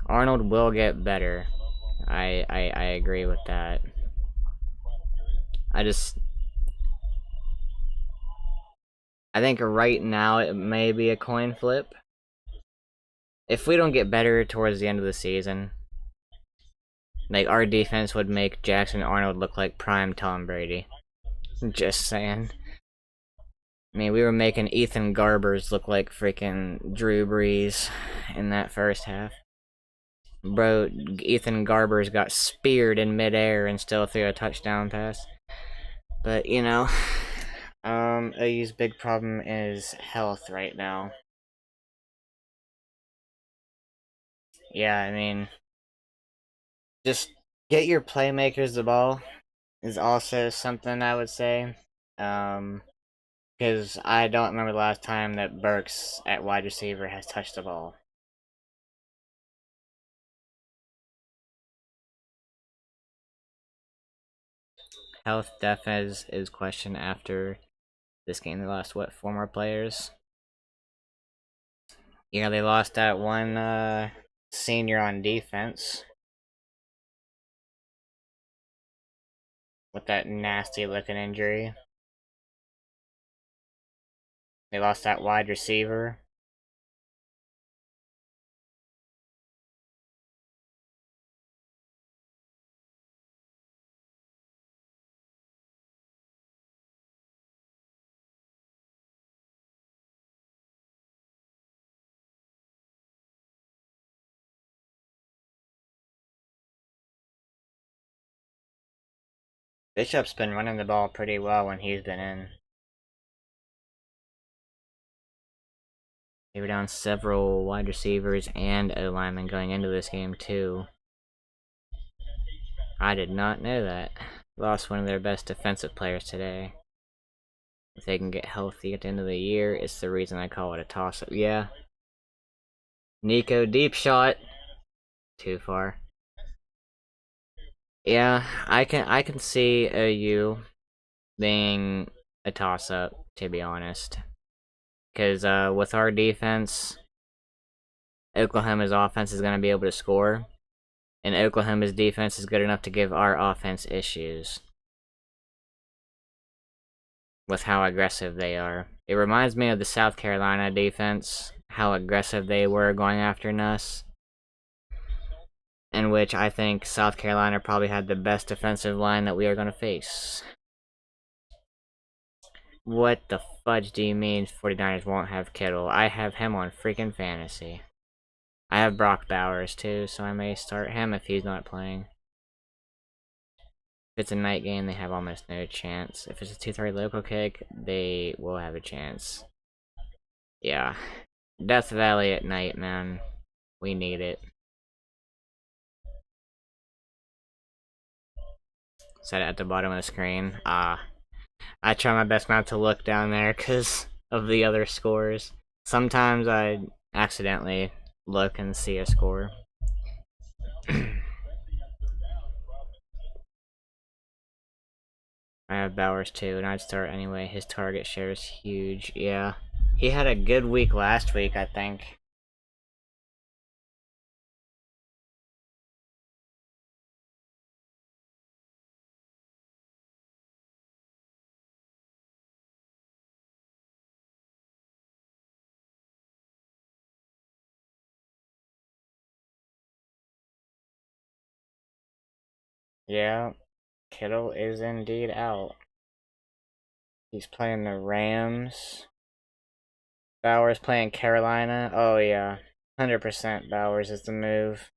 Arnold will get better. I agree with that. I think right now it may be a coin flip. If we don't get better towards the end of the season, like, our defense would make Jackson Arnold look like prime Tom Brady. Just saying. I mean, we were making Ethan Garbers look like freaking Drew Brees in that first half. Bro, Ethan Garbers got speared in midair and still threw a touchdown pass. But, you know, AU's big problem is health right now. Yeah, I mean, just get your playmakers the ball is also something I would say. Because I don't remember the last time that Burks at wide receiver has touched the ball. Health def is questioned after this game. They lost, what, 4 more players? Yeah, they lost that one senior on defense. With that nasty looking injury. They lost that wide receiver. Bishop's been running the ball pretty well when he's been in. They were down several wide receivers and O-linemen going into this game, too. I did not know that. Lost one of their best defensive players today. If they can get healthy at the end of the year, it's the reason I call it a toss-up. Yeah. Nico, deep shot. Too far. Yeah, I can see OU being a toss-up, to be honest. Because with our defense, Oklahoma's offense is going to be able to score. And Oklahoma's defense is good enough to give our offense issues. With how aggressive they are. It reminds me of the South Carolina defense. How aggressive they were going after Nuss. In which I think South Carolina probably had the best defensive line that we are going to face. What the fudge do you mean 49ers won't have Kittle? I have him on freaking fantasy. I have Brock Bowers too, so I may start him if he's not playing. If it's a night game, they have almost no chance. If it's a 2:30 local kick, they will have a chance. Yeah. Death Valley at night, man. We need it. Set it at the bottom of the screen. I try my best not to look down there because of the other scores. Sometimes I accidentally look and see a score. I have Bowers too, and I'd start anyway. His target share is huge. Yeah. He had a good week last week, I think. Yeah. Kittle is indeed out. He's playing the Rams. Bowers playing Carolina. Oh, yeah. 100% Bowers is the move.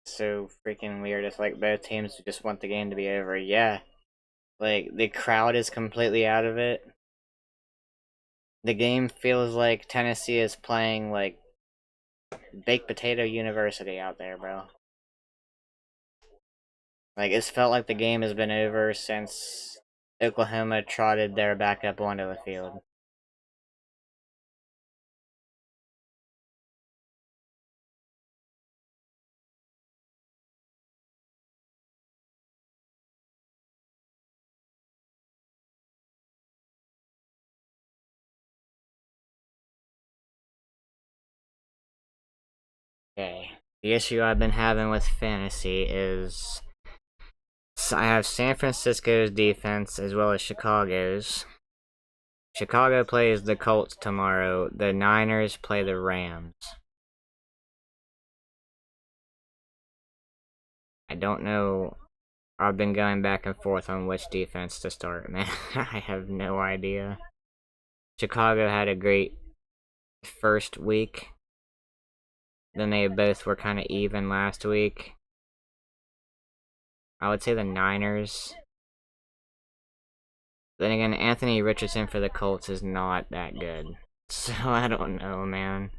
So freaking weird. It's like both teams just want the game to be over. Yeah. Like, the crowd is completely out of it. The game feels like Tennessee is playing, like, Baked Potato University out there, bro. Like, it's felt like the game has been over since Oklahoma trotted their backup onto the field. Okay. The issue I've been having with fantasy is I have San Francisco's defense as well as Chicago's. Chicago plays the Colts tomorrow. The Niners play the Rams. I don't know. I've been going back and forth on which defense to start, man. I have no idea. Chicago had a great first week. Then they both were kind of even last week. I would say the Niners. Then again, Anthony Richardson for the Colts is not that good. So I don't know, man.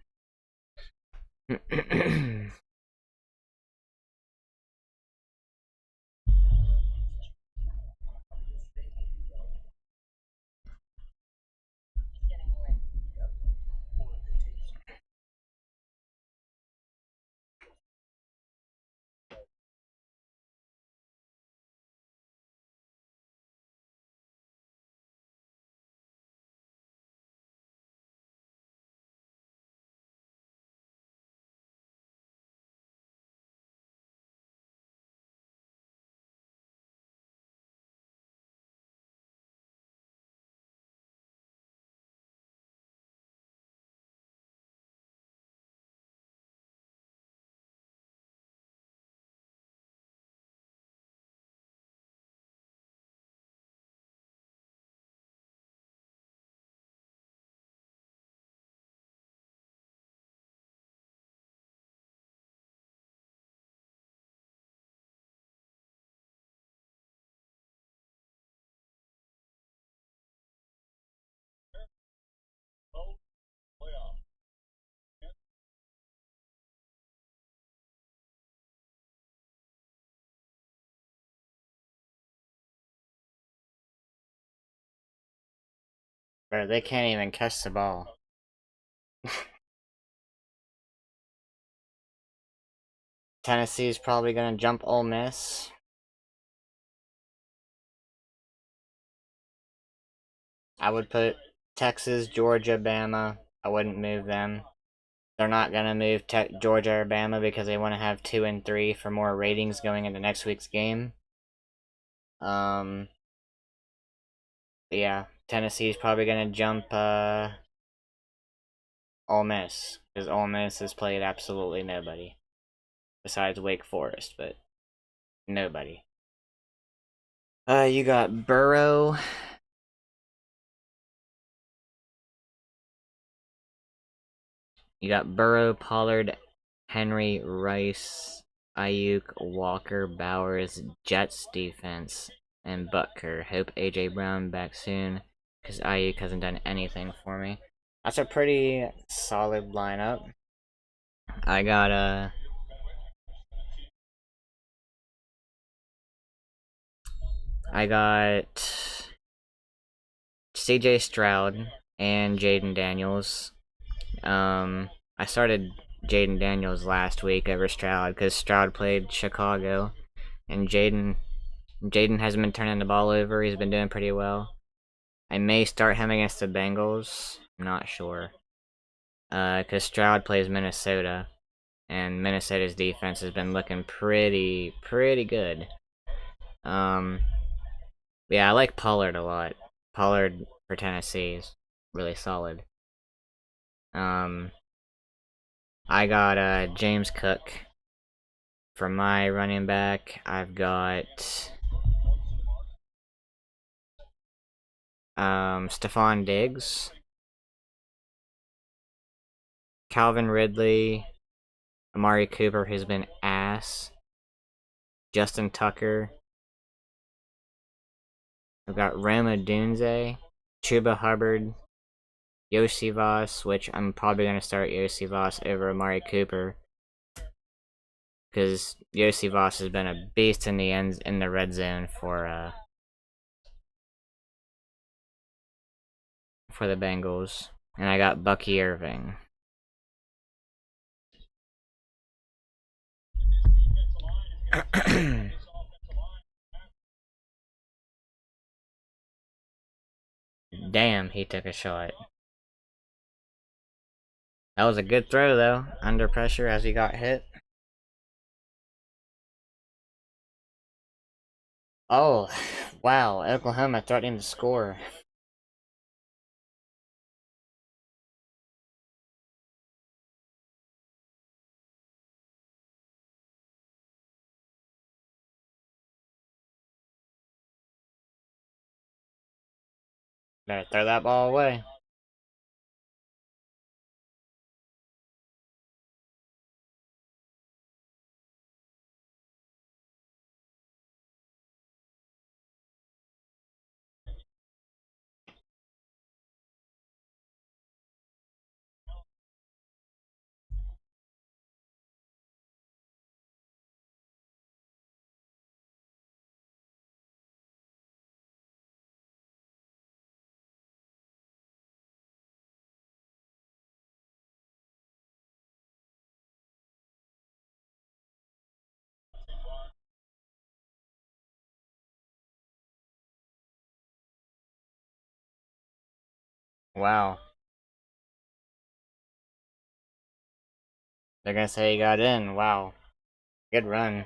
Bro, they can't even catch the ball. Tennessee's probably gonna jump Ole Miss. I would put Texas, Georgia, Bama. I wouldn't move them. They're not gonna move Georgia or Bama because they want to have 2 and 3 for more ratings going into next week's game. Yeah, Tennessee's probably gonna jump Ole Miss because Ole Miss has played absolutely nobody besides Wake Forest, but nobody. You got Burrow. You got Burrow, Pollard, Henry, Rice, Ayuk, Walker, Bowers, Jets defense, and Butker. Hope AJ Brown back soon, because Ayuk hasn't done anything for me. That's a pretty solid lineup. I got CJ Stroud and Jaden Daniels. I started Jaden Daniels last week over Stroud because Stroud played Chicago, and Jaden hasn't been turning the ball over. He's been doing pretty well. I may start him against the Bengals. I'm not sure. Because Stroud plays Minnesota, and Minnesota's defense has been looking pretty good. Yeah, I like Pollard a lot. Pollard for Tennessee is really solid. I got James Cook for my running back. I've got Stephon Diggs, Calvin Ridley, Amari Cooper, who's been ass, Justin Tucker. I've got Roma Dunze, Chuba Hubbard, Yoshi Voss, which I'm probably going to start Yoshi Voss over Amari Cooper. Because Yoshi Voss has been a beast in the red zone for the Bengals. And I got Bucky Irving. Damn, he took a shot. That was a good throw, though. Under pressure as he got hit. Oh, wow. Oklahoma threatening to score. Better throw that ball away. Wow. They're gonna say he got in. Wow. Good run.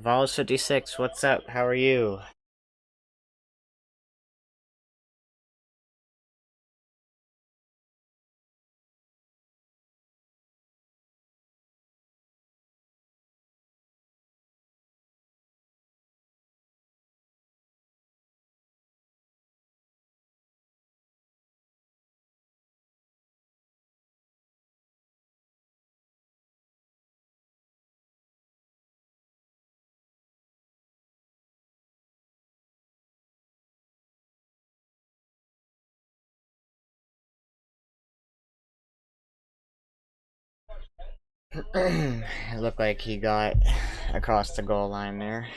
Vols 56, what's up? How are you? It looked like he got across the goal line there.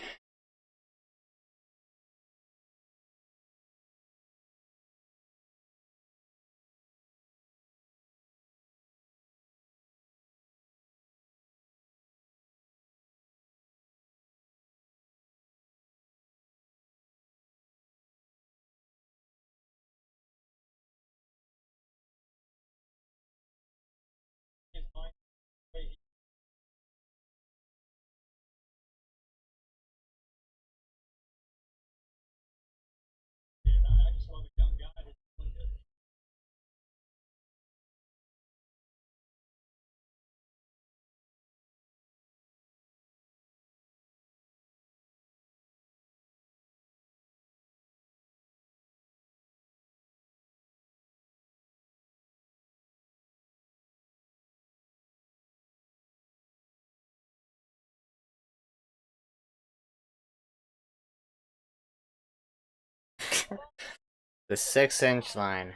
The 6-inch line.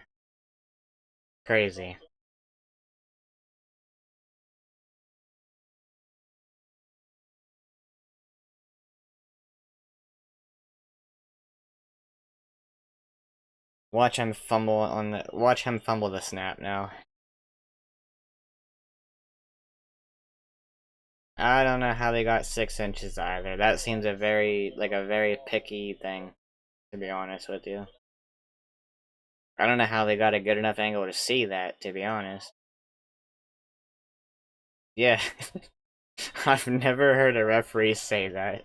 Crazy. Watch him fumble the snap now. I don't know how they got 6 inches either. That seems a very picky thing, to be honest with you. I don't know how they got a good enough angle to see that, to be honest. Yeah. I've never heard a referee say that.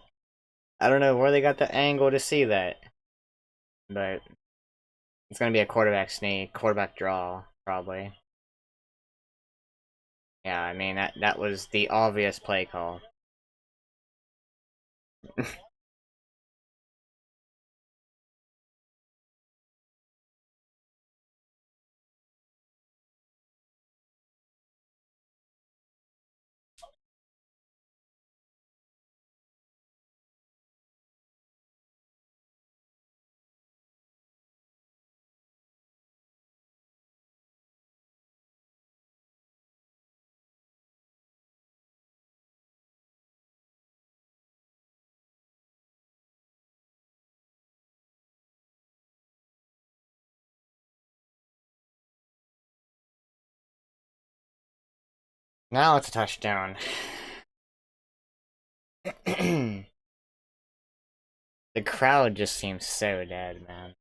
I don't know where they got the angle to see that. But it's gonna be a quarterback sneak, quarterback draw, probably. Yeah, I mean that was the obvious play call. Now it's a touchdown. The crowd just seems so dead, man.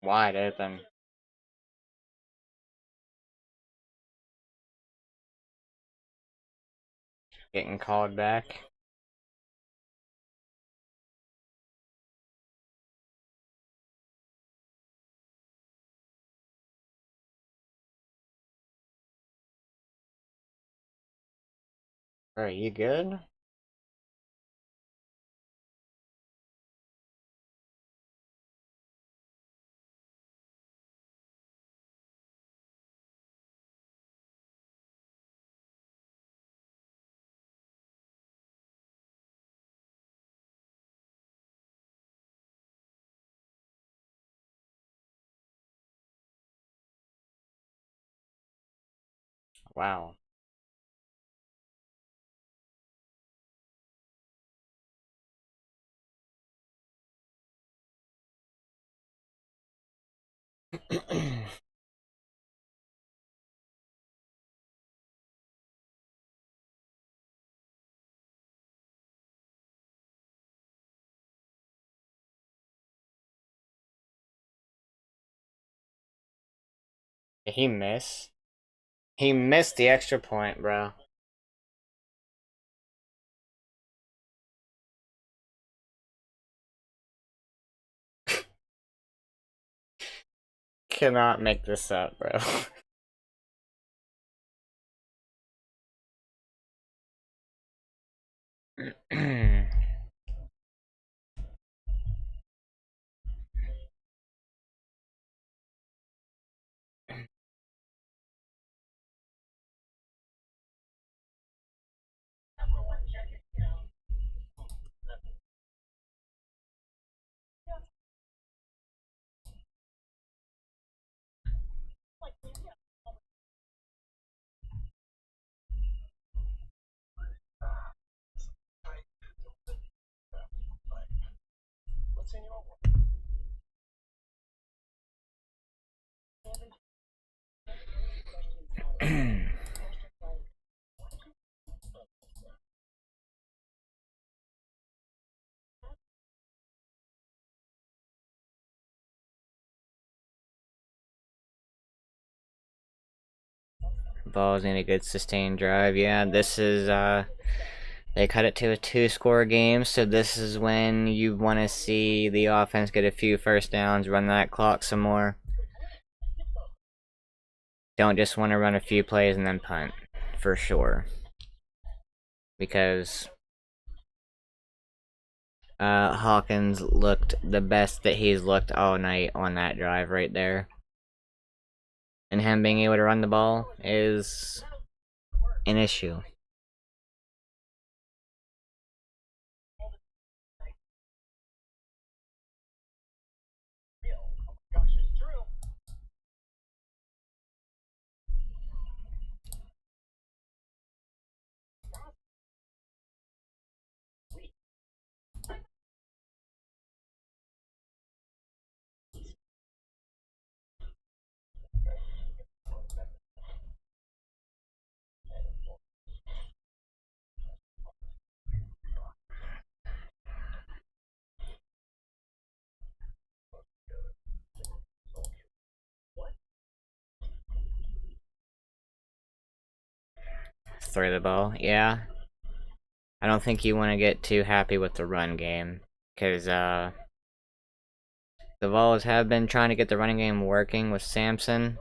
Wide open. Getting called back. Are you good? Wow. Did he miss? He missed the extra point, bro. Cannot make this up, bro. Ball's in a good sustained drive. Yeah, this is they cut it to a two-score game, so this is when you want to see the offense get a few first downs, run that clock some more. Don't just want to run a few plays and then punt, for sure. Because Hawkins looked the best that he's looked all night on that drive right there. And him being able to run the ball is an issue. Throw the ball, yeah. I don't think you want to get too happy with the run game, because the Vols have been trying to get the running game working with Samson.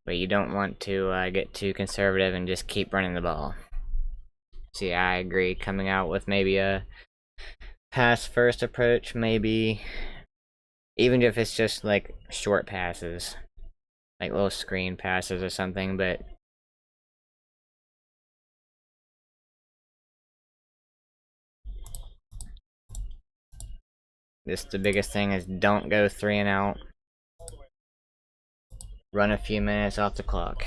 But you don't want to get too conservative and just keep running the ball. See, I agree. Coming out with maybe a pass first approach, maybe even if it's just like short passes, like little screen passes or something, but the biggest thing is don't go 3 and out. Run a few minutes off the clock.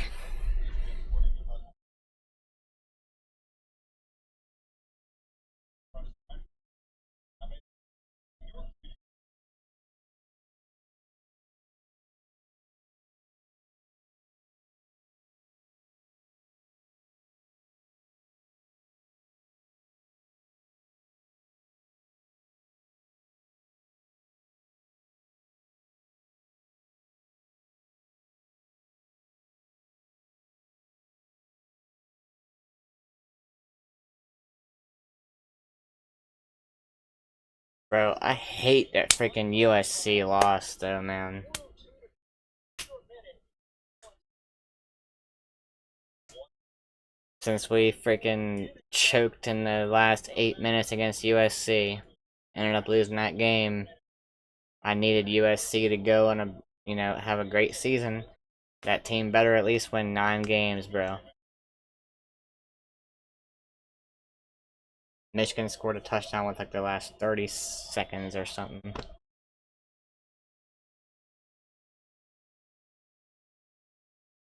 Bro, I hate that freaking USC lost though, man. Since we freaking choked in the last 8 minutes against USC, ended up losing that game. I needed USC to go on have a great season. That team better at least win 9 games, bro. Michigan scored a touchdown with like the last 30 seconds or something.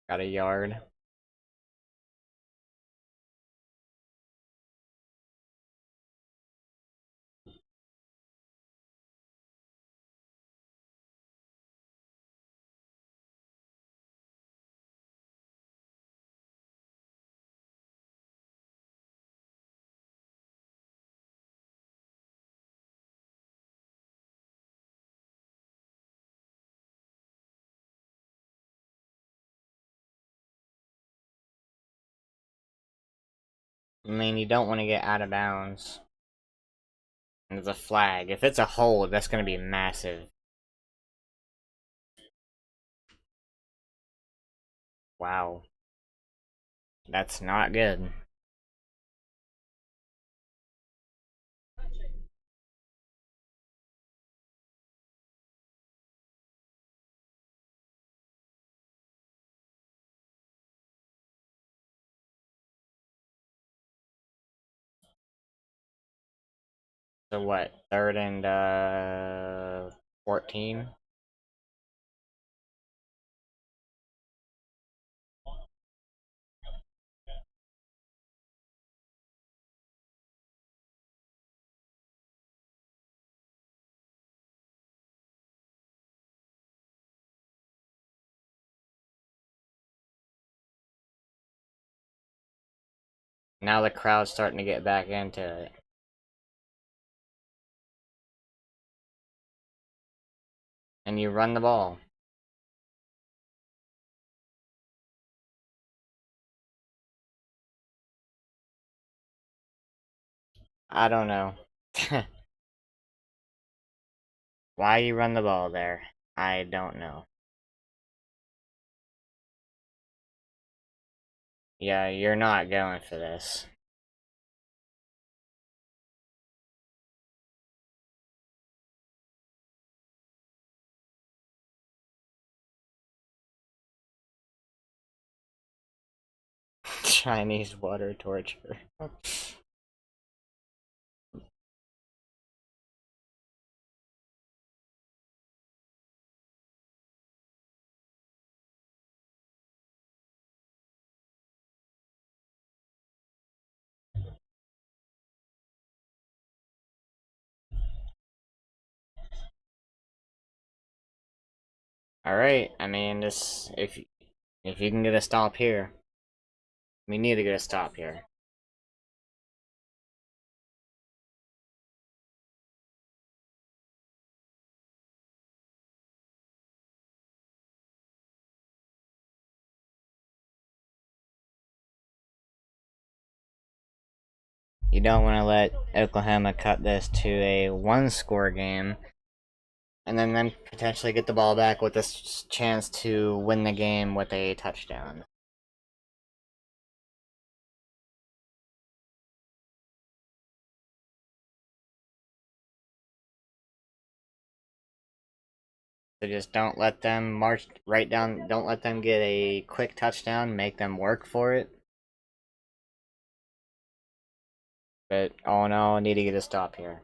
Got a yard. I mean, you don't want to get out of bounds. And there's a flag. If it's a hold, that's going to be massive. Wow. That's not good. So what? Third and 14? Now the crowd's starting to get back into it. And you run the ball. I don't know. Why you run the ball there? I don't know. Yeah, you're not going for this. Chinese water torture. Alright, I mean, this if you can get a stop here, we need to get a stop here. You don't want to let Oklahoma cut this to a one-score game, and then potentially get the ball back with a chance to win the game with a touchdown. So just don't let them march right down. Don't let them get a quick touchdown. Make them work for it. But all in all, I need to get a stop here.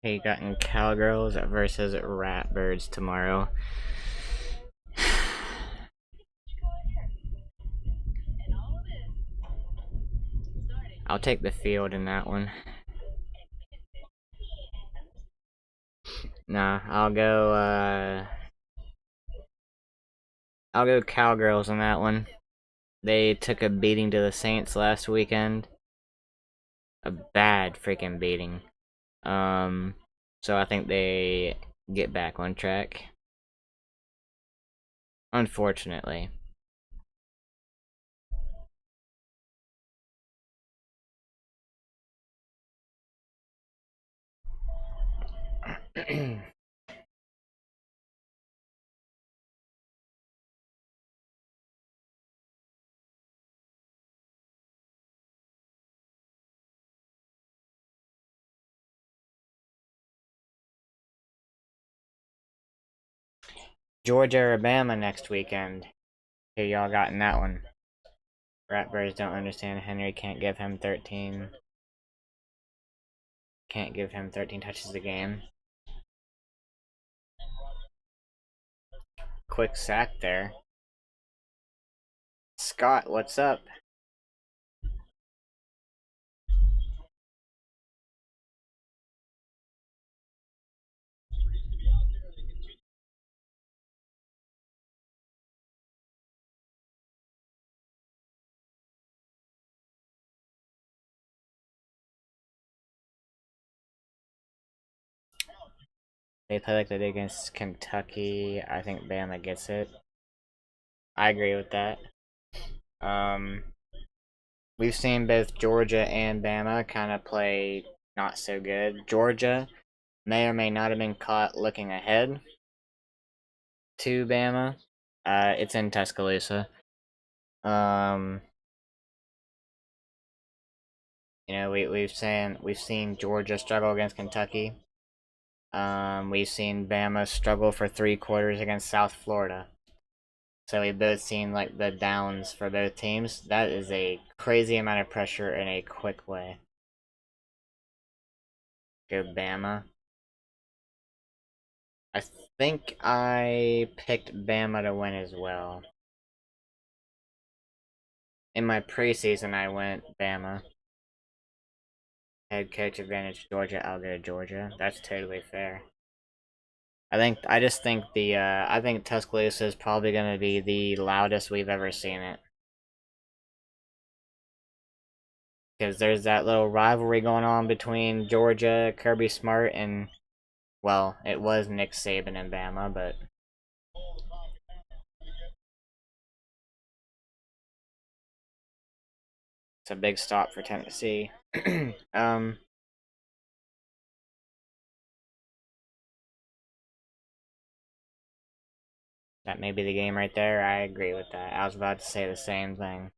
Hey, gotten Cowgirls versus Ratbirds tomorrow. I'll take the field in that one. Nah, I'll go Cowgirls on that one. They took a beating to the Saints last weekend. A bad freaking beating. So I think they get back on track. Unfortunately. Georgia or Bama next weekend. Who y'all got in that one? Ratbirds don't understand Henry can't give him 13. Can't give him 13 touches a game. Quick sack there. Scott, what's up? They play like they did against Kentucky. I think Bama gets it. I agree with that. Um, we've seen both Georgia and Bama kind of play not so good. Georgia may or may not have been caught looking ahead to Bama. It's in Tuscaloosa. Um, we've seen Georgia struggle against Kentucky. We've seen Bama struggle for 3 quarters against South Florida. So we've both seen like the downs for both teams. That is a crazy amount of pressure in a quick way. Go Bama. I think I picked Bama to win as well. In my preseason, I went Bama. Head coach advantage Georgia. I'll go Georgia. That's totally fair. I think Tuscaloosa is probably gonna be the loudest we've ever seen it. Because there's that little rivalry going on between Georgia, Kirby Smart, and, well, it was Nick Saban and Bama, but it's a big stop for Tennessee. um, that may be the game right there. I agree with that. I was about to say the same thing.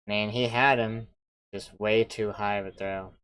Man, he had him. Just way too high of a throw.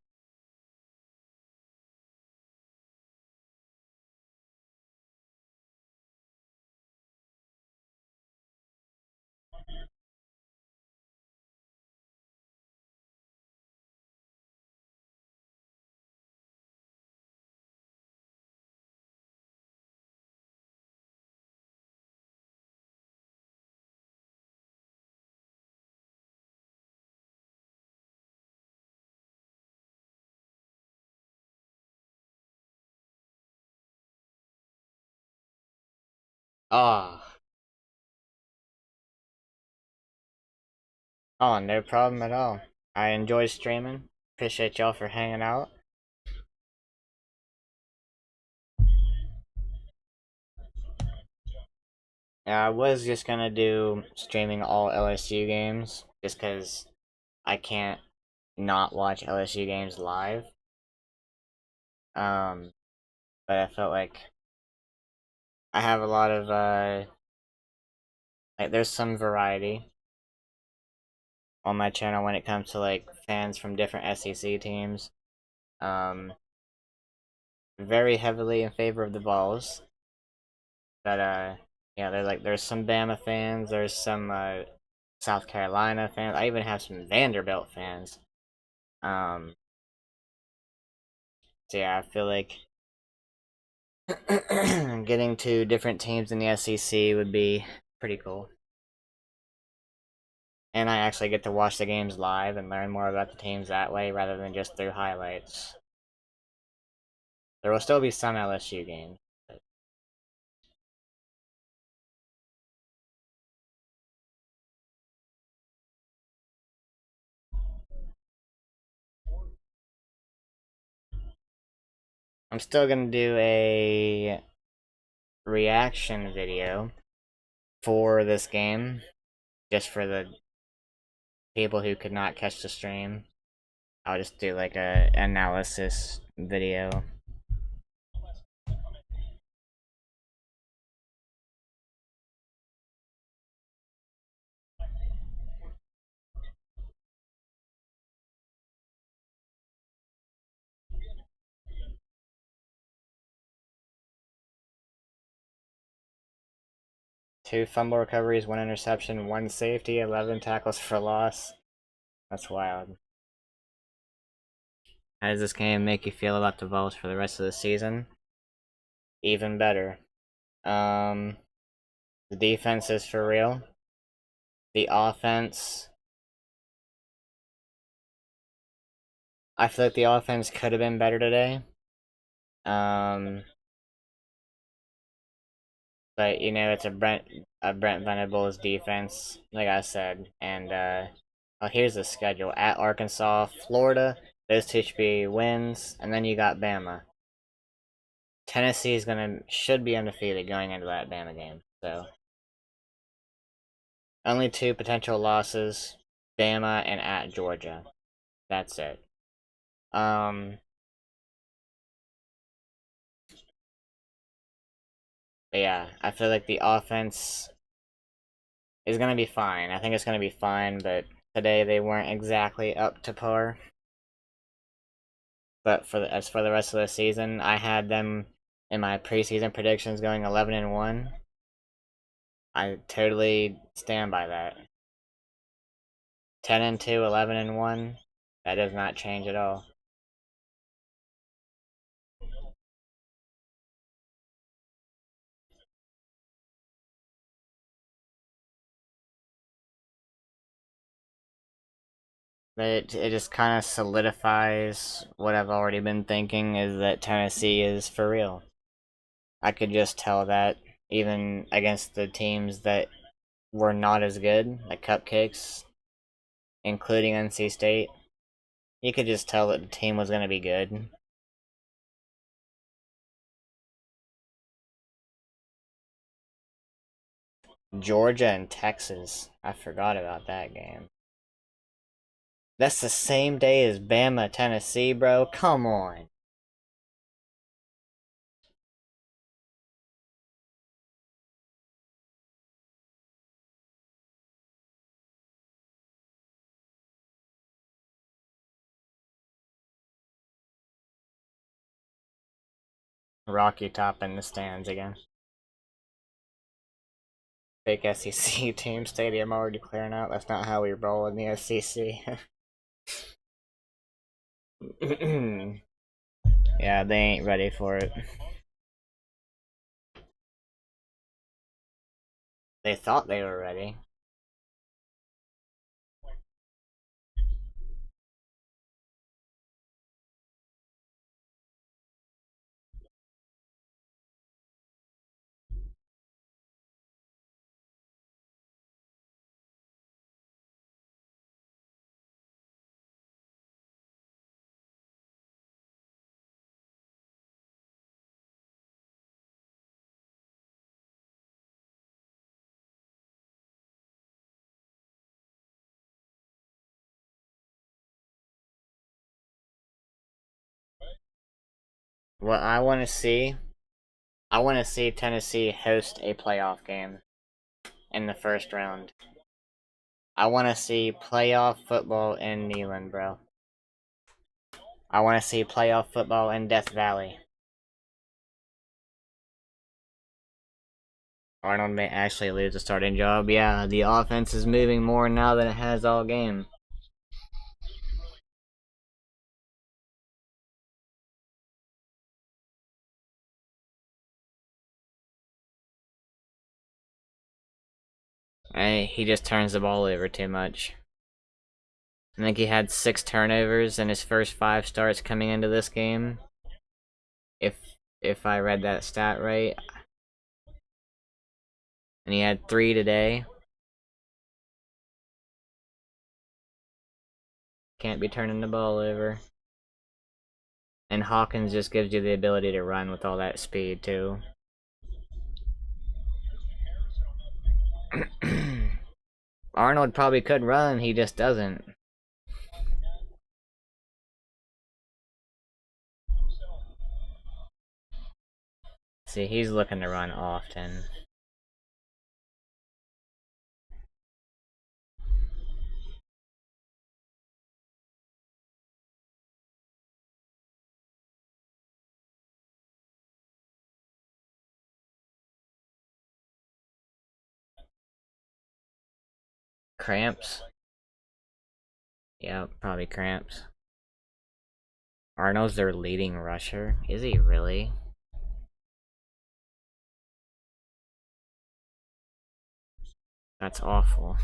Ah. Oh, no problem at all. I enjoy streaming. Appreciate y'all for hanging out. Yeah, I was just gonna do streaming all LSU games, just because I can't not watch LSU games live. Um, but I felt like I have a lot of, like, there's some variety on my channel when it comes to, like, fans from different SEC teams. Um, very heavily in favor of the Vols. But, yeah, there's some Bama fans, there's some, South Carolina fans. I even have some Vanderbilt fans. Um, so yeah, I feel like getting to different teams in the SEC would be pretty cool. And I actually get to watch the games live and learn more about the teams that way rather than just through highlights. There will still be some LSU games. I'm still gonna do a reaction video for this game, just for the people who could not catch the stream. I'll just do like a analysis video. 2 fumble recoveries, 1 interception, 1 safety, 11 tackles for loss. That's wild. How does this game make you feel about the Vols for the rest of the season? Even better. The defense is for real. The offense, I feel like the offense could have been better today. But you know, it's a Brent Venables defense, like I said. And oh, here's the schedule: at Arkansas, Florida. Those two should be wins, and then you got Bama. Tennessee should be undefeated going into that Bama game. So only 2 potential losses: Bama and at Georgia. That's it. But yeah, I feel like the offense is gonna be fine. I think it's gonna be fine, but today they weren't exactly up to par. But as for the rest of the season, I had them in my preseason predictions going 11-1. I totally stand by that. 10-2, 11-1. That does not change at all. But it just kind of solidifies what I've already been thinking, is that Tennessee is for real. I could just tell that even against the teams that were not as good, like Cupcakes, including NC State. You could just tell that the team was going to be good. Georgia and Texas. I forgot about that game. That's the same day as Bama, Tennessee, bro. Come on. Rocky Top in the stands again. Fake SEC team stadium already clearing out. That's not how we roll in the SEC. Yeah, they ain't ready for it. They thought they were ready. What I want to see, I want to see Tennessee host a playoff game in the first round. I want to see playoff football in Neyland, bro. I want to see playoff football in Death Valley. Arnold may actually lose the starting job. Yeah, the offense is moving more now than it has all game. He just turns the ball over too much. I think he had 6 turnovers in his first 5 starts coming into this game. If I read that stat right. And he had 3 today. Can't be turning the ball over. And Hawkins just gives you the ability to run with all that speed, too. Arnold probably could run, he just doesn't. See, he's looking to run often. cramps. Yeah, probably cramps. Arnold's their leading rusher. Is he really? That's awful.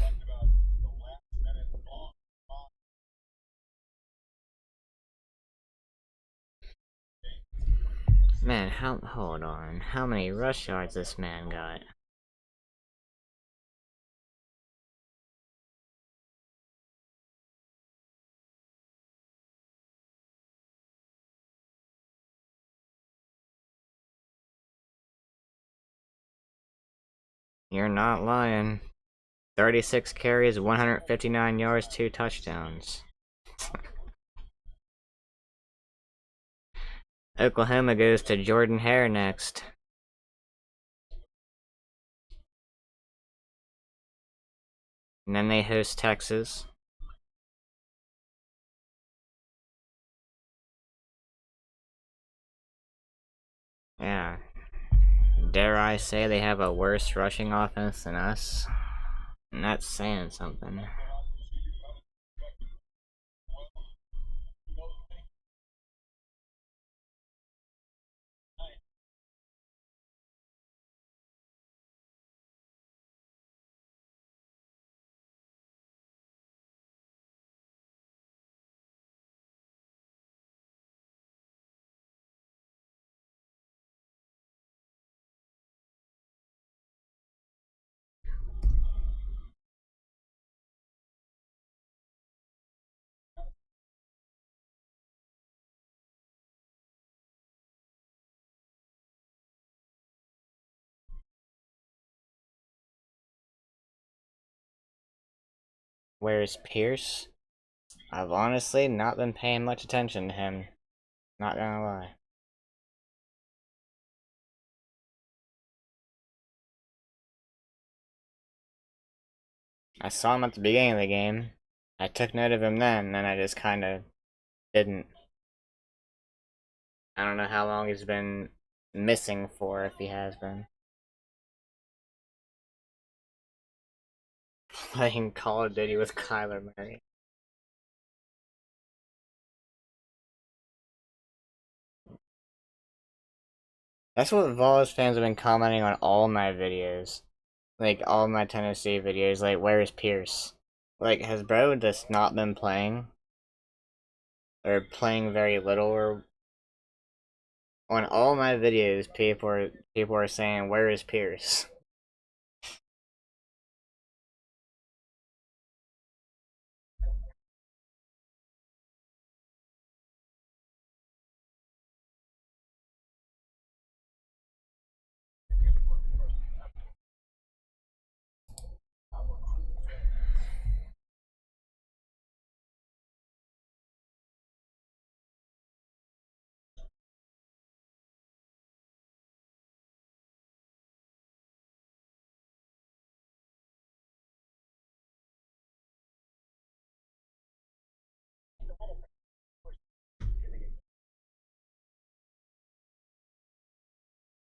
Man, hold on. How many rush yards this man got? You're not lying. 36 carries, 159 yards, 2 touchdowns. Oklahoma goes to Jordan Hare next. And then they host Texas. Yeah. Dare I say they have a worse rushing offense than us? And that's saying something. Where's Pierce? I've honestly not been paying much attention to him. Not gonna lie. I saw him at the beginning of the game. I took note of him then, and I just kinda didn't. I don't know how long he's been missing for, if he has been. Playing Call of Duty with Kyler Murray. That's what Vols fans have been commenting on all my videos. Like, all my Tennessee videos, like, where's Pierce? Like, has bro just not been playing? Or playing very little, or... On all my videos, people are saying, where is Pierce?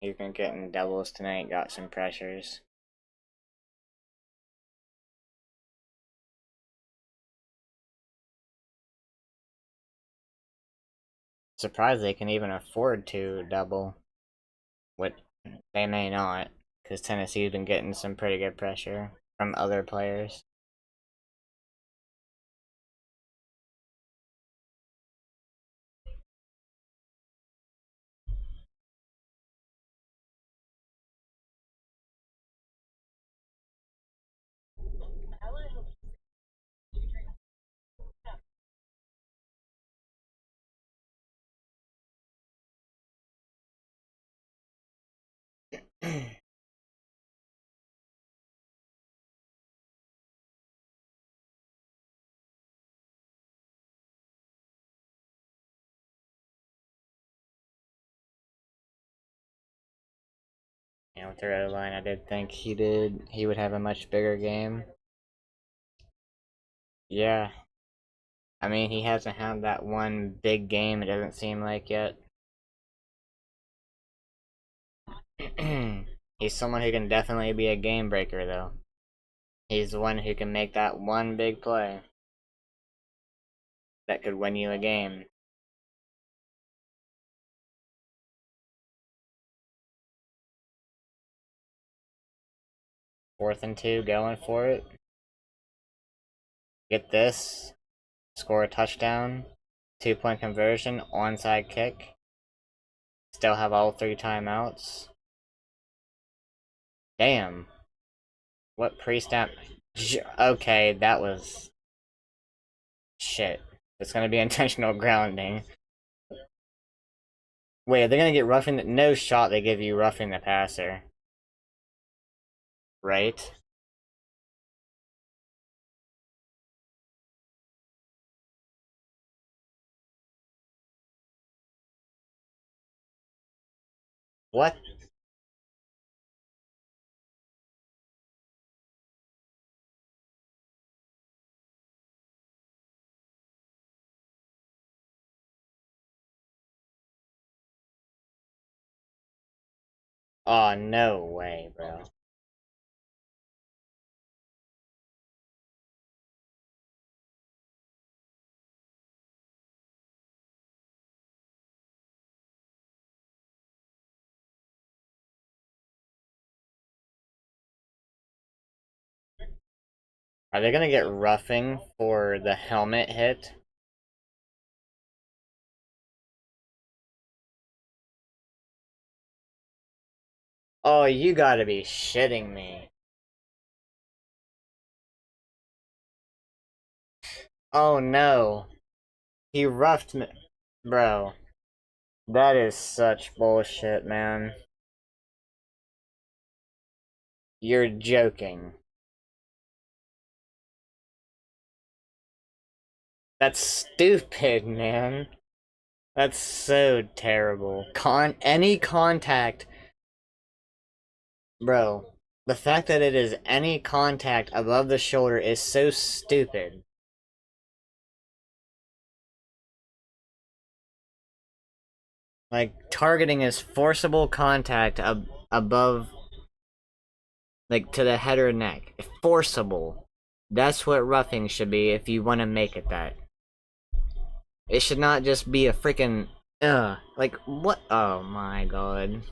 He's been getting doubles tonight, got some pressures. Surprised they can even afford to double. What they may not, because Tennessee's been getting some pretty good pressure from other players. Yeah, with their O-line, I did think he would have a much bigger game. Yeah. I mean, he hasn't had that one big game, it doesn't seem like yet. He's someone who can definitely be a game breaker, though. He's the one who can make that one big play that could win you a game. Fourth and 2, going for it. Get this. Score a touchdown. 2-point conversion. Onside kick. Still have all 3 timeouts. Damn. What pre-snap? Okay, that was... Shit. It's gonna be intentional grounding. Wait, they're gonna get roughing the... No shot they give you roughing the passer. Right? What? Oh, no way, bro. Are they gonna get roughing for the helmet hit? Oh, you gotta be shitting me. Oh no. He roughed me. Bro. That is such bullshit, man. You're joking. That's stupid, man. That's so terrible. Any contact. Bro. The fact that it is any contact above the shoulder is so stupid. Like, targeting is forcible contact above, like, to the head or neck. Forcible. That's what roughing should be if you want to make it that. It should not just be a freaking, like, what? Oh my god.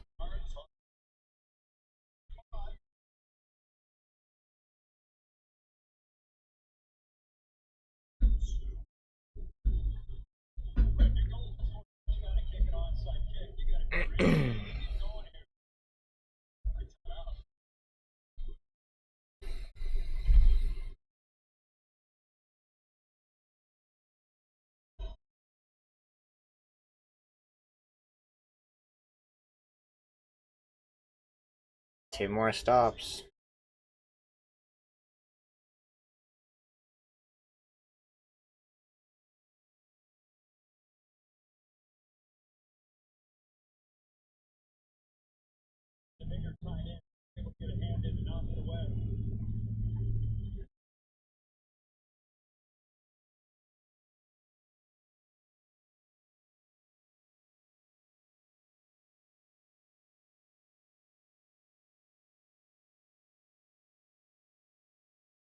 Two more stops.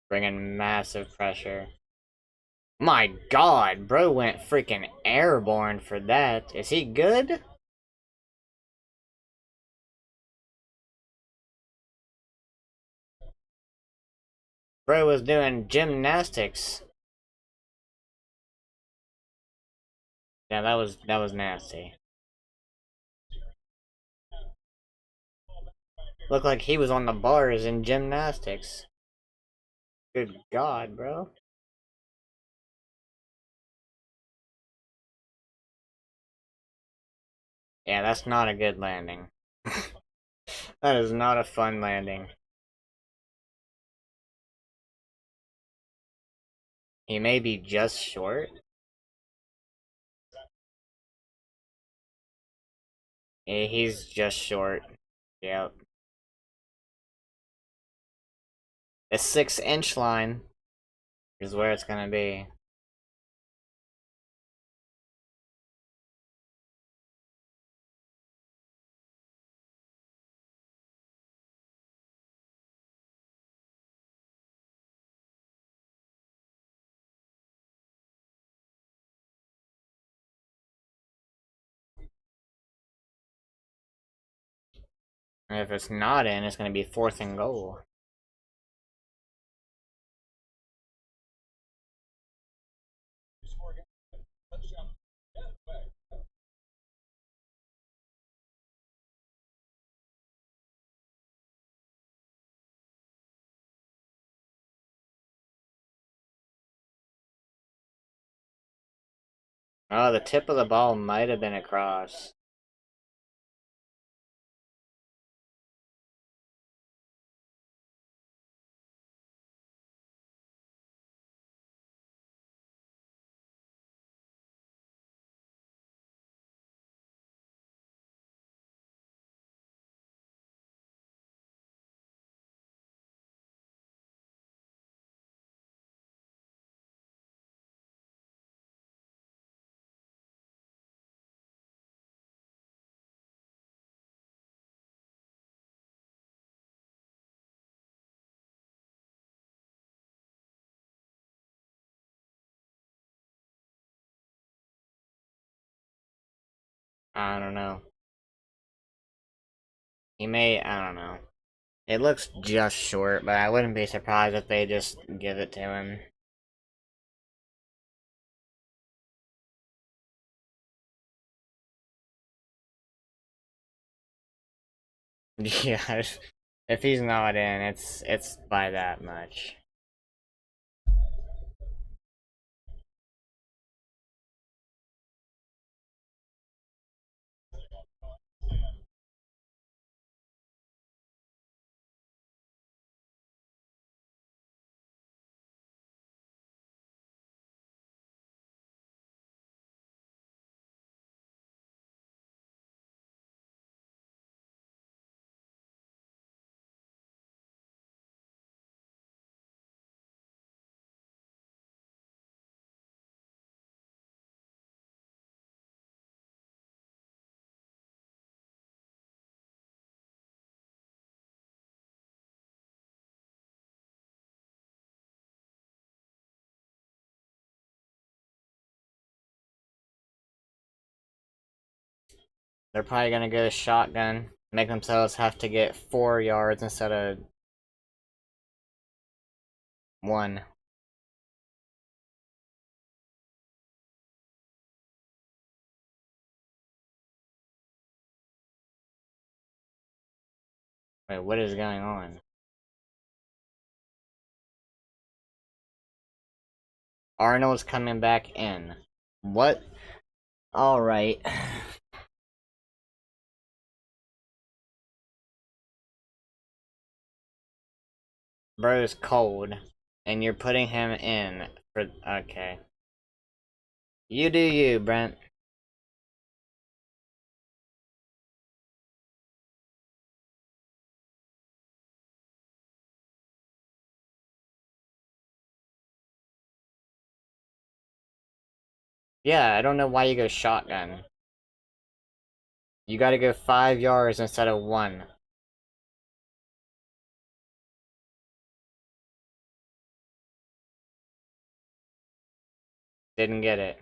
Bringing massive pressure. My god, bro went freaking airborne for that. Is he good? Bro was doing gymnastics. Yeah, that was nasty. Looked like he was on the bars in gymnastics. Good god, bro. Yeah, that's not a good landing. That is not a fun landing. He may be just short. Yeah, he's just short. Yep. The 6-inch line is where it's gonna be. And if it's not in, it's going to be 4th and goal. Oh, the tip of the ball might have been across. I don't know. He may, I don't know. It looks just short, but I wouldn't be surprised if they just give it to him. Yeah, if he's not in, it's by that much. They're probably gonna go shotgun, make themselves have to get 4 yards instead of 1. Wait, what is going on? Arnold's coming back in. What? Alright. Bro's cold, and you're putting him in for. Okay. You do you, Brent. Yeah, I don't know why you go shotgun. You gotta go 5 yards instead of 1. Didn't get it.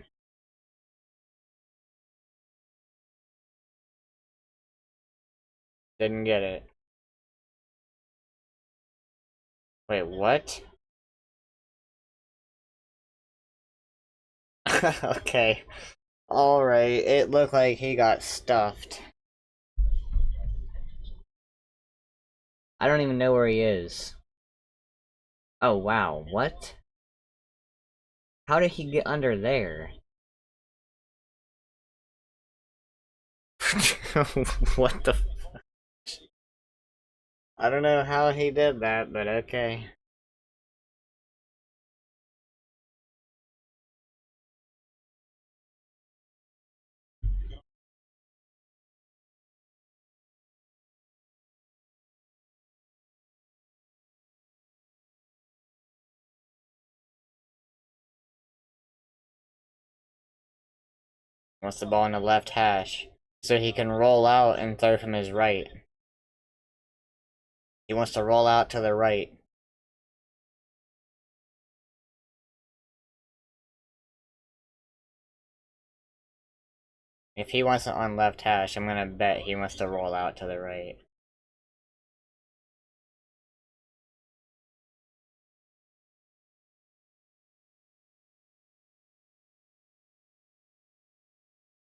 Didn't get it. Wait, what? Okay. Alright, it looked like he got stuffed. I don't even know where he is. Oh, wow, what? How did he get under there? What the? I don't know how he did that, but okay. Wants the ball in the left hash, so he can roll out and throw from his right. He wants to roll out to the right. If he wants it on left hash, I'm gonna bet he wants to roll out to the right.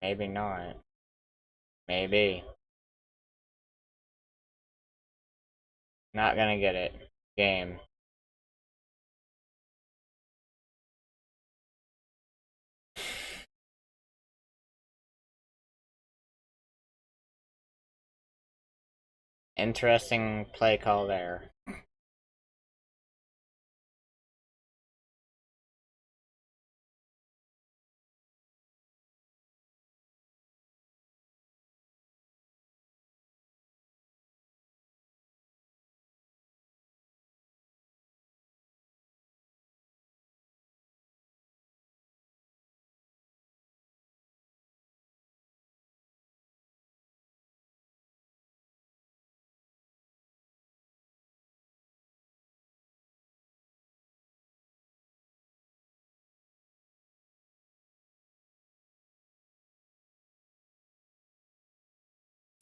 Maybe not. Maybe. Not gonna get it. Game. Interesting play call there.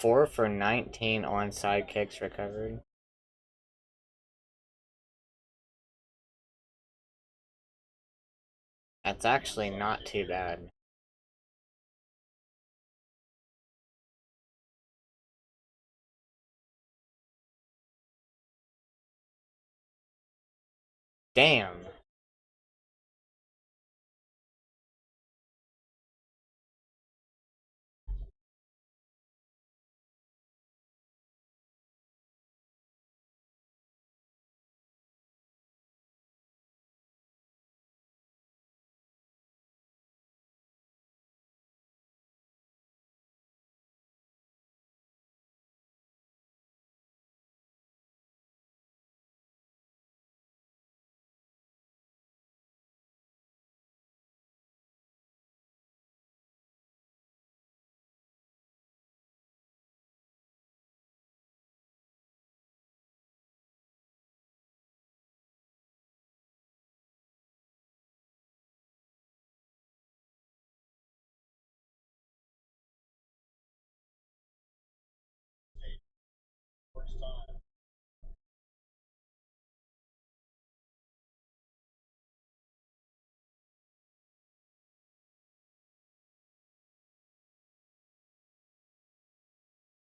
Four for 19 onside kicks recovered. That's actually not too bad. Damn.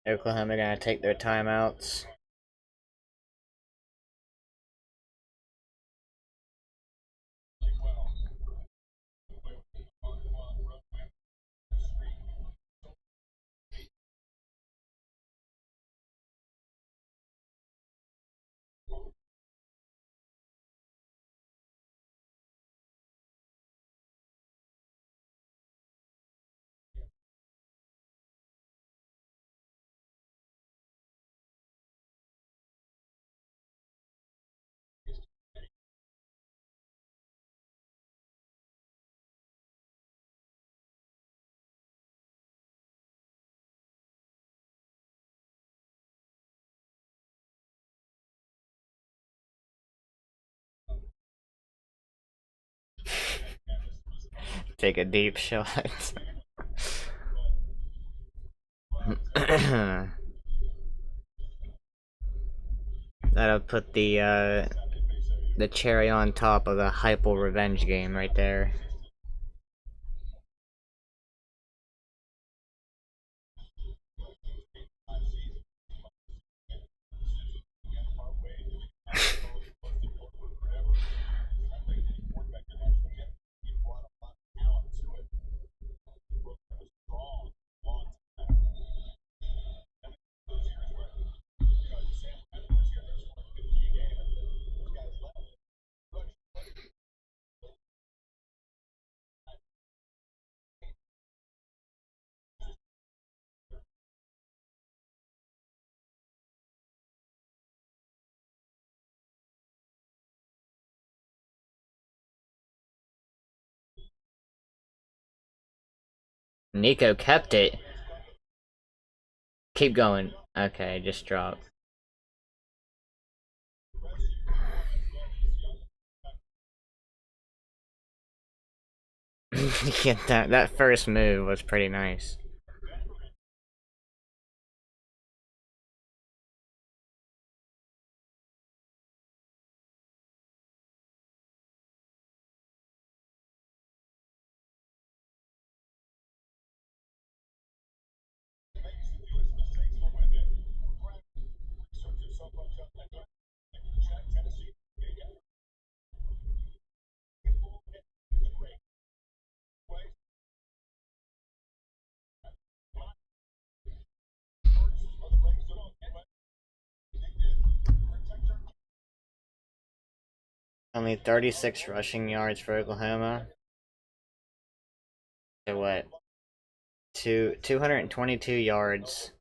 Oklahoma gonna take their timeouts. Take a deep shot. That'll put the cherry on top of the Hypel revenge game right there. Nico kept it. Keep going. Okay, just drop. Yeah, that first move was pretty nice. Only 36 rushing yards for Oklahoma. So what? 222 yards.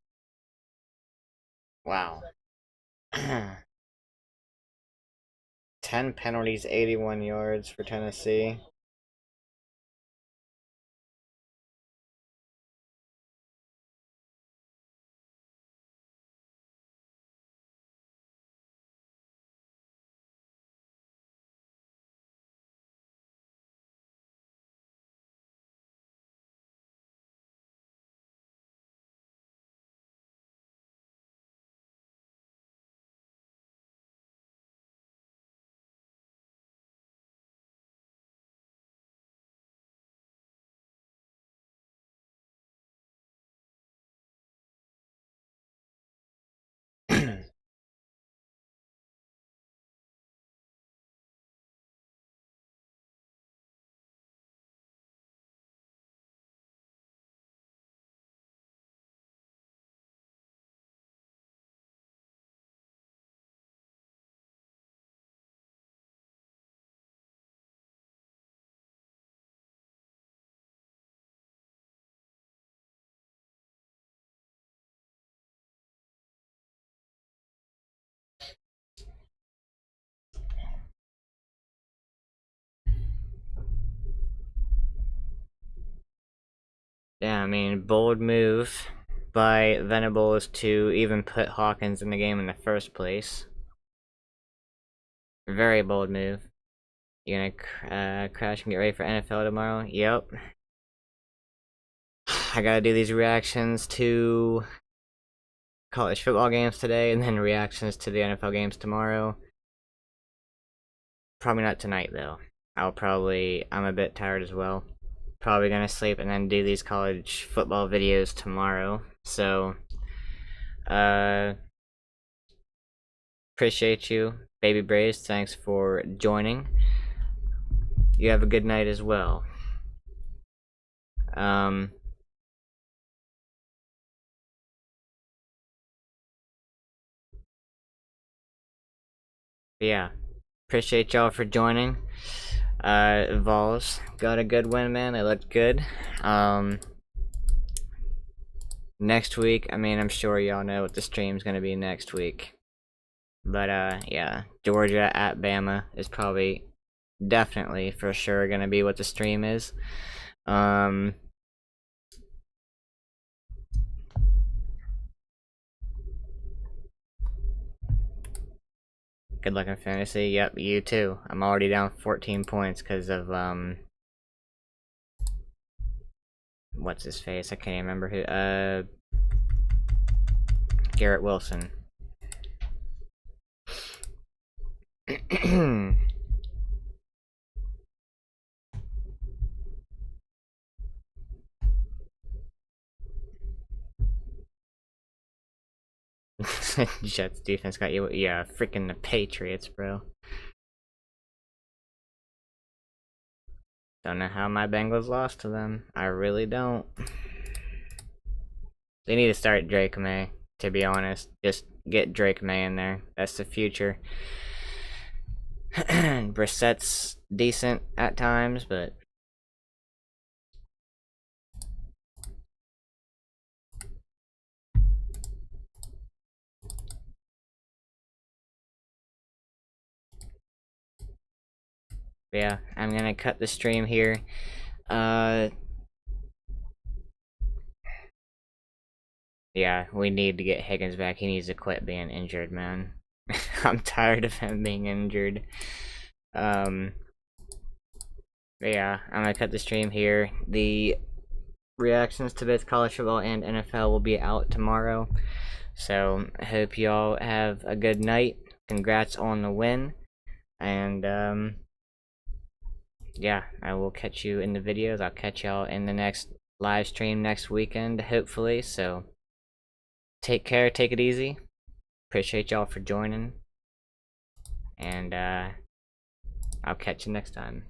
Wow. 10 penalties, 81 yards for Tennessee. Yeah, I mean, bold move by Venables to even put Hawkins in the game in the first place. Very bold move. You gonna crash and get ready for NFL tomorrow? Yep. I gotta do these reactions to college football games today, and then reactions to the NFL games tomorrow. Probably not tonight, though. I'm a bit tired as well. Probably gonna sleep and then do these college football videos tomorrow. So, appreciate you, Baby Braves. Thanks for joining. You have a good night as well. Yeah. Appreciate y'all for joining. Vols got a good win, man. They looked good. Next week, I mean, I'm sure y'all know what the stream's gonna be next week. But, yeah. Georgia at Bama is probably, definitely, for sure, gonna be what the stream is. Good luck in fantasy. Yep, you too. I'm already down 14 points because of, what's his face? I can't even remember who, Garrett Wilson. Jets defense got you. Yeah, freaking the Patriots, bro. Don't know how my Bengals lost to them. I really don't. They need to start Drake May, to be honest. Just get Drake May in there. That's the future. Brissett's decent at times, but yeah, I'm gonna cut the stream here. Yeah, we need to get Higgins back. He needs to quit being injured, man. I'm tired of him being injured. But yeah, I'm gonna cut the stream here. The reactions to both college football and NFL will be out tomorrow. So, I hope y'all have a good night. Congrats on the win. And, yeah, I will catch you in the videos. I'll catch y'all in the next live stream next weekend, hopefully. So, take care, take it easy. Appreciate y'all for joining. And, I'll catch you next time.